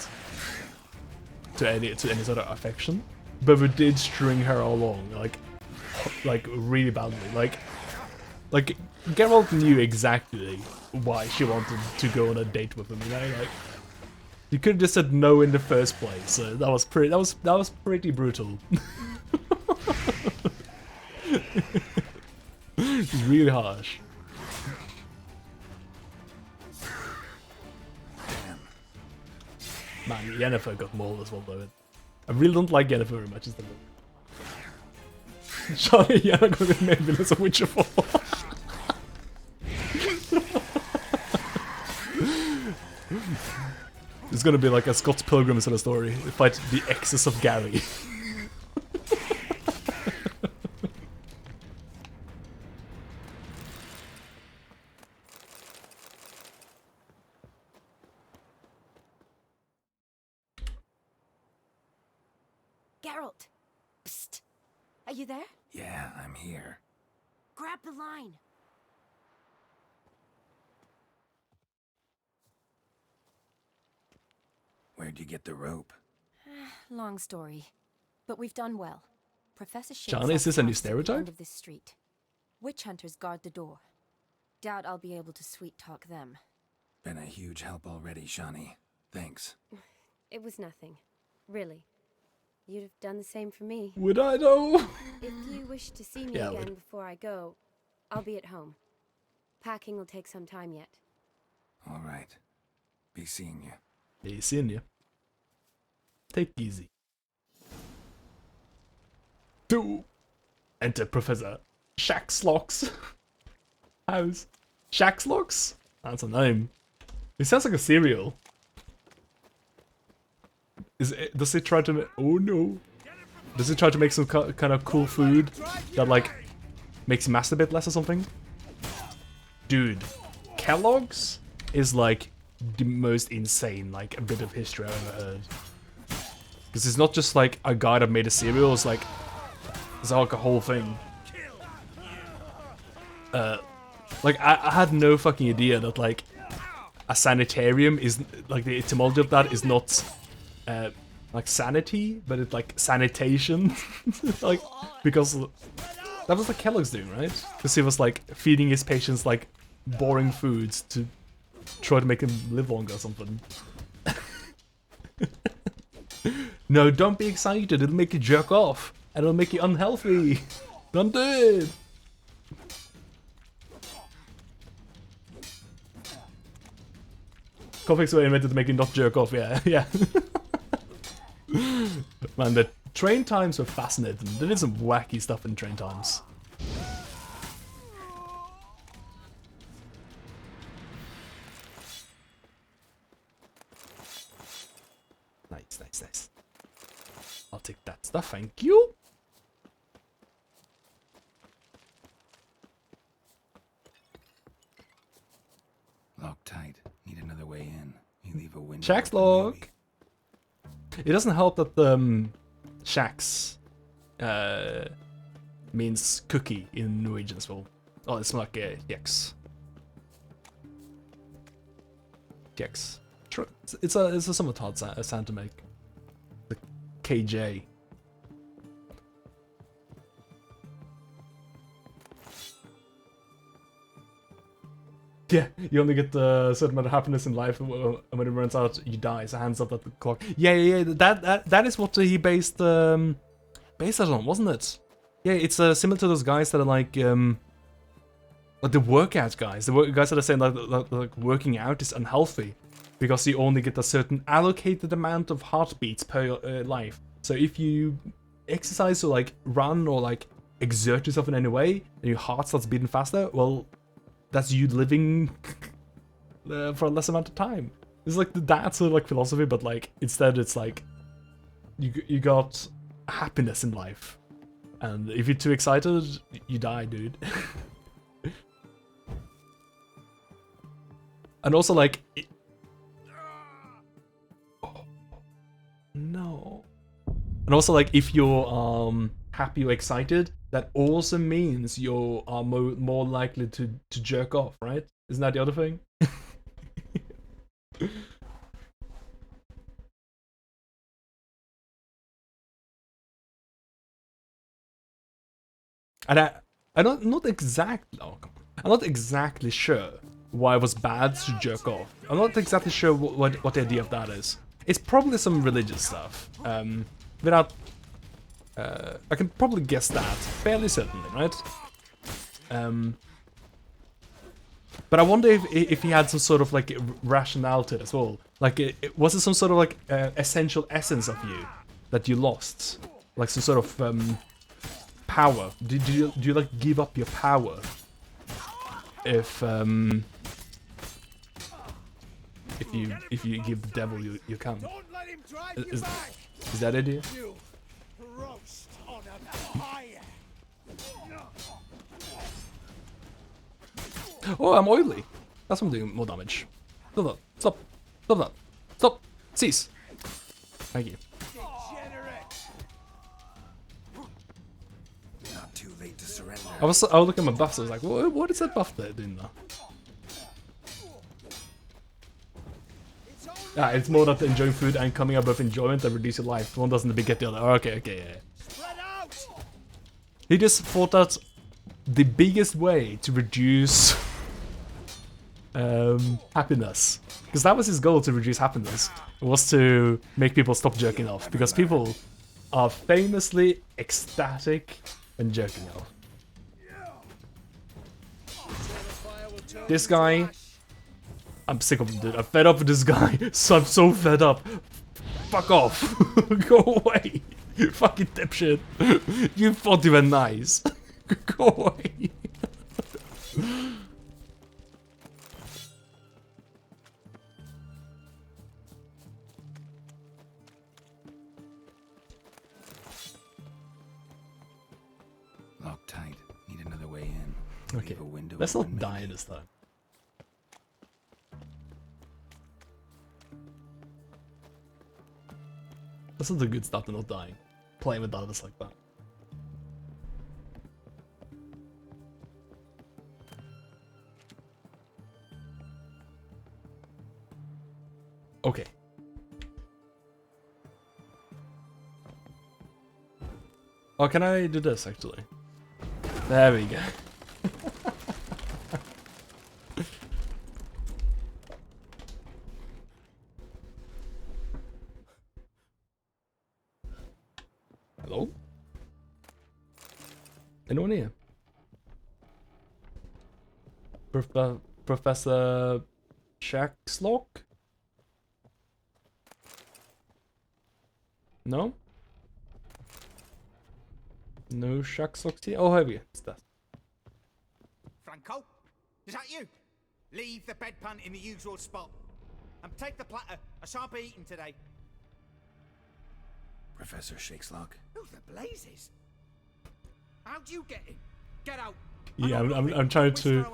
to any sort of affection, but we did string her along like really badly. Like, Geralt knew exactly why she wanted to go on a date with him, you know? Like, you could have just said no in the first place, so that was pretty brutal. It's really harsh. Man, Yennefer got mauled as well, though. I really don't like Yennefer very much, is the Johnny Yennefer got maybe as a Witcher 4. It's gonna be like a Scots Pilgrim sort of story. They fight the excess of Gary. Geralt! Psst! Are you there? Yeah, I'm here. Grab the line! Where'd you get the rope? Long story. But we've done well. Professor Shakes John, is this a new at the stereotype? end of this street. Witch hunters guard the door. Doubt I'll be able to sweet talk them. Been a huge help already, Shawnee. Thanks. It was nothing. Really. You'd have done the same for me. Would I though? If you wish to see me Yeah, I again would. before I go, I'll be at home. Packing will take some time yet. All right. Be seeing you. Be seeing you. Take it easy. Do enter Professor Shaxlock's house. Shaxlock's? That's a name. It sounds like a cereal. Does it try to? Oh no! Does it try to make some kind of cool food that like makes you masturbate less or something? Dude, Kellogg's is like the most insane like a bit of history I've ever heard. Because it's not just like a guy that made a cereal. It's like a whole thing. Like I had no fucking idea that like a sanitarium is like the etymology of that is not. Like sanity, but it's like sanitation. Like, because that was what Kellogg's doing, right? Because he was like feeding his patients like boring foods to try to make them live longer or something. No, don't be excited, it'll make you jerk off. And it'll make you unhealthy. Don't do it. Conflicts were invented to make you not jerk off, yeah, yeah. Man, the train times were fascinating. They did some wacky stuff in train times. Nice, nice, nice. I'll take that stuff, thank you. Lock tight. Need another way in. You leave a window. Shax lock. It doesn't help that Shax means cookie in Norwegian as well. Oh, it's like Jex. Jex. It's a somewhat hard sound to make. The KJ. Yeah, you only get a certain amount of happiness in life, and when it runs out, you die. So hands up at the clock. Yeah. That is what he based that on, wasn't it? Yeah, it's similar to those guys that are like the workout guys. The guys that are saying like working out is unhealthy because you only get a certain allocated amount of heartbeats per life. So if you exercise or like run or like exert yourself in any way, and your heart starts beating faster, well. That's you living for a less amount of time. It's like that sort of like philosophy, but like instead it's like you got happiness in life, and if you're too excited, you die, dude. And also like, oh, no. And also like if you're happy or excited, that also means you are more likely to jerk off, right? Isn't that the other thing? And I don't not exactly. Oh, come on. I'm not exactly sure why it was bad to jerk off. I'm not exactly sure what the idea of that is. It's probably some religious stuff. Without... I can probably guess that, fairly certainly, right? But I wonder if he had some sort of like rationale to it as well. Like, was it some sort of like essential essence of you that you lost? Like some sort of power? Do you like give up your power if you give the devil you come? Is that it? You roast on a fire. Oh, I'm oily. That's why I'm doing more damage. Stop that. Stop. Stop that. Stop. Cease. Thank you. Not too late to surrender. I was looking at my buffs. I was like, what is that buff there doing now? Yeah, it's more that enjoying food and coming up with enjoyment that reduce your life. One doesn't get the other. Oh, okay, yeah. He just thought that the biggest way to reduce happiness, because that was his goal, to reduce happiness, was to make people stop jerking off, because people are famously ecstatic when jerking off. This guy, I'm sick of him, dude. I'm fed up with this guy. So I'm so fed up. Fuck off. Go away. You fucking dipshit. You thought you were nice. Go away. Locked tight. Need another way in. Okay, let's not die this time. That's not the good stuff to not dying. Playing with others like that. Okay. Oh, can I do this actually? There we go. Hello? Anyone here? Professor Shaxlock? No? No Shaxlocks here? Oh, here we go. It's that. Franco? Is that you? Leave the bedpan in the usual spot. And take the platter. I shan't be eating today. Professor Shaxlock. Who the blazes? How'd you get in? Get out. Yeah, I'm trying to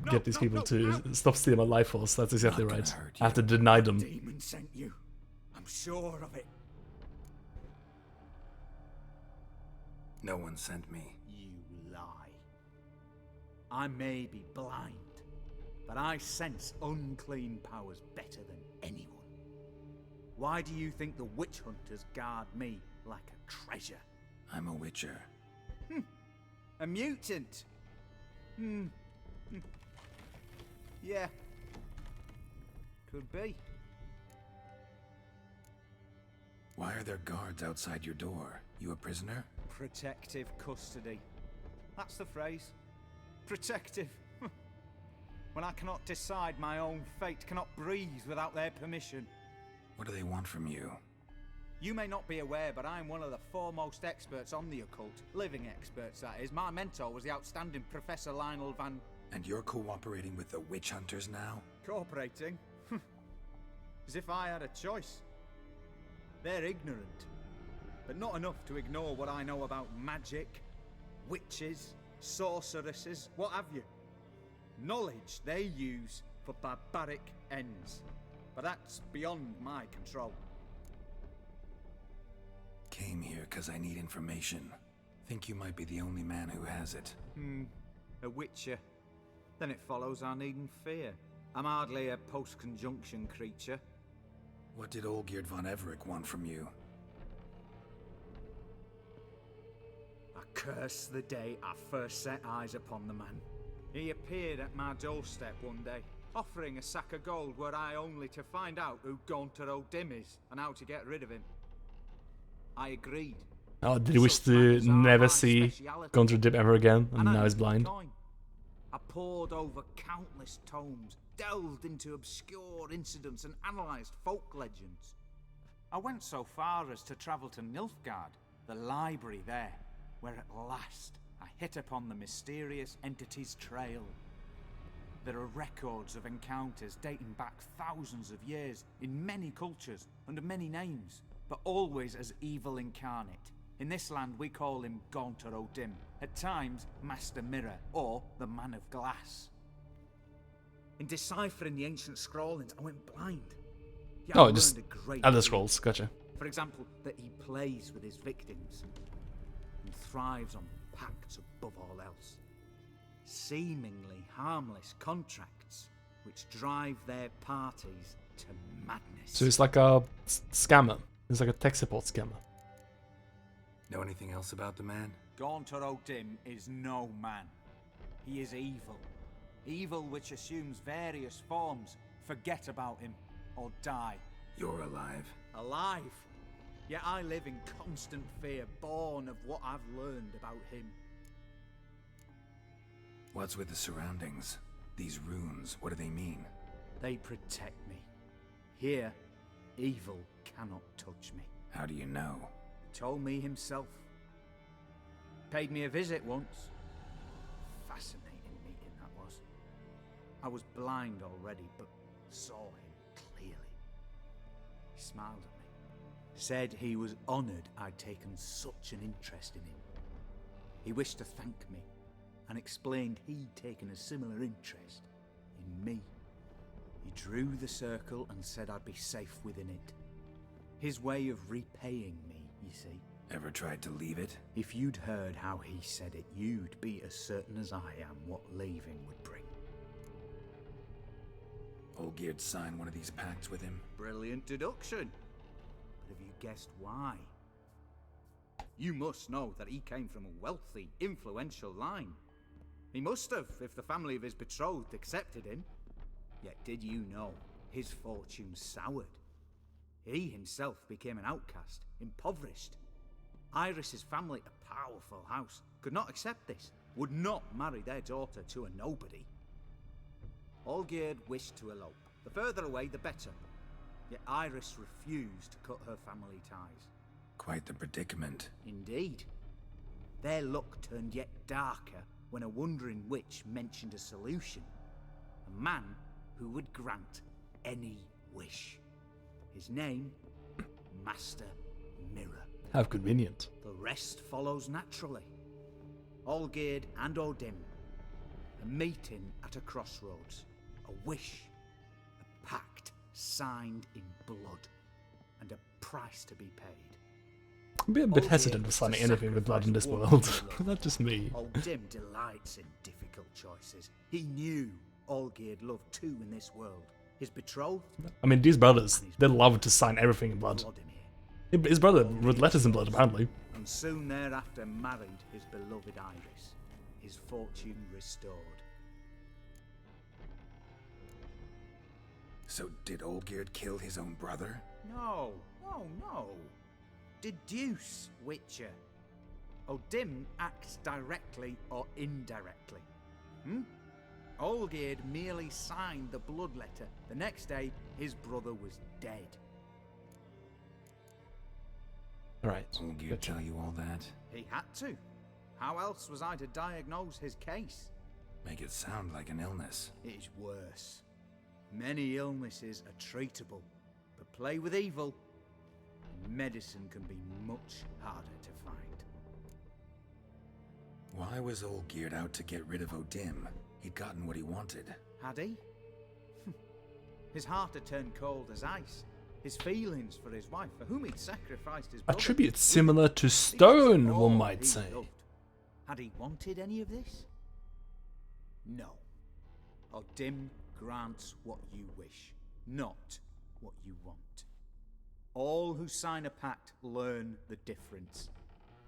get these people to stop stealing my life force. That's exactly right. I have to deny them. Demon sent you. I'm sure of it. No one sent me. You lie. I may be blind, but I sense unclean powers better than anyone. Why do you think the witch hunters guard me like a treasure? I'm a witcher. A mutant? Yeah. Could be. Why are there guards outside your door? You a prisoner? Protective custody. That's the phrase. Protective. When I cannot decide my own fate, cannot breathe without their permission. What do they want from you? You may not be aware, but I'm one of the foremost experts on the occult. Living experts, that is. My mentor was the outstanding Professor Lionel Van... And you're cooperating with the witch hunters now? Cooperating? As if I had a choice. They're ignorant, but not enough to ignore what I know about magic, witches, sorceresses, what have you. Knowledge they use for barbaric ends. But that's beyond my control. Came here because I need information. Think you might be the only man who has it. A witcher. Then it follows I needn't fear. I'm hardly a post-conjunction creature. What did Olgierd von Everec want from you? I curse the day I first set eyes upon the man. He appeared at my doorstep one day, offering a sack of gold were I only to find out who Gaunter O'Dim is and how to get rid of him. I agreed. Oh, did he wish to never see Gaunter O'Dim ever again, and now he's blind? I pored over countless tomes, delved into obscure incidents and analysed folk legends. I went so far as to travel to Nilfgaard, the library there, where at last I hit upon the mysterious entity's trail. There are records of encounters dating back thousands of years in many cultures, under many names, but always as evil incarnate. In this land we call him Gaunter O'Dim, at times Master Mirror, or the Man of Glass. In deciphering the ancient scrawlings, I went blind. Yet Oh, I just learned a great other deal. scrolls, gotcha. For example, that he plays with his victims and thrives on pacts above all else. Seemingly harmless contracts which drive their parties to madness. So he's like a scammer. He's like a tech support scammer. Know anything else about the man? Gaunter O'Dim is no man. He is evil. Evil which assumes various forms. Forget about him, or die. You're alive. Alive? Yet I live in constant fear, born of what I've learned about him. What's with the surroundings? These runes, what do they mean? They protect me. Here, evil cannot touch me. How do you know? Told me himself. Paid me a visit once. Fascinating meeting that was. I was blind already, but saw him clearly. He smiled at me. Said he was honoured I'd taken such an interest in him. He wished to thank me, and explained he'd taken a similar interest in me. He drew the circle and said I'd be safe within it. His way of repaying me, you see. Ever tried to leave it? If you'd heard how he said it, you'd be as certain as I am what leaving would bring. Olgierd signed one of these pacts with him? Brilliant deduction. But have you guessed why? You must know that he came from a wealthy, influential line. He must have, if the family of his betrothed accepted him. Yet did you know his fortune soured? He himself became an outcast, impoverished. Iris's family, a powerful house, could not accept this, would not marry their daughter to a nobody. Olgierd wished to elope. The further away, the better. Yet Iris refused to cut her family ties. Quite the predicament. Indeed. Their luck turned yet darker when a wandering witch mentioned a solution. A man who would grant any wish. His name, Master Mirror. How convenient. The rest follows naturally. Olgierd and O'Dim. A meeting at a crossroads. A wish. A pact signed in blood. And a price to be paid. I'd be a bit hesitant with signing anything with blood in this world. Not just me. O'Dim delights in difficult choices. He knew Olgierd loved two in this world. His betrothed. I mean, these brothers, they love to sign everything in blood. His brother wrote letters in blood, apparently. And soon thereafter married his beloved Iris. His fortune restored. So did Olgierd kill his own brother? No. Deduce, Witcher. O'Dim acts directly or indirectly. Olgierd merely signed the blood letter. The next day, his brother was dead. Right. Olgierd tell you all that? He had to. How else was I to diagnose his case? Make it sound like an illness. It is worse. Many illnesses are treatable, but play with evil, and medicine can be much harder to find. Why was Olgierd out to get rid of O'Dim? He'd gotten what he wanted. Had he? His heart had turned cold as ice. His feelings for his wife, for whom he'd sacrificed his brother. A tribute similar to Stone, one might say. Had he wanted any of this? No. O'Dim grants what you wish, not what you want. All who sign a pact learn the difference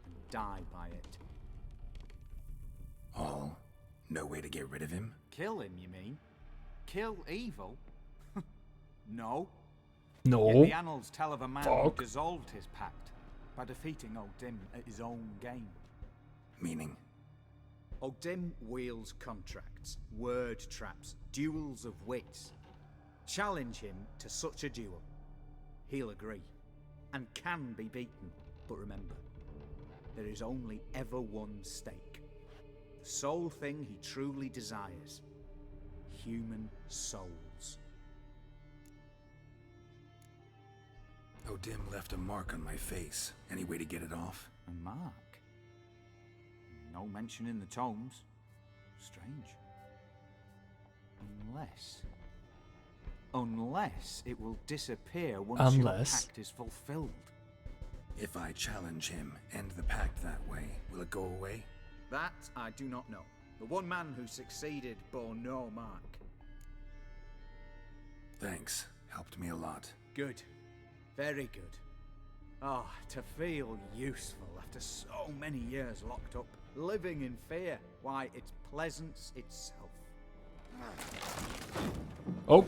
and die by it. All? No way to get rid of him? Kill him, you mean? Kill evil? No. No. Yet the annals tell of a man who Fuck. dissolved his pact by defeating O'Dim at his own game. Meaning? O'Dim wields contracts, word traps, duels of wits. Challenge him to such a duel. He'll agree, and can be beaten. But remember, there is only ever one stake. The sole thing he truly desires. Human souls. O'Dim left a mark on my face. Any way to get it off? A mark? No mention in the tomes. Strange. Unless it will disappear once your pact is fulfilled. If I challenge him, end the pact that way, will it go away? That I do not know. The one man who succeeded bore no mark. Thanks. Helped me a lot. Good. Very good. Ah, to feel useful after so many years locked up, living in fear. Why, it's pleasance itself. Oh.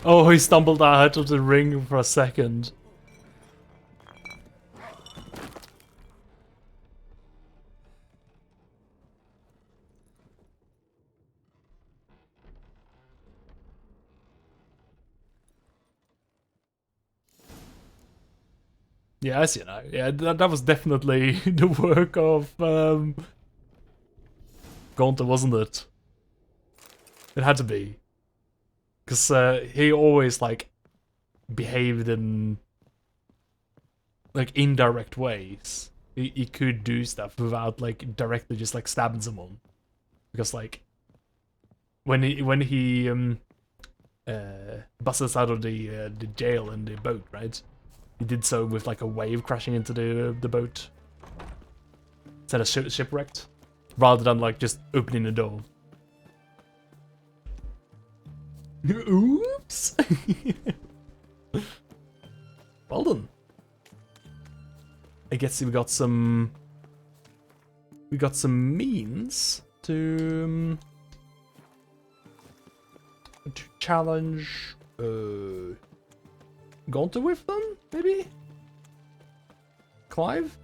Oh, he stumbled out of the ring for a second. Yes, you know, yeah, that was definitely the work of Gaunter, wasn't it? It had to be. Because he always, like, behaved in, like, indirect ways. He could do stuff without, like, directly just, like, stabbing someone. Because, like, when he busted us out of the jail in the boat, right? He did so with, like, a wave crashing into the boat. Instead of shipwrecked. Rather than, like, just opening the door. Oops! Well done. I guess we got some means to challenge Gaunter with them, maybe? Clive?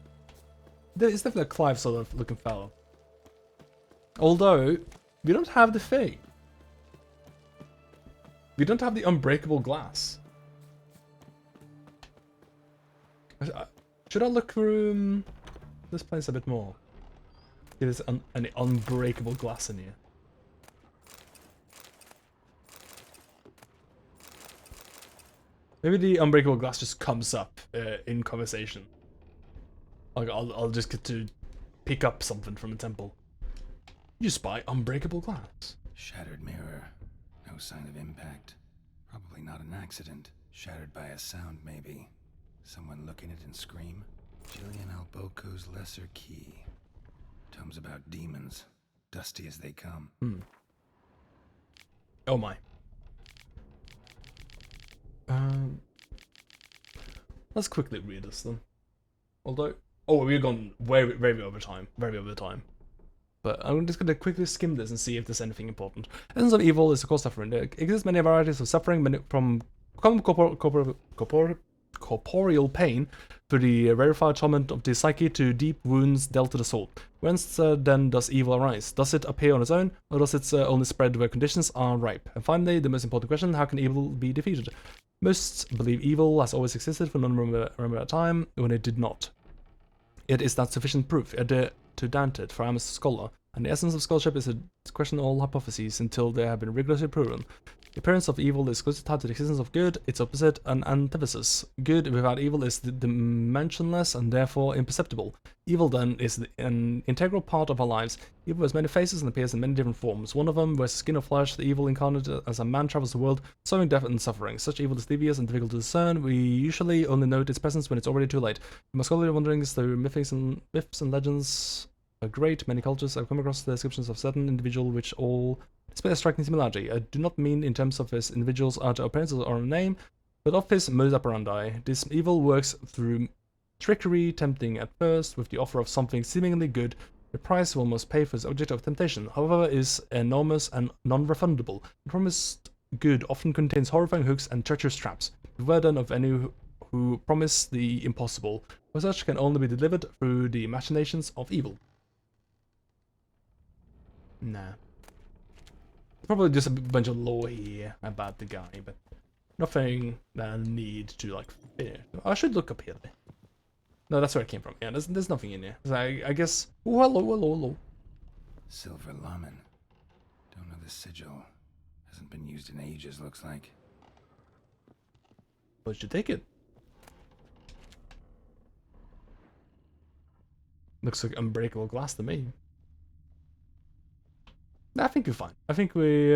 It's definitely a Clive sort of looking fellow. Although, we don't have the Fey. We don't have the unbreakable glass. Should I look through this place a bit more? See if there's any unbreakable glass in here. Maybe the unbreakable glass just comes up in conversation. I'll just get to pick up something from the temple. You spy unbreakable glass. Shattered mirror. No sign of impact. Probably not an accident. Shattered by a sound, maybe. Someone look in it and scream. Jillian Alboco's lesser key. Tomes about demons. Dusty as they come. Oh my. Let's quickly read this then. Although, we're gone very over time. But I'm just going to quickly skim this and see if there's anything important. Essence of evil is of course suffering. There exist many varieties of suffering, from common corporeal pain to the rarefied torment of the psyche to deep wounds dealt to the soul. Whence then does evil arise? Does it appear on its own, or does it only spread where conditions are ripe? And finally, the most important question, how can evil be defeated? Most believe evil has always existed for remember a time when it did not. It is not sufficient proof. Adhere to Dent, for I am a scholar, and the essence of scholarship is to question all hypotheses until they have been rigorously proven. The appearance of evil is closely tied to the existence of good, its opposite, an antithesis. Good without evil is dimensionless and therefore imperceptible. Evil, then, is an integral part of our lives. Evil has many faces and appears in many different forms. One of them wears skin of flesh, the evil incarnate as a man travels the world, sowing death and suffering. Such evil is devious and difficult to discern. We usually only note its presence when it's already too late. My scholarly wanderings through myths and legends are great. Many cultures have come across the descriptions of certain individuals which all display a striking similarity. I do not mean in terms of his individuals' outer appearances or name, but of his modus operandi. This evil works through trickery, tempting at first with the offer of something seemingly good, The price one must pay for this object of temptation, however, is enormous and non-refundable. The promised good often contains horrifying hooks and treacherous traps. Beware then of any who promise the impossible, for such can only be delivered through the machinations of evil. Nah. Probably just a bunch of lore here about the guy, but nothing that I need to like fear. I should look up here. No, that's where it came from. Yeah, there's nothing in here. So I guess. Oh, hello. Silver Lamen. Don't know the sigil. Hasn't been used in ages, looks like. But you take it. Looks like unbreakable glass to me. I think we're fine. I think we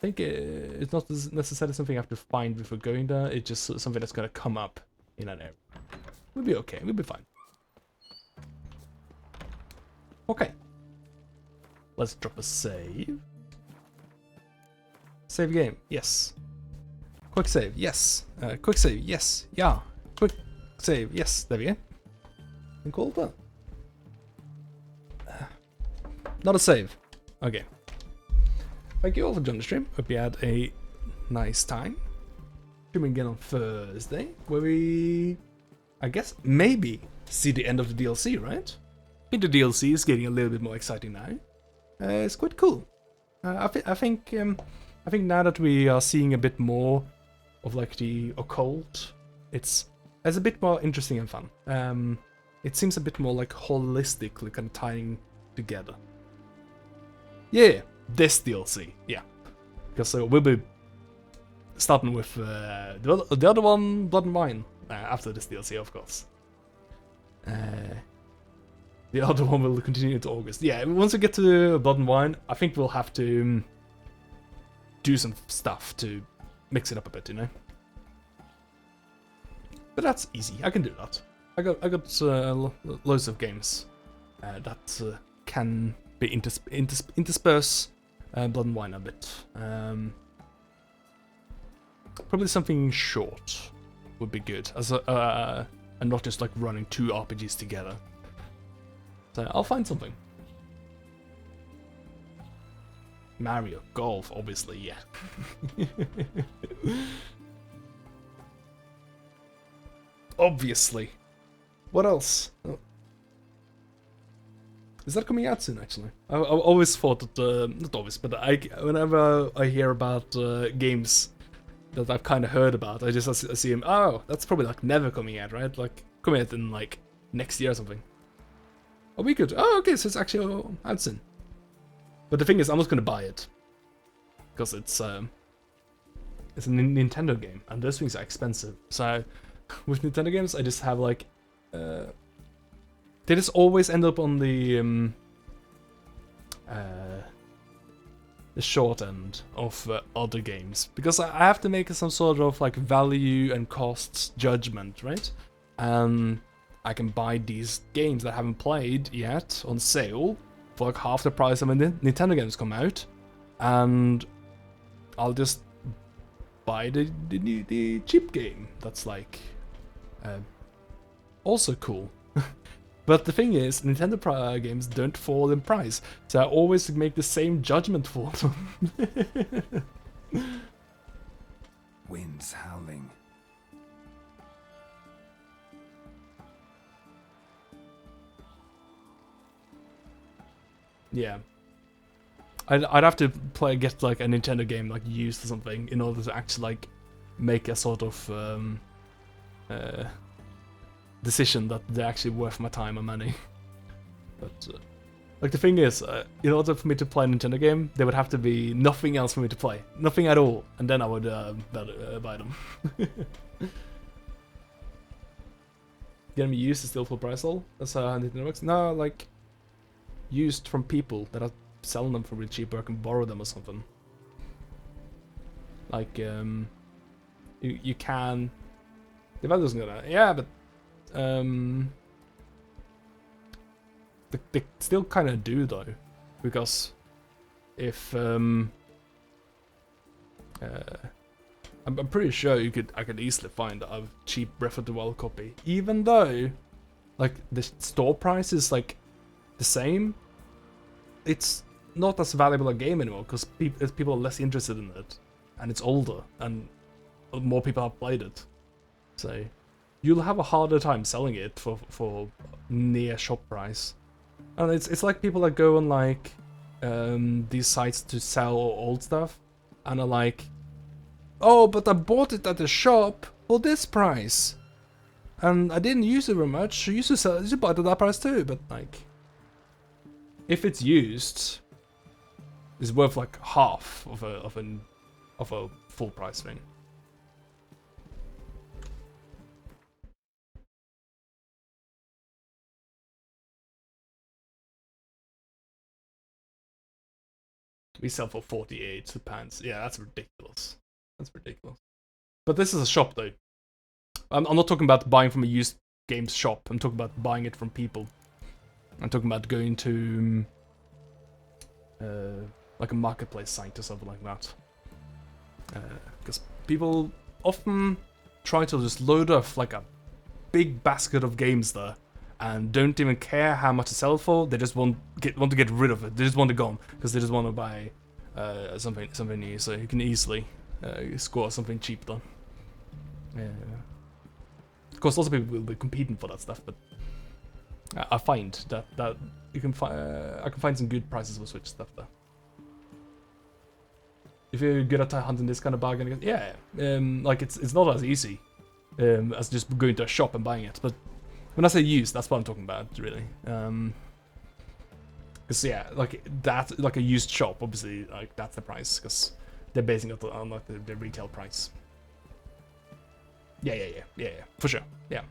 I think it's not necessarily something I have to find before going there. It's just something that's gonna come up in an area. We'll be okay. We'll be fine. Okay. Let's drop a save. Save game. Yes. Quick save. Yes. Quick save. Yes. Yeah. Quick save. Yes. There we go. And call it done. Not a save. Okay. Thank you all for joining the stream. Hope you had a nice time. Streaming again on Thursday, where we, I guess, maybe see the end of the DLC, right? I think the DLC is getting a little bit more exciting now. It's quite cool. I think now that we are seeing a bit more of like the occult, it's a bit more interesting and fun. It seems a bit more like holistically kind of tying together. Yeah. This DLC, yeah, because we'll be starting with the other one, Blood and Wine, after this DLC, of course. The other one will continue into August. Yeah, once we get to Blood and Wine, I think we'll have to do some stuff to mix it up a bit, you know. But that's easy. I can do that. I got loads of games that can be intersperse Blood and Wine a bit. Probably something short would be good, as and not just like running two RPGs together. So I'll find something. Mario, golf, obviously, yeah. Obviously. What else? Oh. Is that coming out soon, actually? I always thought that, not always, but whenever I hear about games that I've kind of heard about, I just assume, oh, that's probably like never coming out, right? Like, coming out in like next year or something. Oh, we could. Oh, okay, so it's actually out soon. But the thing is, I'm not gonna buy it. Because it's a Nintendo game, and those things are expensive. So, with Nintendo games, I just have like... They just always end up on the short end of other games, because I have to make some sort of like value and costs judgment, right? I can buy these games that I haven't played yet on sale for like half the price of when the Nintendo games come out, and I'll just buy the cheap game that's like also cool. But the thing is, Nintendo games don't fall in price, so I always make the same judgment for them. Winds howling. Yeah. I'd have to get like a Nintendo game like used or something in order to actually like make a sort of decision that they're actually worth my time and money. But like the thing is, in order for me to play a Nintendo game, there would have to be nothing else for me to play, nothing at all, and then I would buy them. Getting me used is still full price though. That's how Nintendo works. No, like used from people that are selling them for really cheap, or I can borrow them or something. Like you can. The value's gonna, yeah, but they still kind of do though, because if I'm pretty sure I could easily find a cheap Breath of the Wild copy, even though, like, the store price is like the same. It's not as valuable a game anymore because people are less interested in it, and it's older, and more people have played it. So you'll have a harder time selling it for near shop price. And it's like people that go on like these sites to sell old stuff, and are like, oh, but I bought it at the shop for this price, and I didn't use it very much. I used to buy it at that price too. But like, if it's used, it's worth like half of a full price thing. We sell for 48 pants. Yeah, that's ridiculous. That's ridiculous. But this is a shop though. I'm not talking about buying from a used games shop. I'm talking about buying it from people. I'm talking about going to like a marketplace site or something like that. Because people often try to just load off like a big basket of games there, and don't even care how much to sell for. They just want to get rid of it. They just want it gone because they just want to buy something new. So you can easily score something cheap though. Yeah. Of course, lots of people will be competing for that stuff, but I find that you can I can find some good prices for Switch stuff there. If you're good at hunting this kind of bargain, yeah, like it's not as easy as just going to a shop and buying it. But when I say used, that's what I'm talking about, really. Because yeah, like that, like a used shop, obviously, like that's the price because they're basing it on like the retail price. Yeah, for sure, yeah.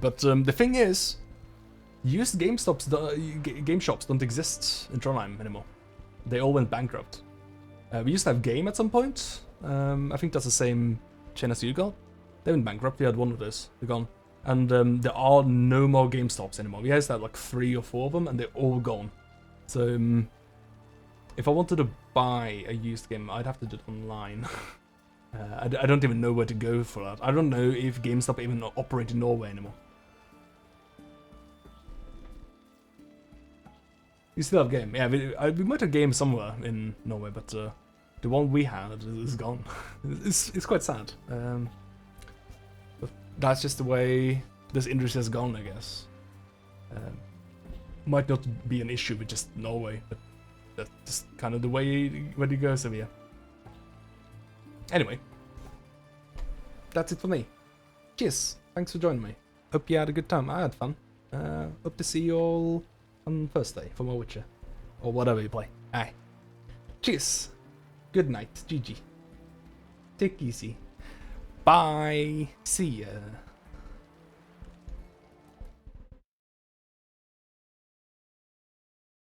But the thing is, used game shops don't exist in Trondheim anymore. They all went bankrupt. We used to have Game at some point. I think that's the same chain as you got. They went bankrupt. We had one of those. They're gone. And there are no more GameStops anymore. We used to have like 3 or 4 of them, and they're all gone. So if I wanted to buy a used game, I'd have to do it online. I don't even know where to go for that. I don't know if GameStop even operate in Norway anymore. You still have Game. Yeah, we might have Game somewhere in Norway, but the one we had is gone. It's quite sad. But that's just the way this industry has gone, I guess. Might not be an issue with just Norway, but that's just kind of the way it goes, so yeah. Anyway, that's it for me. Cheers. Thanks for joining me. Hope you had a good time. I had fun. Hope to see you all on Thursday for more Witcher. Or whatever you play. Aye. Cheers. Good night. GG. Take it easy. Bye. See ya.